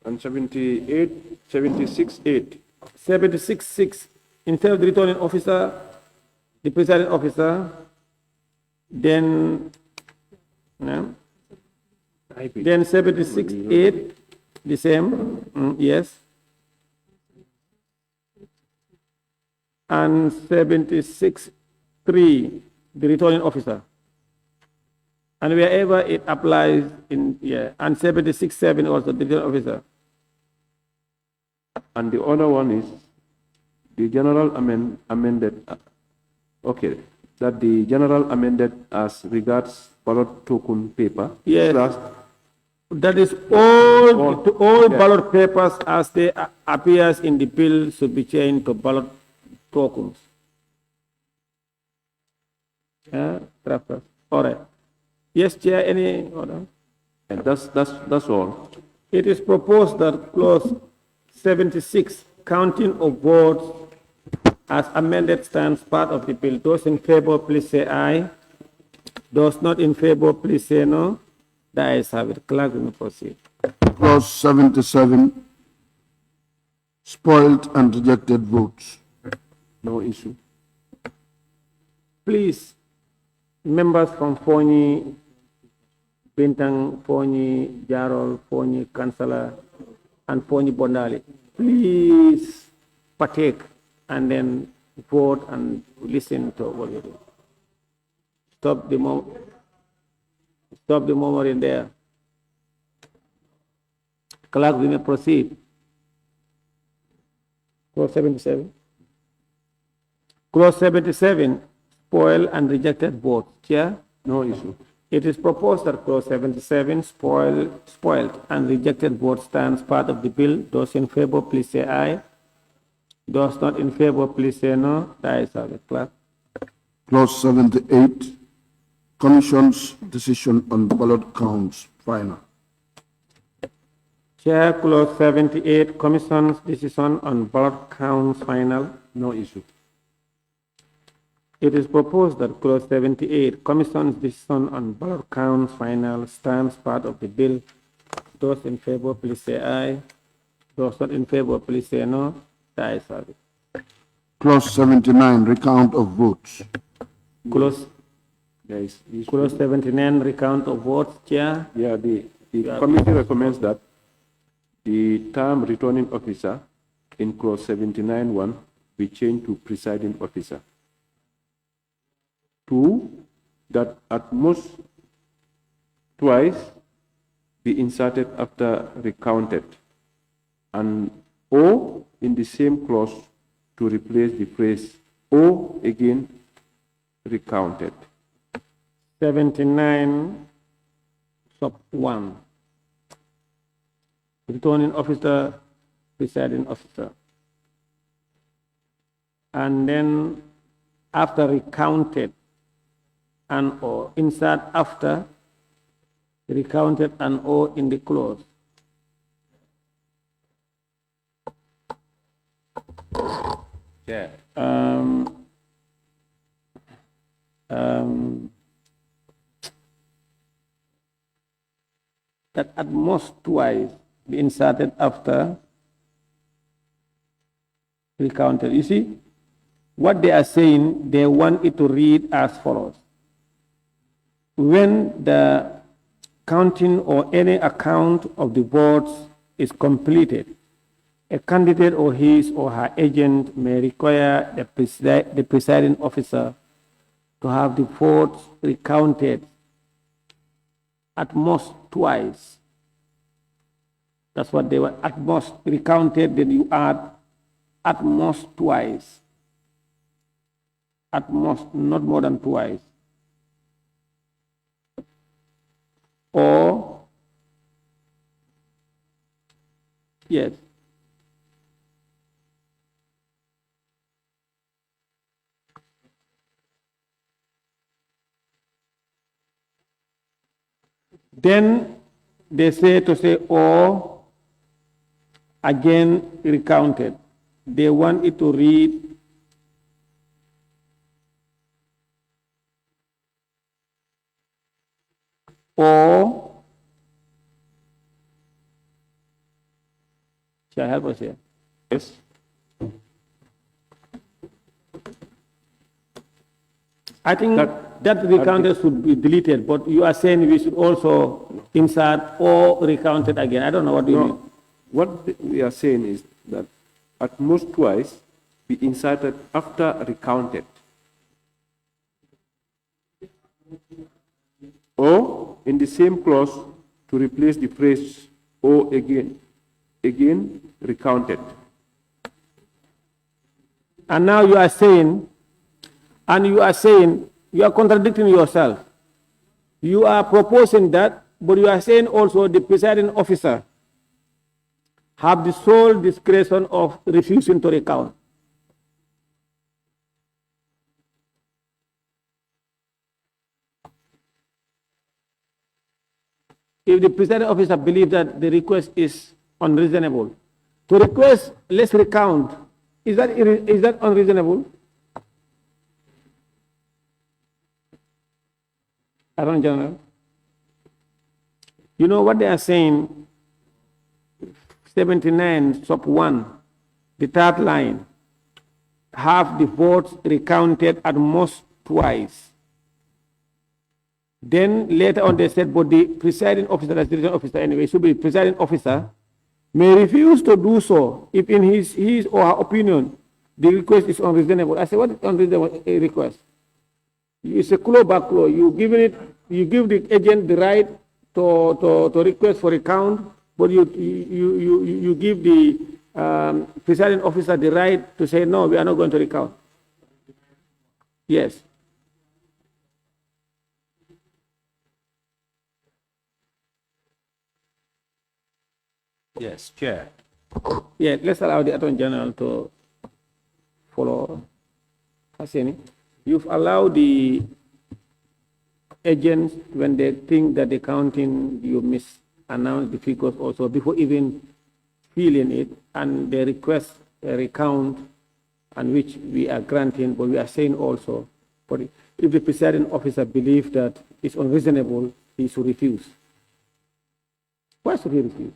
[SPEAKER 6] And 76(8).
[SPEAKER 2] 76(6). Instead of the returning officer, the presiding officer, then, no? Then 76(8), the same, yes. And 76(3), the returning officer. And wherever it applies in, yeah, and 76(7) also, the returning officer.
[SPEAKER 6] And the other one is the general amended, okay, that the general amended as regards ballot token paper.
[SPEAKER 2] Yes.
[SPEAKER 6] Plus,
[SPEAKER 2] that is all
[SPEAKER 6] yeah.
[SPEAKER 2] ballot papers as they appears in the bill should be changed to ballot tokens. Drafters. All right. Yes, Chair, any order?
[SPEAKER 6] And that's all.
[SPEAKER 2] It is proposed that clause 76, counting of votes as amended, stands part of the bill. Those in favor, please say aye. Those not in favor, please say no. The ayes have it. Clerk, we may proceed.
[SPEAKER 9] Clause 77, spoiled and rejected votes.
[SPEAKER 6] No issue.
[SPEAKER 2] Please, members from Foni, Bintang, Foni, Jarol, Foni, Councillor, and Foni Bondali, please partake and then vote and listen to what you do. Stop the moment in there. Clerk, we may proceed. Clause 77. Clause 77, spoiled and rejected votes. Chair?
[SPEAKER 6] No issue.
[SPEAKER 2] It is proposed that clause 77, spoiled and rejected votes, stands part of the bill. Those in favor, please say aye. Those not in favor, please say no. The ayes have it. Clerk.
[SPEAKER 9] Clause 78, Commission's decision on ballot counts final.
[SPEAKER 2] Chair, clause 78, Commission's decision on ballot counts final.
[SPEAKER 6] No issue.
[SPEAKER 2] It is proposed that clause 78, Commission's decision on ballot counts final, stands part of the bill. Those in favor, please say aye. Those not in favor, please say no. The ayes have it.
[SPEAKER 9] Clause 79, recount of votes.
[SPEAKER 2] Clause 79, recount of votes. Chair?
[SPEAKER 6] Yeah, the committee recommends that the term returning officer in clause 79(1) be changed to presiding officer. 2, that at most twice be inserted after recounted, and or in the same clause to replace the phrase or again recounted.
[SPEAKER 2] 79 sub 1. Returning officer, presiding officer. And then after recounted and or, insert after recounted and or in the clause.
[SPEAKER 10] Yeah.
[SPEAKER 2] That at most twice be inserted after recounted. You see, what they are saying, they want it to read as follows. When the counting or any account of the votes is completed, a candidate or his or her agent may require the presiding officer to have the votes recounted at most twice. That's what they were, at most recounted, then you add at most twice. At most, not more than twice. Or, yes. Then they say to say, or again recounted. They want it to read or, shall I help us here?
[SPEAKER 6] Yes.
[SPEAKER 2] I think that recounted should be deleted, but you are saying we should also insert or recounted again. I don't know what you mean.
[SPEAKER 6] What we are saying is that at most twice be inserted after recounted. Or in the same clause to replace the phrase or again recounted.
[SPEAKER 2] And now you are saying, you are contradicting yourself. You are proposing that, but you are saying also the presiding officer have the sole discretion of refusing to recount. if the presiding officer believes that the request is unreasonable, to request let's recount, is that unreasonable? Attorney General, you know what they are saying, 79 sub 1, the third line, have the votes recounted at most twice. Then later on they said, but the presiding officer, that's the presiding officer anyway, should be presiding officer, may refuse to do so if in his or her opinion the request is unreasonable. I said, what is unreasonable request? It's a clawback clause. You give the agent the right to request for recount, but you give the presiding officer the right to say, no, we are not going to recount. Yes.
[SPEAKER 14] Yes, Chair.
[SPEAKER 2] Yeah, let's allow the Attorney General to follow. Hassani, you've allowed the agents, when they think that the counting, you misannounce the figures also before even filling it, and they request a recount, and which we are granting, but we are saying also, but if the presiding officer believes that it's unreasonable, he should refuse. Why should he refuse?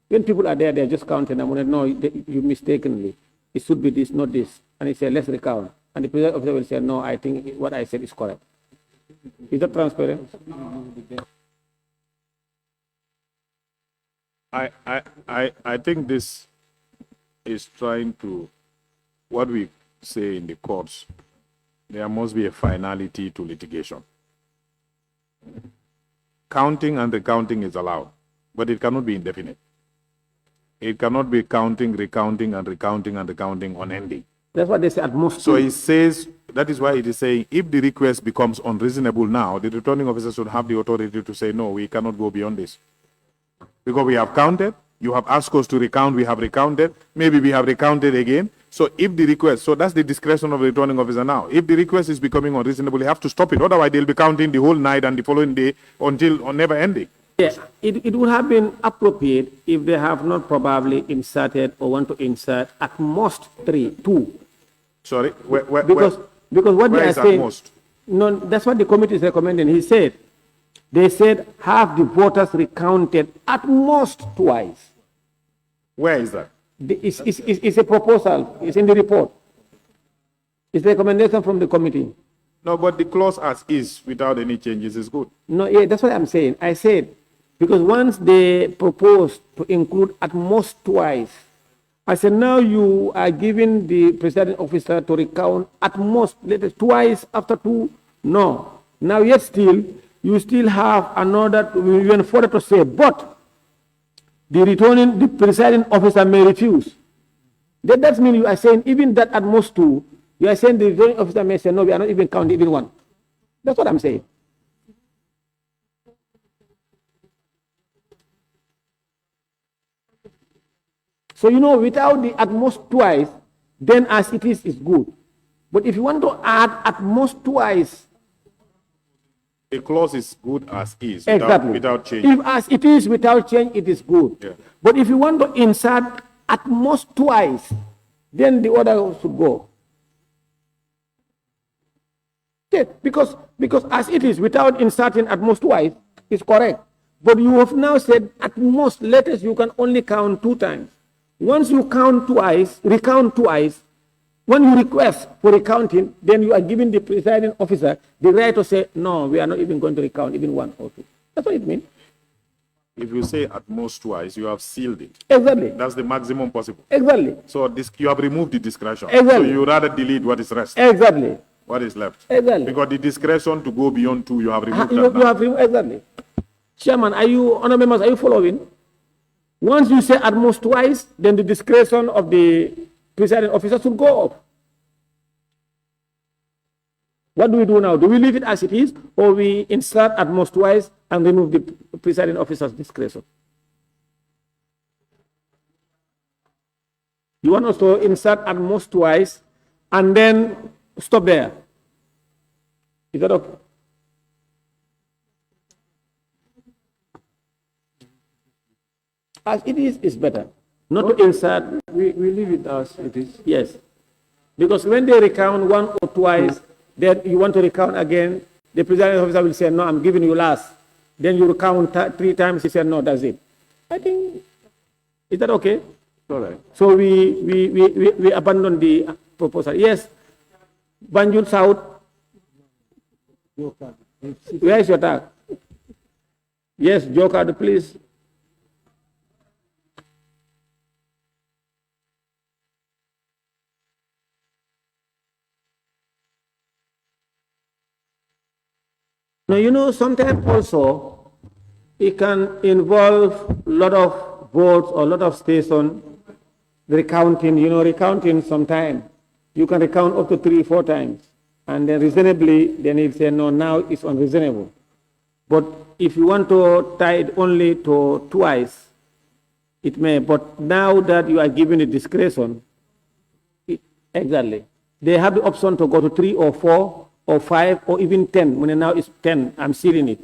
[SPEAKER 2] When people are there, they're just counting. I'm going to know you mistakenly. It should be this, not this. And he said, let's recount. And the presiding officer will say, no, I think what I said is correct. Is that transparent?
[SPEAKER 15] I think this is trying to, what we say in the courts, there must be a finality to litigation. Counting and recounting is allowed, but it cannot be indefinite. It cannot be counting, recounting, and recounting and recounting unending.
[SPEAKER 2] That's what they say at most.
[SPEAKER 15] So it says, that is why it is saying, if the request becomes unreasonable now, the returning officer should have the authority to say, no, we cannot go beyond this. Because we have counted, you have asked us to recount, we have recounted, maybe we have recounted again. So if the request, so that's the discretion of the returning officer now. If the request is becoming unreasonable, you have to stop it. Otherwise, they'll be counting the whole night and the following day until never ending.
[SPEAKER 2] Yeah, it would have been appropriate if they have not probably inserted or want to insert at most two.
[SPEAKER 15] Sorry?
[SPEAKER 2] Because what they are saying,
[SPEAKER 15] most?
[SPEAKER 2] No, that's what the committee is recommending. They said have the voters recounted at most twice.
[SPEAKER 15] Where is that?
[SPEAKER 2] It's a proposal. It's in the report. It's a recommendation from the committee.
[SPEAKER 15] No, but the clause as is, without any changes, is good.
[SPEAKER 2] No, yeah, that's what I'm saying. I said, because once they proposed to include at most twice, I said, now you are giving the presiding officer to recount at most, let us twice after two. No. Now, yet still, you still have another, even further to say, but the presiding officer may refuse. That means you are saying, even that at most two, you are saying the returning officer may say, no, we are not even counting even one. That's what I'm saying. So, without the at most twice, then as it is good. But if you want to add at most twice.
[SPEAKER 15] The clause is good as is,
[SPEAKER 2] Exactly.
[SPEAKER 15] without change.
[SPEAKER 2] If as it is without change, it is good.
[SPEAKER 15] Yeah.
[SPEAKER 2] But if you want to insert at most twice, then the order should go. Okay, because as it is without inserting at most twice, is correct. But you have now said at most letters you can only count two times. Once you count twice, recount twice, when you request for recounting, then you are giving the presiding officer the right to say, no, we are not even going to recount even one or two. That's what it means.
[SPEAKER 15] If you say at most twice, you have sealed it.
[SPEAKER 2] Exactly.
[SPEAKER 15] That's the maximum possible.
[SPEAKER 2] Exactly.
[SPEAKER 15] So you have removed the discretion.
[SPEAKER 2] Exactly.
[SPEAKER 15] So you rather delete what is rest.
[SPEAKER 2] Exactly.
[SPEAKER 15] What is left.
[SPEAKER 2] Exactly.
[SPEAKER 15] Because the discretion to go beyond two, you have removed
[SPEAKER 2] You have removed, exactly. Chairman, honourable members, are you following? Once you say at most twice, then the discretion of the presiding officer should go up. What do we do now? Do we leave it as it is, or we insert at most twice and remove the presiding officer's discretion? You want us to insert at most twice and then stop there? Is that okay? As it is better. Not to insert.
[SPEAKER 6] We leave it as it is.
[SPEAKER 2] Yes. Because when they recount one or twice, then you want to recount again, the presiding officer will say, no, I'm giving you last. Then you recount 3 times, he said, no, that's it. I think, is that okay?
[SPEAKER 6] All right.
[SPEAKER 2] So we abandon the proposal. Yes, Banjul South. Where is your tag? Yes, Joker, please. Now, you know, sometimes also it can involve a lot of votes or a lot of stations recounting, you know, recounting sometimes. You can recount up to 3, 4 times. And then reasonably, then he'll say, no, now it's unreasonable. But if you want to tie it only to twice, it may. But now that you are given a discretion, exactly, they have the option to go to 3 or 4 or 5 or even 10. When now it's 10, I'm sealing it.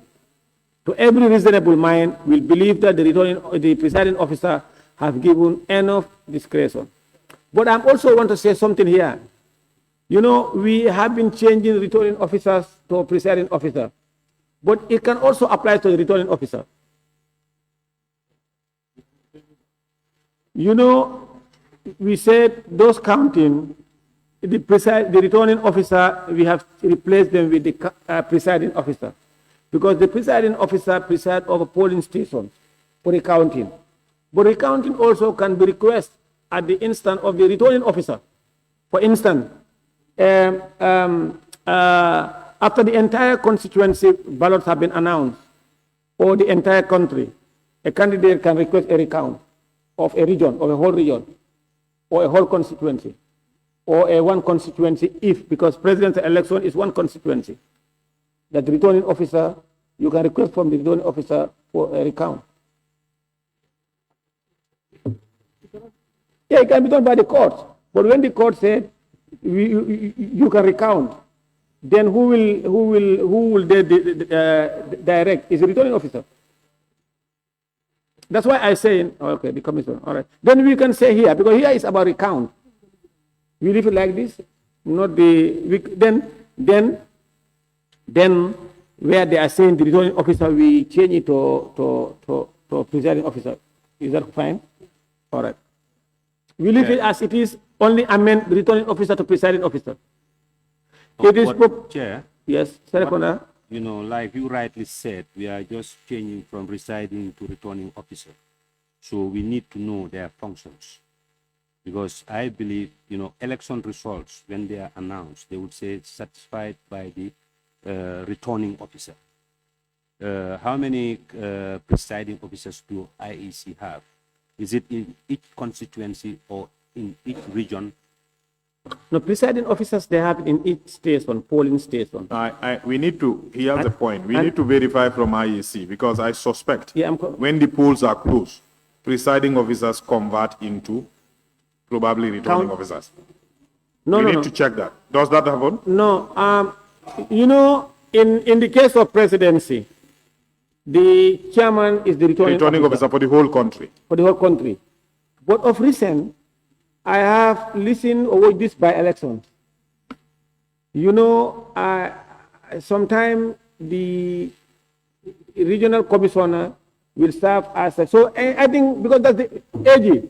[SPEAKER 2] To every reasonable mind will believe that the presiding officer have given enough discretion. But I also want to say something here. You know, we have been changing returning officers to presiding officer, but it can also apply to the returning officer. You know, we said those counting, the returning officer, we have replaced them with the presiding officer, because the presiding officer presides over polling stations for recounting. But recounting also can be requested at the instance of the returning officer. For instance, after the entire constituency ballots have been announced, or the entire country, a candidate can request a recount of a region, or a whole region, or a whole constituency, or a one constituency because presidential election is one constituency. That the returning officer, you can request from the returning officer for a recount. Yeah, it can be done by the court. But when the court said you can recount, then who will they direct? Is the returning officer. That's why I say, okay, the commission. All right. Then we can say here, because here is about recount. We leave it like this, not the then where they are saying the returning officer, we change it to presiding officer. Is that fine? All right. We leave it as it is, only amend returning officer to presiding officer. It is
[SPEAKER 14] Chair.
[SPEAKER 2] Yes, Sarapona.
[SPEAKER 14] You know, like you rightly said, we are just changing from presiding to returning officer. So we need to know their functions. Because I believe, you know, election results, when they are announced, they would say satisfied by the returning officer. How many presiding officers do IEC have? Is it in each constituency or in each region?
[SPEAKER 2] No, presiding officers, they have in each station, polling station.
[SPEAKER 15] We need to, here's the point, we need to verify from IEC, because I suspect when the polls are closed, presiding officers convert into probably returning officers.
[SPEAKER 2] No,
[SPEAKER 15] we need to check that. Does that happen?
[SPEAKER 2] No, you know, in the case of presidency, the chairman is the returning
[SPEAKER 15] officer for the whole country.
[SPEAKER 2] For the whole country. But of recent, I have listened or watched this by elections. You know, sometimes the regional commissioner will serve as a, so I think because that's the AG,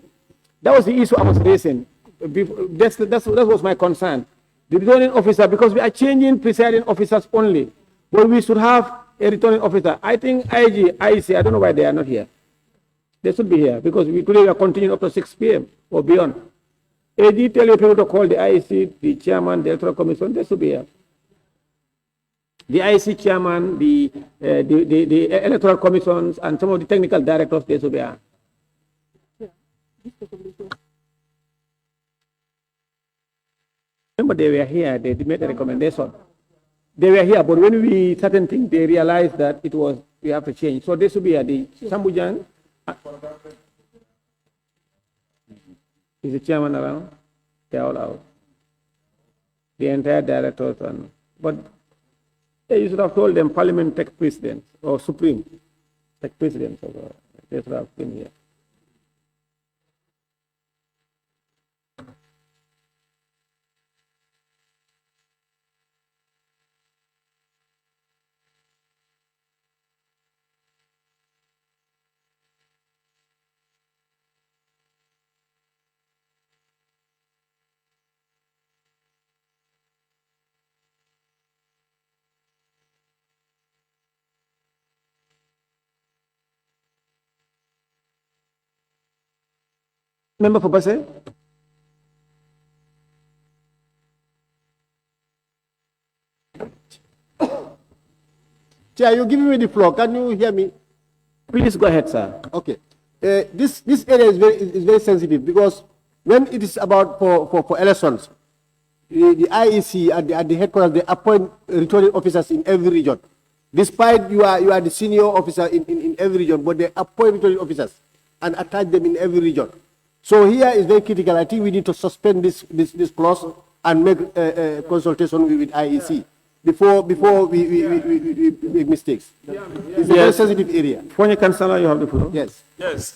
[SPEAKER 2] that was the issue I was raising. That was my concern. The returning officer, because we are changing presiding officers only, but we should have a returning officer. I think IG, IEC, I don't know why they are not here. They should be here because today we are continuing up to 6 p.m. or beyond. AG, tell your people to call the IEC, the chairman, the electoral commission, they should be here. The IEC chairman, the electoral commissions, and some of the technical directors, they should be here. Remember, they were here, they made a recommendation. They were here, but when we certain things, they realized that it was, we have to change. So they should be here. The Sambujan is the chairman around. They're all out. The entire directors. But you should have told them Parliament take precedence, or Supreme take precedence. They should have been here.
[SPEAKER 5] Member for Basse? Chair, you're giving me the floor. Can you hear me?
[SPEAKER 7] Please go ahead, sir.
[SPEAKER 5] Okay. This area is very sensitive because when it is about for elections, the IEC at the headquarters, they appoint returning officers in every region. Despite you are the senior officer in every region, but they appoint returning officers and attach them in every region. So here is very critical. I think we need to suspend this clause and make a consultation with IEC before we make mistakes. It's a very sensitive area.
[SPEAKER 7] Foreign Councillor, you have the floor.
[SPEAKER 5] Yes.
[SPEAKER 8] Yes.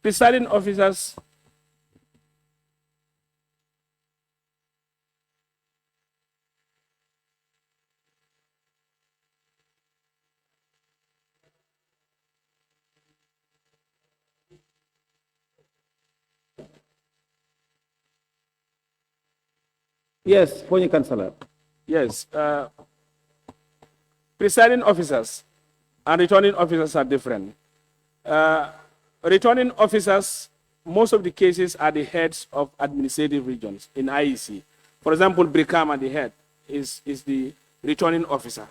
[SPEAKER 8] Presiding officers.
[SPEAKER 7] Yes, Foreign Councillor.
[SPEAKER 8] Yes. Presiding officers and returning officers are different. Returning officers, most of the cases are the heads of administrative regions in IEC. For example, Brikama, the head, is the returning officer.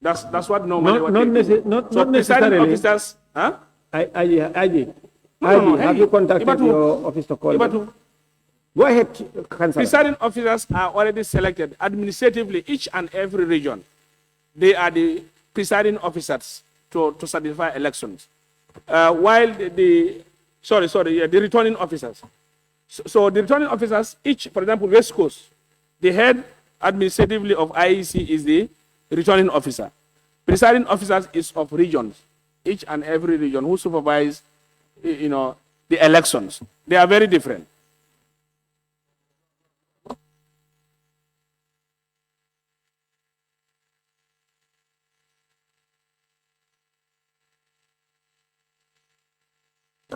[SPEAKER 8] That's what normally
[SPEAKER 7] Not necessarily.
[SPEAKER 8] Officers, huh?
[SPEAKER 7] IG,
[SPEAKER 8] No,
[SPEAKER 7] have you contacted your office to call them? Go ahead, Councillor.
[SPEAKER 8] Presiding officers are already selected administratively, each and every region. They are the presiding officers to certify elections. While the returning officers. So the returning officers, each, for example, West Coast, the head administratively of IEC is the returning officer. Presiding officers is of regions, each and every region who supervise, the elections. They are very different.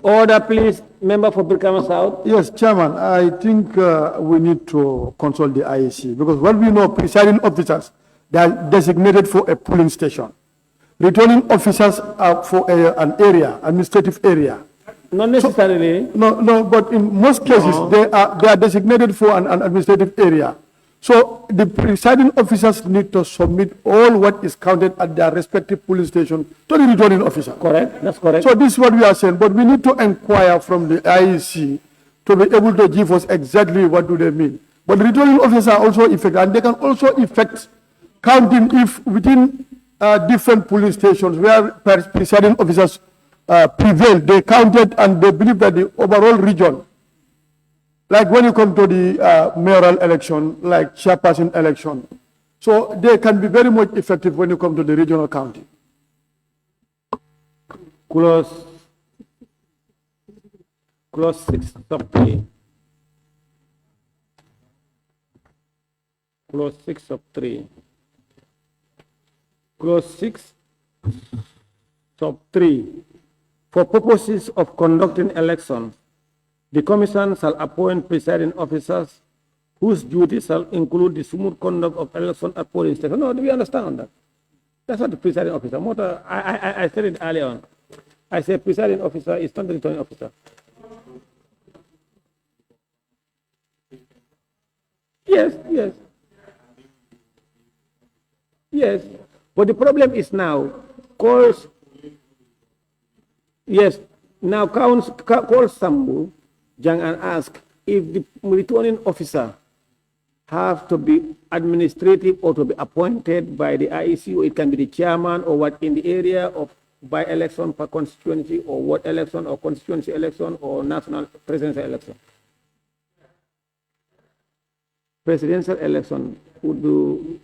[SPEAKER 7] Order, please. Member for Brikama South.
[SPEAKER 13] Yes, Chairman, I think we need to consult the IEC because what we know, presiding officers, they are designated for a polling station. Returning officers are for an area, administrative area.
[SPEAKER 7] Not necessarily.
[SPEAKER 13] No, but in most cases, they are designated for an administrative area. So the presiding officers need to submit all what is counted at their respective police station to the returning officer.
[SPEAKER 7] Correct, that's correct.
[SPEAKER 13] So this is what we are saying, but we need to inquire from the IEC to be able to give us exactly what do they mean. But the returning officers are also effective, and they can also effect counting if within different police stations where presiding officers prevail, they counted and they believe that the overall region, like when you come to the mayoral election, like chairperson election, so they can be very much effective when you come to the regional county.
[SPEAKER 7] Clause 6 of 3. Clause 6 of 3. Clause 6 sub 3. For purposes of conducting elections, the Commission shall appoint presiding officers whose duties shall include the smooth conduct of election at polling stations. No, do we understand that? That's what the presiding officer. I said it earlier on. I said presiding officer is not the returning officer. Yes. But the problem is now, calls, yes, now calls Sambu, Jang, and ask if the returning officer have to be administrative or to be appointed by the IEC, or it can be the chairman or what in the area of by election per constituency or what election or constituency election or national presidential election. Presidential election would do.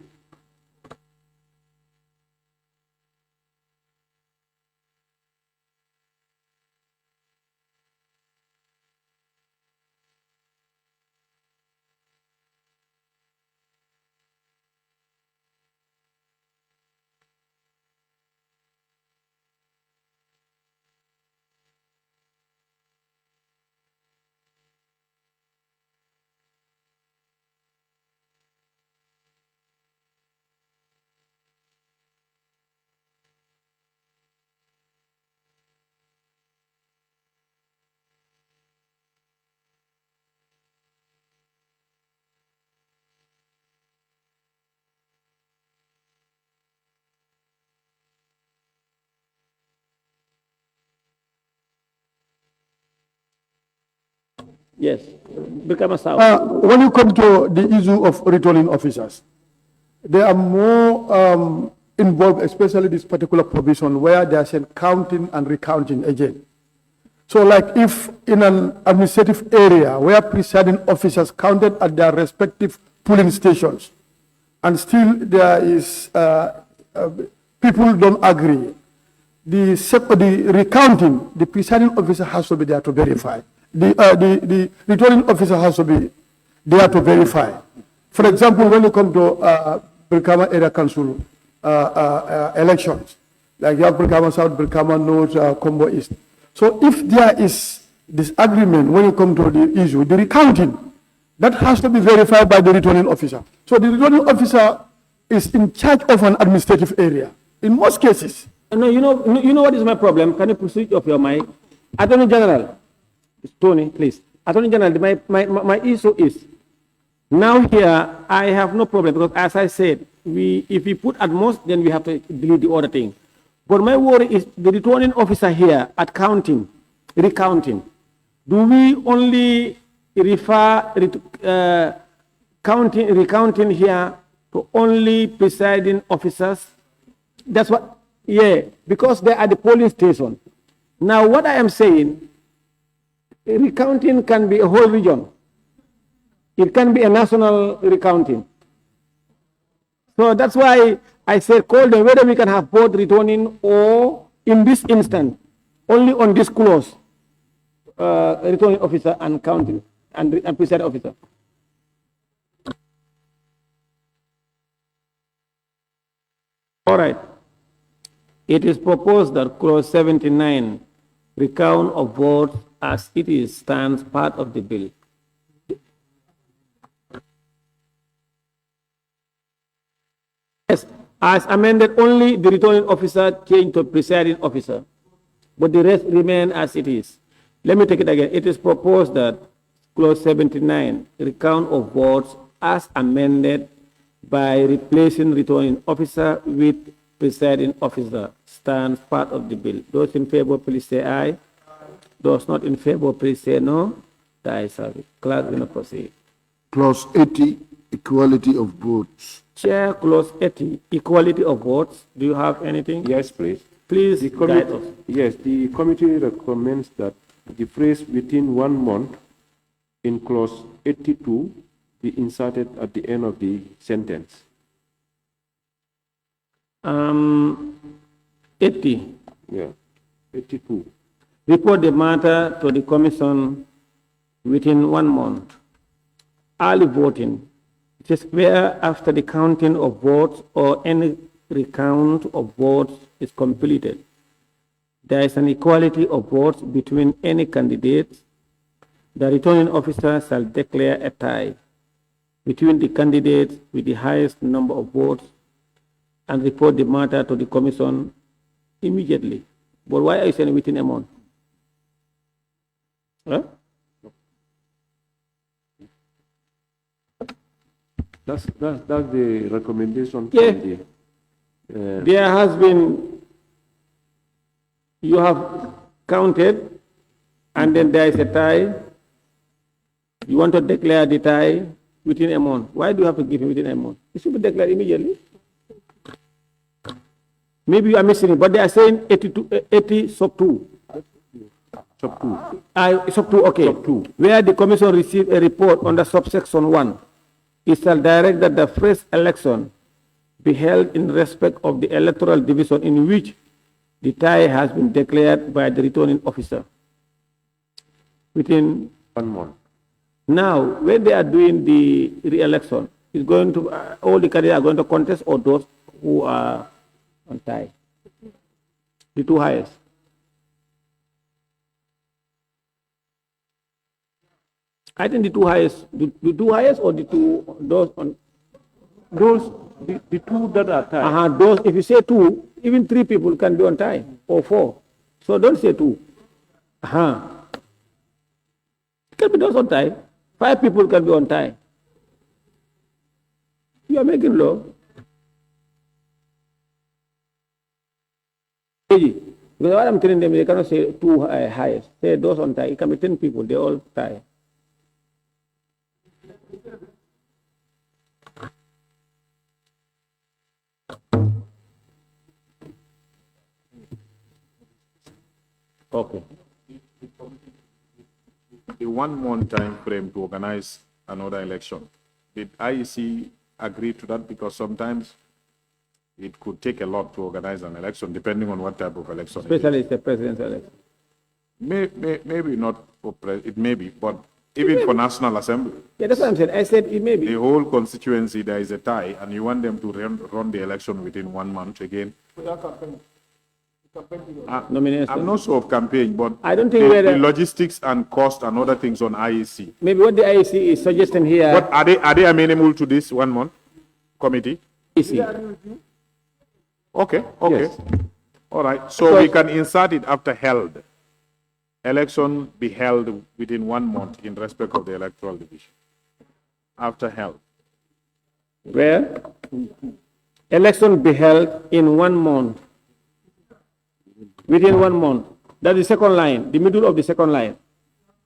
[SPEAKER 2] Yes, Brikama South.
[SPEAKER 3] When you come to the issue of returning officers, they are more involved, especially this particular provision where there's a counting and recounting again. So like if in an administrative area where presiding officers counted at their respective polling stations and still there is, people don't agree, the recounting, the presiding officer has to be there to verify. The returning officer has to be there to verify. For example, when you come to Brikama Area Council elections, like you have Brikama South, Brikama North, Combo East. So if there is disagreement when you come to the issue, the recounting, that has to be verified by the returning officer. So the returning officer is in charge of an administrative area in most cases.
[SPEAKER 2] No, you know what is my problem? Can you proceed off your mic? Attorney General, Tony, please. Attorney General, my issue is, now here, I have no problem because as I said, if we put at most, then we have to delete the other thing. But my worry is the returning officer here at recounting. Do we only refer recounting here to only presiding officers? That's what, yeah, because they are the polling station. Now, what I am saying, recounting can be a whole region. It can be a national recounting. So that's why I say call them whether we can have both returning or in this instance, only on this clause, returning officer and counting and presiding officer. All right. It is proposed that clause 79, recount of votes as it is stands part of the bill. Yes, as amended, only the returning officer changed to presiding officer, but the rest remain as it is. Let me take it again. It is proposed that clause 79, recount of votes as amended by replacing returning officer with presiding officer stands part of the bill. Those in favor, please say aye. Those not in favor, please say no. The ayes have it. Clerk will proceed.
[SPEAKER 9] Clause 80, equality of votes.
[SPEAKER 2] Chair, clause 80, equality of votes. Do you have anything?
[SPEAKER 6] Yes, please.
[SPEAKER 2] Please guide us.
[SPEAKER 6] Yes, the committee recommends that the phrase within 1 month in clause 82 be inserted at the end of the sentence.
[SPEAKER 2] 80.
[SPEAKER 6] Yeah, 82.
[SPEAKER 2] Report the matter to the commission within 1 month. Early voting. It is where after the counting of votes or any recount of votes is completed, there is an equality of votes between any candidates. The returning officer shall declare a tie between the candidates with the highest number of votes and report the matter to the commission immediately. But why are you saying within a month? Huh?
[SPEAKER 6] That's the recommendation.
[SPEAKER 2] Yeah.
[SPEAKER 6] From the,
[SPEAKER 2] There has been, you have counted, and then there is a tie. You want to declare the tie within a month. Why do you have to give it within a month? It should be declared immediately. Maybe you are missing it, but they are saying 80 sub 2.
[SPEAKER 6] Sub 2.
[SPEAKER 2] Sub 2, okay.
[SPEAKER 6] Sub 2.
[SPEAKER 2] Where the commission received a report under subsection 1, it shall direct that the first election be held in respect of the electoral division in which the tie has been declared by the returning officer within
[SPEAKER 6] 1 month.
[SPEAKER 2] Now, when they are doing the re-election, is going to all the candidates are going to contest, or those who are on tie, the two highest. I think the two highest, the two highest, or the two those on
[SPEAKER 6] those the two that are tied.
[SPEAKER 2] Those, if you say 2, even 3 people can be on tie, or 4. So don't say 2. It can be those on tie. 5 people can be on tie. You are making law. Because what I'm telling them, they cannot say 2 highest. Say those on tie. It can be 10 people. They all tie. Okay.
[SPEAKER 15] The 1 month time frame to organize another election. Did IEC agree to that? Because sometimes it could take a lot to organize an election, depending on what type of election.
[SPEAKER 2] Especially it's the presidential election.
[SPEAKER 15] Maybe not for it may be, but even for National Assembly.
[SPEAKER 2] Yeah, that's what I'm saying. I said it may be.
[SPEAKER 15] The whole constituency, there is a tie, and you want them to run the election within 1 month again.
[SPEAKER 2] Nomination.
[SPEAKER 15] I'm not sure of campaign, but
[SPEAKER 2] I don't think
[SPEAKER 15] the logistics and cost and other things on IEC.
[SPEAKER 2] Maybe what the IEC is suggesting here.
[SPEAKER 15] But are they amenable to this 1 month committee?
[SPEAKER 2] IEC.
[SPEAKER 15] Okay.
[SPEAKER 2] Yes.
[SPEAKER 15] All right. So we can insert it after held. Election be held within 1 month in respect of the electoral division. After held.
[SPEAKER 2] Where? Election be held in 1 month. Within 1 month. That's the second line, the middle of the second line.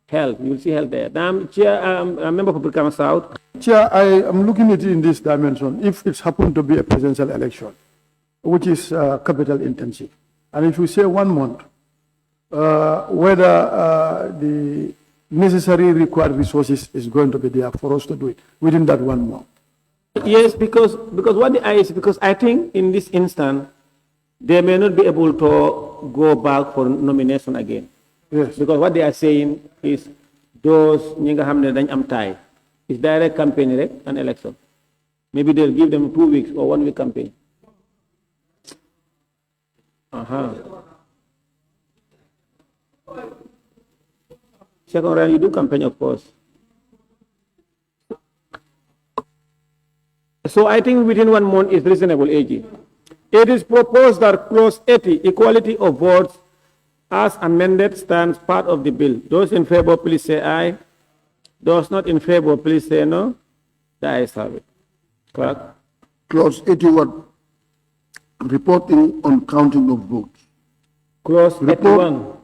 [SPEAKER 2] Held. You will see held there. Now, Chair, a member for Brikama South.
[SPEAKER 3] Chair, I am looking at it in this dimension. If it's happened to be a presidential election, which is capital intensive, and if we say 1 month, whether the necessary required resources is going to be there for us to do it within that 1 month.
[SPEAKER 2] Yes, because what the IEC, because I think in this instance, they may not be able to go back for nomination again.
[SPEAKER 3] Yes.
[SPEAKER 2] Because what they are saying is those ñi nga xamne dañ am tie. It's direct campaign rek an election. Maybe they'll give them 2 weeks or 1 week campaign. Second round, you do campaign, of course. So I think within 1 month is reasonable, AG. It is proposed that clause 80, equality of votes as amended, stands part of the bill. Those in favor, please say aye. Those not in favor, please say no. The ayes have it. Clerk.
[SPEAKER 9] Clause 81, reporting on counting of votes.
[SPEAKER 2] Clause 81,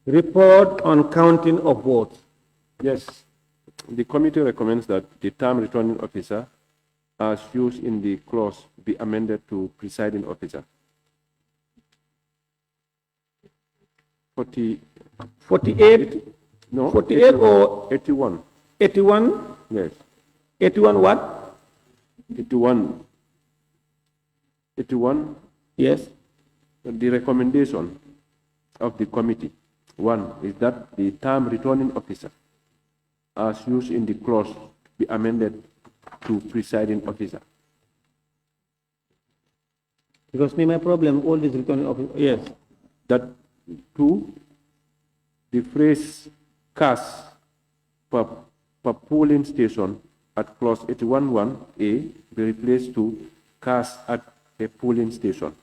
[SPEAKER 2] report on counting of votes.
[SPEAKER 6] Yes. The committee recommends that the term returning officer, as used in the clause, be amended to presiding officer.
[SPEAKER 2] 48?
[SPEAKER 6] No.
[SPEAKER 2] 48
[SPEAKER 6] 81.
[SPEAKER 2] or
[SPEAKER 6] 81.
[SPEAKER 2] 81?
[SPEAKER 6] Yes.
[SPEAKER 2] 81 what?
[SPEAKER 6] 81. 81.
[SPEAKER 2] Yes.
[SPEAKER 6] The recommendation of the committee, 1, is that the term returning officer, as used in the clause, be amended to presiding officer.
[SPEAKER 2] Because my problem, all these returning officer, yes.
[SPEAKER 6] That 2, the phrase cast per polling station at clause 81(1)(a) be replaced to cast at a polling station.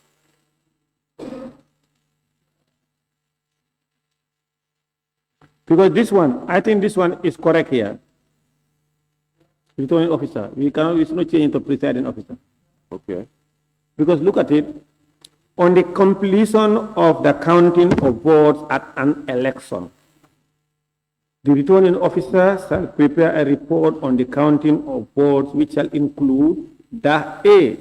[SPEAKER 2] Because this one, I think this one is correct here. Returning officer. It's not changing to presiding officer.
[SPEAKER 6] Okay.
[SPEAKER 2] Because look at it. On the completion of the counting of votes at an election, the returning officer shall prepare a report on the counting of votes which shall include the A,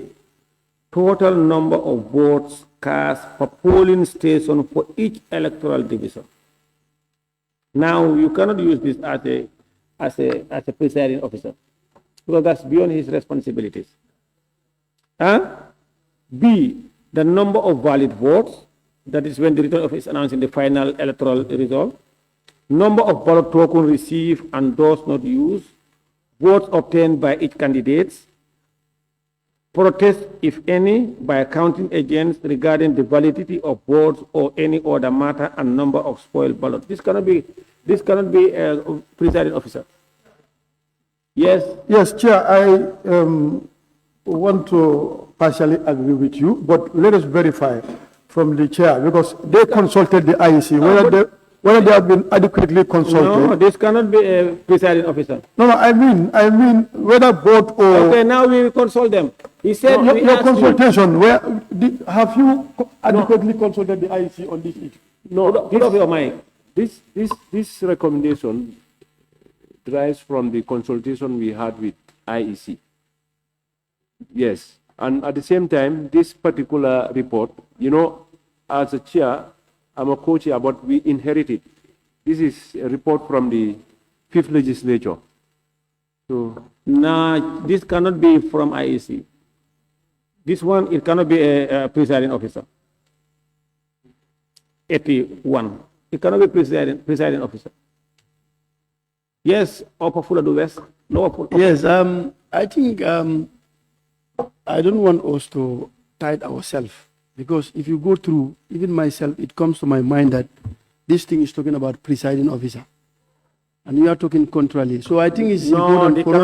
[SPEAKER 2] total number of votes cast per polling station for each electoral division. Now, you cannot use this as a presiding officer, because that's beyond his responsibilities. B, the number of valid votes, that is when the return officer is announcing the final electoral result. Number of ballot tokens received and those not used. Votes obtained by each candidate. Protest, if any, by counting agents regarding the validity of votes or any other matter, and number of spoiled ballots. This cannot be a presiding officer. Yes.
[SPEAKER 3] Yes, Chair, I want to partially agree with you, but let us verify from the chair, because they consulted the IEC, whether they have been adequately consulted.
[SPEAKER 2] No, this cannot be a presiding officer.
[SPEAKER 3] No, I mean whether both or.
[SPEAKER 2] Okay, now we will consult them. He said
[SPEAKER 3] No, your consultation, have you adequately consulted the IEC on this issue?
[SPEAKER 6] No,
[SPEAKER 2] put off your mic.
[SPEAKER 6] This recommendation derives from the consultation we had with IEC. Yes, and at the same time, this particular report, as a chair, I'm a co-chair, but we inherited. This is a report from the 5th legislature. So,
[SPEAKER 2] Now, this cannot be from IEC. This one, it cannot be a presiding officer. 81. It cannot be presiding officer. Yes, Upper Fuladu West, Lower Fuladu.
[SPEAKER 3] Yes, I think I don't want us to tie ourselves, because if you go through, even myself, it comes to my mind that this thing is talking about presiding officer, and we are talking contrarily. So I think it's important for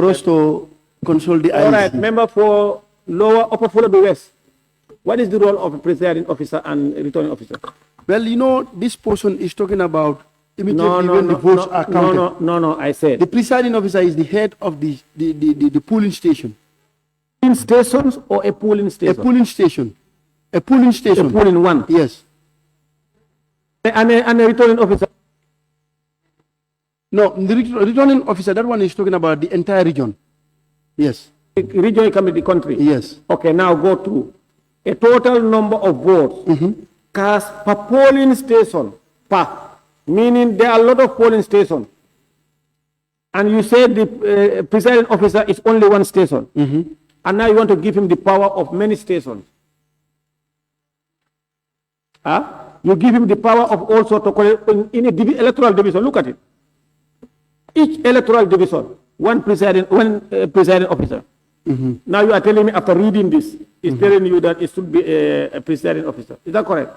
[SPEAKER 3] us to consult the IEC.
[SPEAKER 2] All right, member for Lower Upper Fuladu West. What is the role of a presiding officer and a returning officer?
[SPEAKER 3] Well, you know, this person is talking about immediately when the votes are counted.
[SPEAKER 2] No, I said.
[SPEAKER 3] The presiding officer is the head of the polling station.
[SPEAKER 2] Polling stations or a polling station?
[SPEAKER 3] A polling station. A polling station.
[SPEAKER 2] A polling one?
[SPEAKER 3] Yes.
[SPEAKER 2] And a returning officer?
[SPEAKER 3] No, the returning officer, that one is talking about the entire region. Yes.
[SPEAKER 2] Region can be the country?
[SPEAKER 3] Yes.
[SPEAKER 2] Okay, now go to a total number of votes cast per polling station, meaning there are a lot of polling stations. And you said the presiding officer is only one station. And now you want to give him the power of many stations. You give him the power of also to collect in a electoral division. Look at it. Each electoral division, one presiding officer. Now you are telling me after reading this, it's telling you that it should be a presiding officer. Is that correct?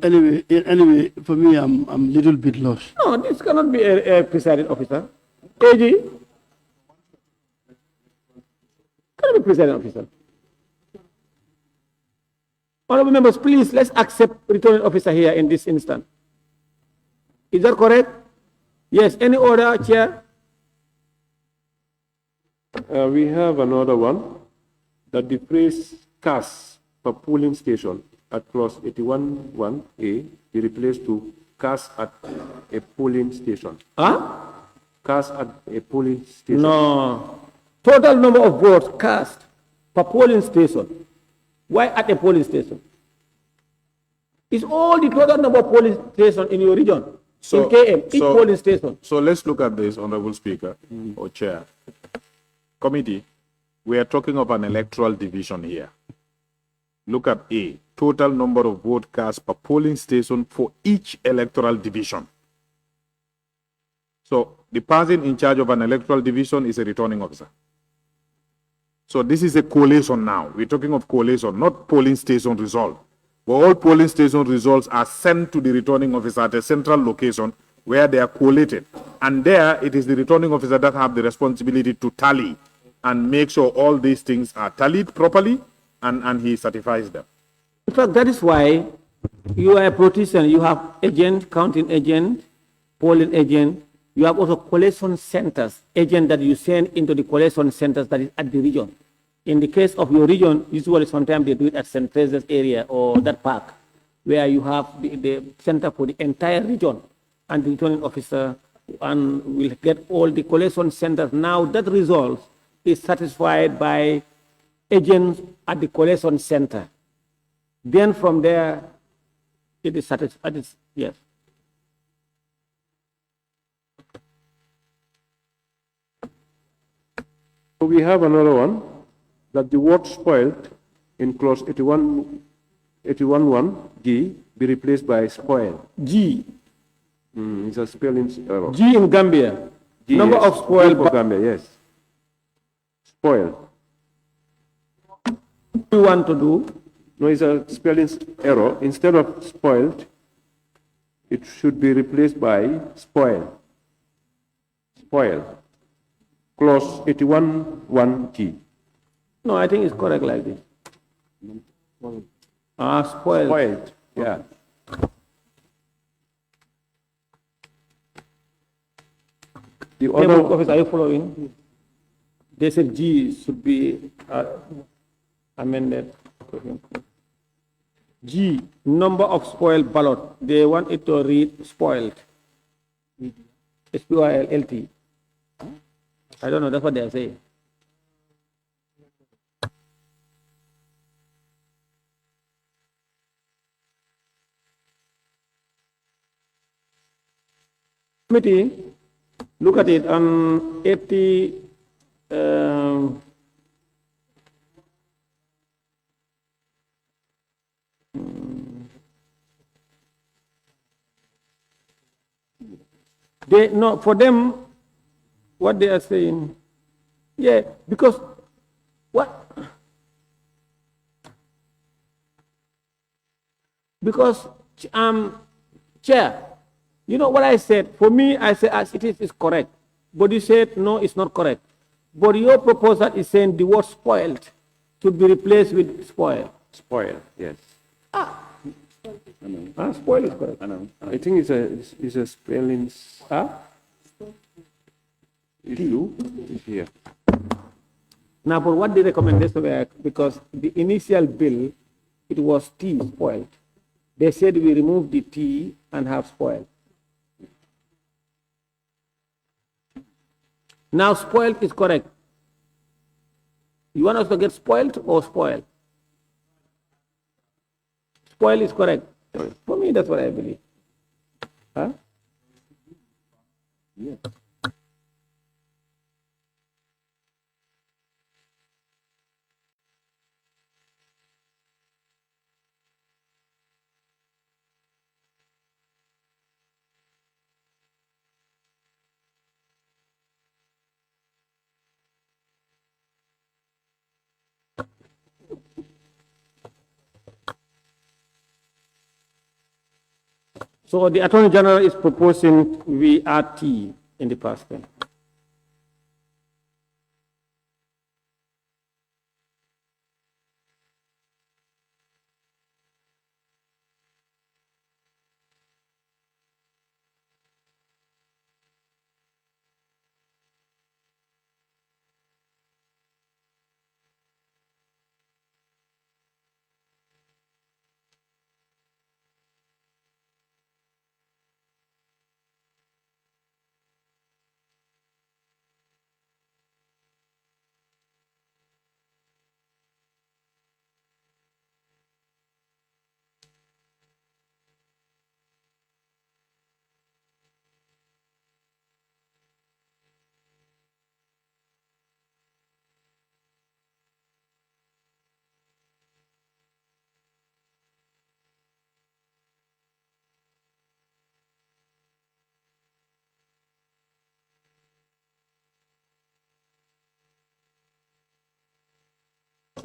[SPEAKER 3] Anyway, for me, I'm a little bit lost.
[SPEAKER 2] No, this cannot be a presiding officer. AG cannot be presiding officer. Honorable members, please, let's accept returning officer here in this instance. Is that correct? Yes. Any order, Chair?
[SPEAKER 6] we have another one, that the phrase cast per polling station at clause 81(1)(a) be replaced to cast at a polling station. Cast at a polling station.
[SPEAKER 2] No. Total number of votes cast per polling station. Why at a polling station? It's all the total number of polling stations in your region. In KM, each polling station.
[SPEAKER 15] So let's look at this, Honorable Speaker or Chair. Committee, we are talking of an electoral division here. Look at A, total number of votes cast per polling station for each electoral division. So the person in charge of an electoral division is a returning officer. So this is a collation now. We're talking of collation, not polling station result. But all polling station results are sent to the returning officer at a central location where they are collated. And there, it is the returning officer that have the responsibility to tally and make sure all these things are tallied properly, and he certifies them.
[SPEAKER 2] In fact, that is why you are a politician. You have agent, counting agent, polling agent. You have also collation centers, agent that you send into the collation centers that is at the region. In the case of your region, usually sometimes they do it at St. Teresa's area or that park, where you have the center for the entire region, and the returning officer and will get all the collation centers. Now that result is satisfied by agents at the collation center. Then from there, it is satisfied. Yes.
[SPEAKER 6] So we have another one, that the word spoiled in clause 81(1)(g) be replaced by spoil.
[SPEAKER 2] G.
[SPEAKER 6] It's a spelling error.
[SPEAKER 2] G in Gambia.
[SPEAKER 6] G,
[SPEAKER 2] Number
[SPEAKER 6] yes.
[SPEAKER 2] of spoiled.
[SPEAKER 6] For Gambia, yes. Spoil.
[SPEAKER 2] What do you want to do?
[SPEAKER 6] No, it's a spelling error. Instead of spoiled, it should be replaced by spoil. Spoil. Clause 81(1)(g).
[SPEAKER 2] No, I think it's correct like this. Spoiled.
[SPEAKER 6] Spoiled, yeah. The other
[SPEAKER 2] office, are you following? They said G should be amended. G, number of spoiled ballot. They want it to read spoiled. S-P-O-I-L-T. I don't know, that's what they are saying. Committee, look at it on 80, no, for them, what they are saying, yeah, because what? Because, Chair, you know what I said? For me, I said as it is correct. But you said, no, it's not correct. But your proposal is saying the word spoiled should be replaced with spoil.
[SPEAKER 10] Spoil, yes.
[SPEAKER 2] Spoil is correct.
[SPEAKER 6] I think it's a spelling issue here.
[SPEAKER 2] Now, but what the recommendation were, because the initial bill, it was T, spoiled. They said we remove the T and have spoiled. Now, spoiled is correct. You want us to get spoiled or spoil? Spoil is correct. For me, that's what I believe. Huh? Yeah. So the Attorney General is proposing we add T in the past tense.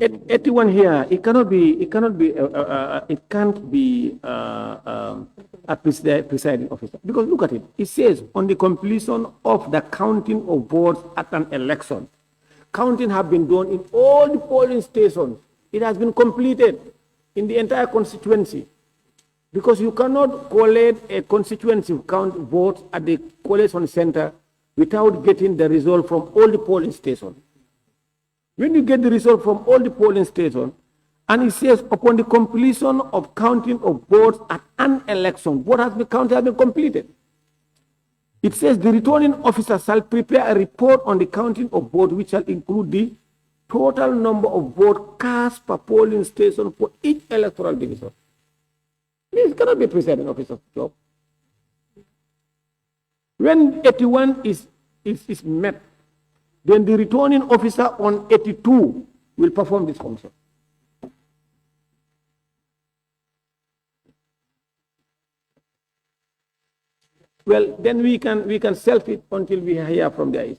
[SPEAKER 2] At 81 here, it can't be a presiding officer. Because look at it. It says on the completion of the counting of votes at an election. Counting have been done in all the polling stations. It has been completed in the entire constituency. Because you cannot collate a constituency count votes at the collation center without getting the result from all the polling stations. When you get the result from all the polling stations, and it says upon the completion of counting of votes at an election, what has been counted has been completed. It says the returning officer shall prepare a report on the counting of votes, which shall include the total number of votes cast per polling station for each electoral division. This cannot be a presiding officer's job. When 81 is met, then the returning officer on 82 will perform this function. Well, then we can shelf it until we hear from the IC.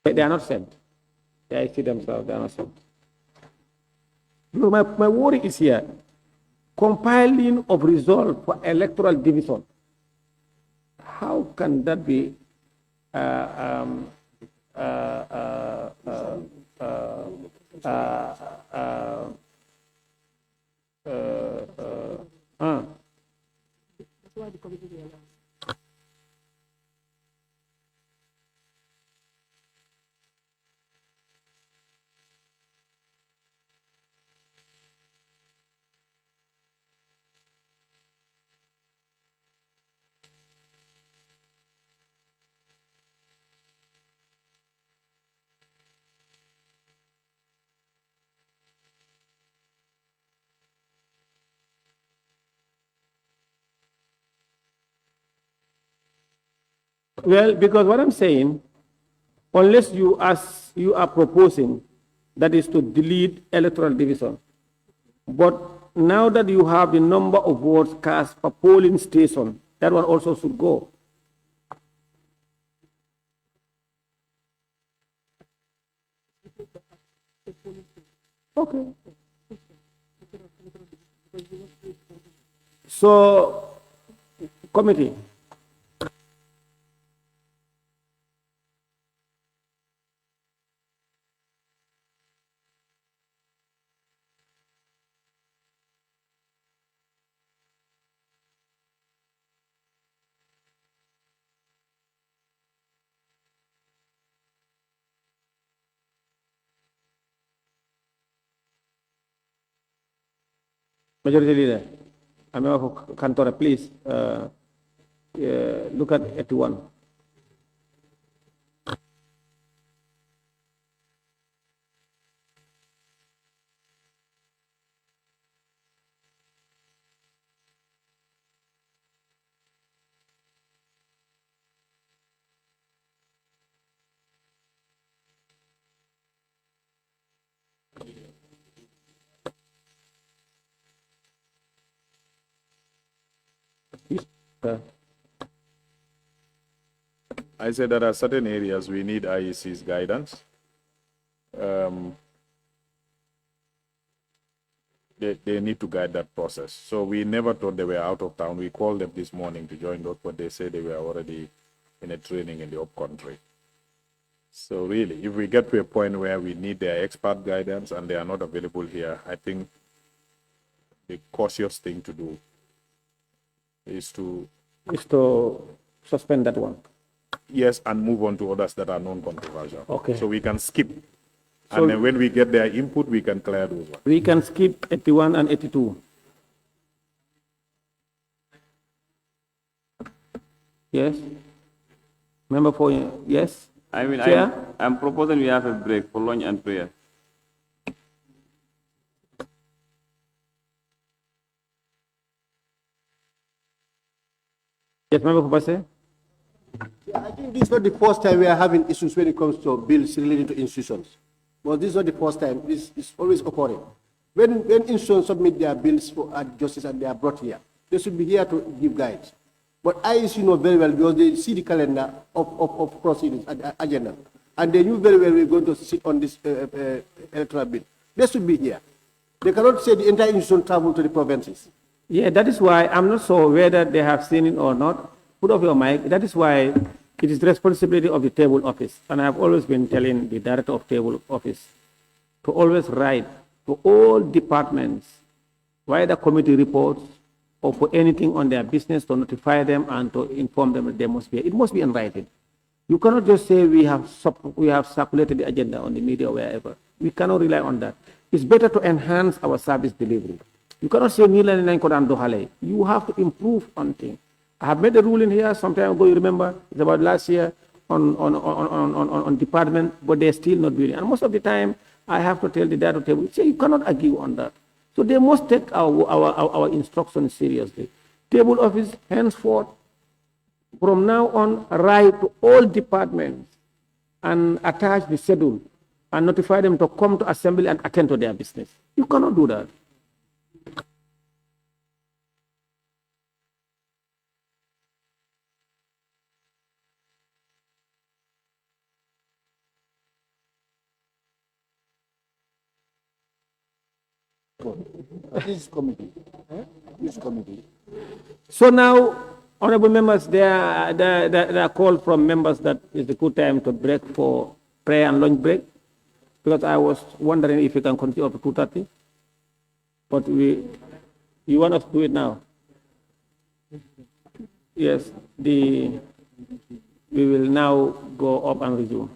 [SPEAKER 2] But they are not sent. The IC themselves, they are not sent. My worry is here. Compiling of result for electoral division. How can that be Well, because what I'm saying, unless you, as you are proposing, that is to delete electoral division. But now that you have the number of votes cast per polling station, that one also should go. Okay. So, committee. Majority Leader, I member for Kantora, please look at 81.
[SPEAKER 15] I said there are certain areas we need IEC's guidance. They need to guide that process. So we never thought they were out of town. We called them this morning to join us, but they said they were already in a training in the up country. So really, if we get to a point where we need their expert guidance and they are not available here, I think the cautious thing to do is to
[SPEAKER 2] suspend that one.
[SPEAKER 15] Yes, and move on to others that are non-controversial.
[SPEAKER 2] Okay.
[SPEAKER 15] So we can skip.
[SPEAKER 2] So
[SPEAKER 15] and then when we get their input, we can clear those ones.
[SPEAKER 2] we can skip 81 and 82. Yes? Member for, yes?
[SPEAKER 10] I mean,
[SPEAKER 2] Chair?
[SPEAKER 10] I'm proposing we have a break for lunch and prayer.
[SPEAKER 2] Yes, Member for Basse?
[SPEAKER 16] I think this is not the first time we are having issues when it comes to bills related to institutions. Well, this is not the first time. This is always occurring. When institutions submit their bills for justice and they are brought here, they should be here to give guides. But IEC know very well because they see the calendar of proceedings and agenda. And they knew very well we're going to sit on this electoral bill. They should be here. They cannot say the entire institution travel to the provinces.
[SPEAKER 2] Yeah, that is why I'm not sure whether they have seen it or not. Put off your mic. That is why it is the responsibility of the table office. And I've always been telling the director of table office to always write to all departments, whether committee reports or for anything on their business, to notify them and to inform them that they must be. It must be in writing. You cannot just say we have circulated the agenda on the media or wherever. We cannot rely on that. It's better to enhance our service delivery. You cannot say you have to improve on things. I have made a ruling here some time ago, you remember, it's about last year on department, but they're still not doing it. And most of the time, I have to tell the director table, say, you cannot argue on that. So they must take our instructions seriously. Table office, henceforth, from now on, write to all departments and attach the schedule and notify them to come to assembly and attend to their business. You cannot do that.
[SPEAKER 16] This committee. This committee.
[SPEAKER 2] So now, honorable members, there are calls from members that it's a good time to break for prayer and lunch break, because I was wondering if we can continue up to 2:30, but you want us to do it now? Yes, we will now go up and resume.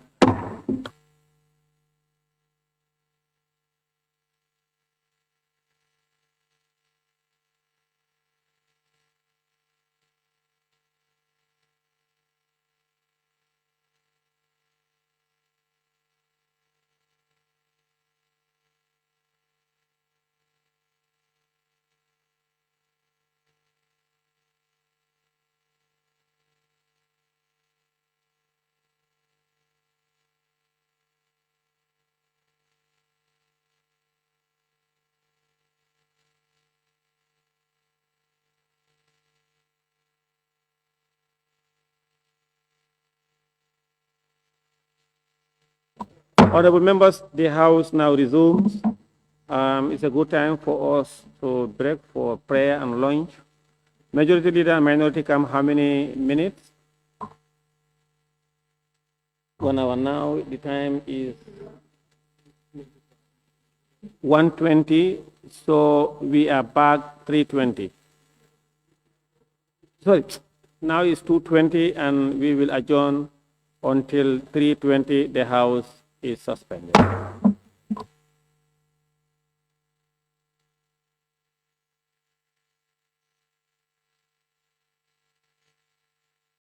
[SPEAKER 2] Honorable members, the House now resumes. It's a good time for us to break for prayer and lunch. Majority Leader and Minority come how many minutes? 1 hour now. The time is 1:20, so we are back 3:20. Sorry, now it's 2:20 and we will adjourn until 3:20. The House is suspended.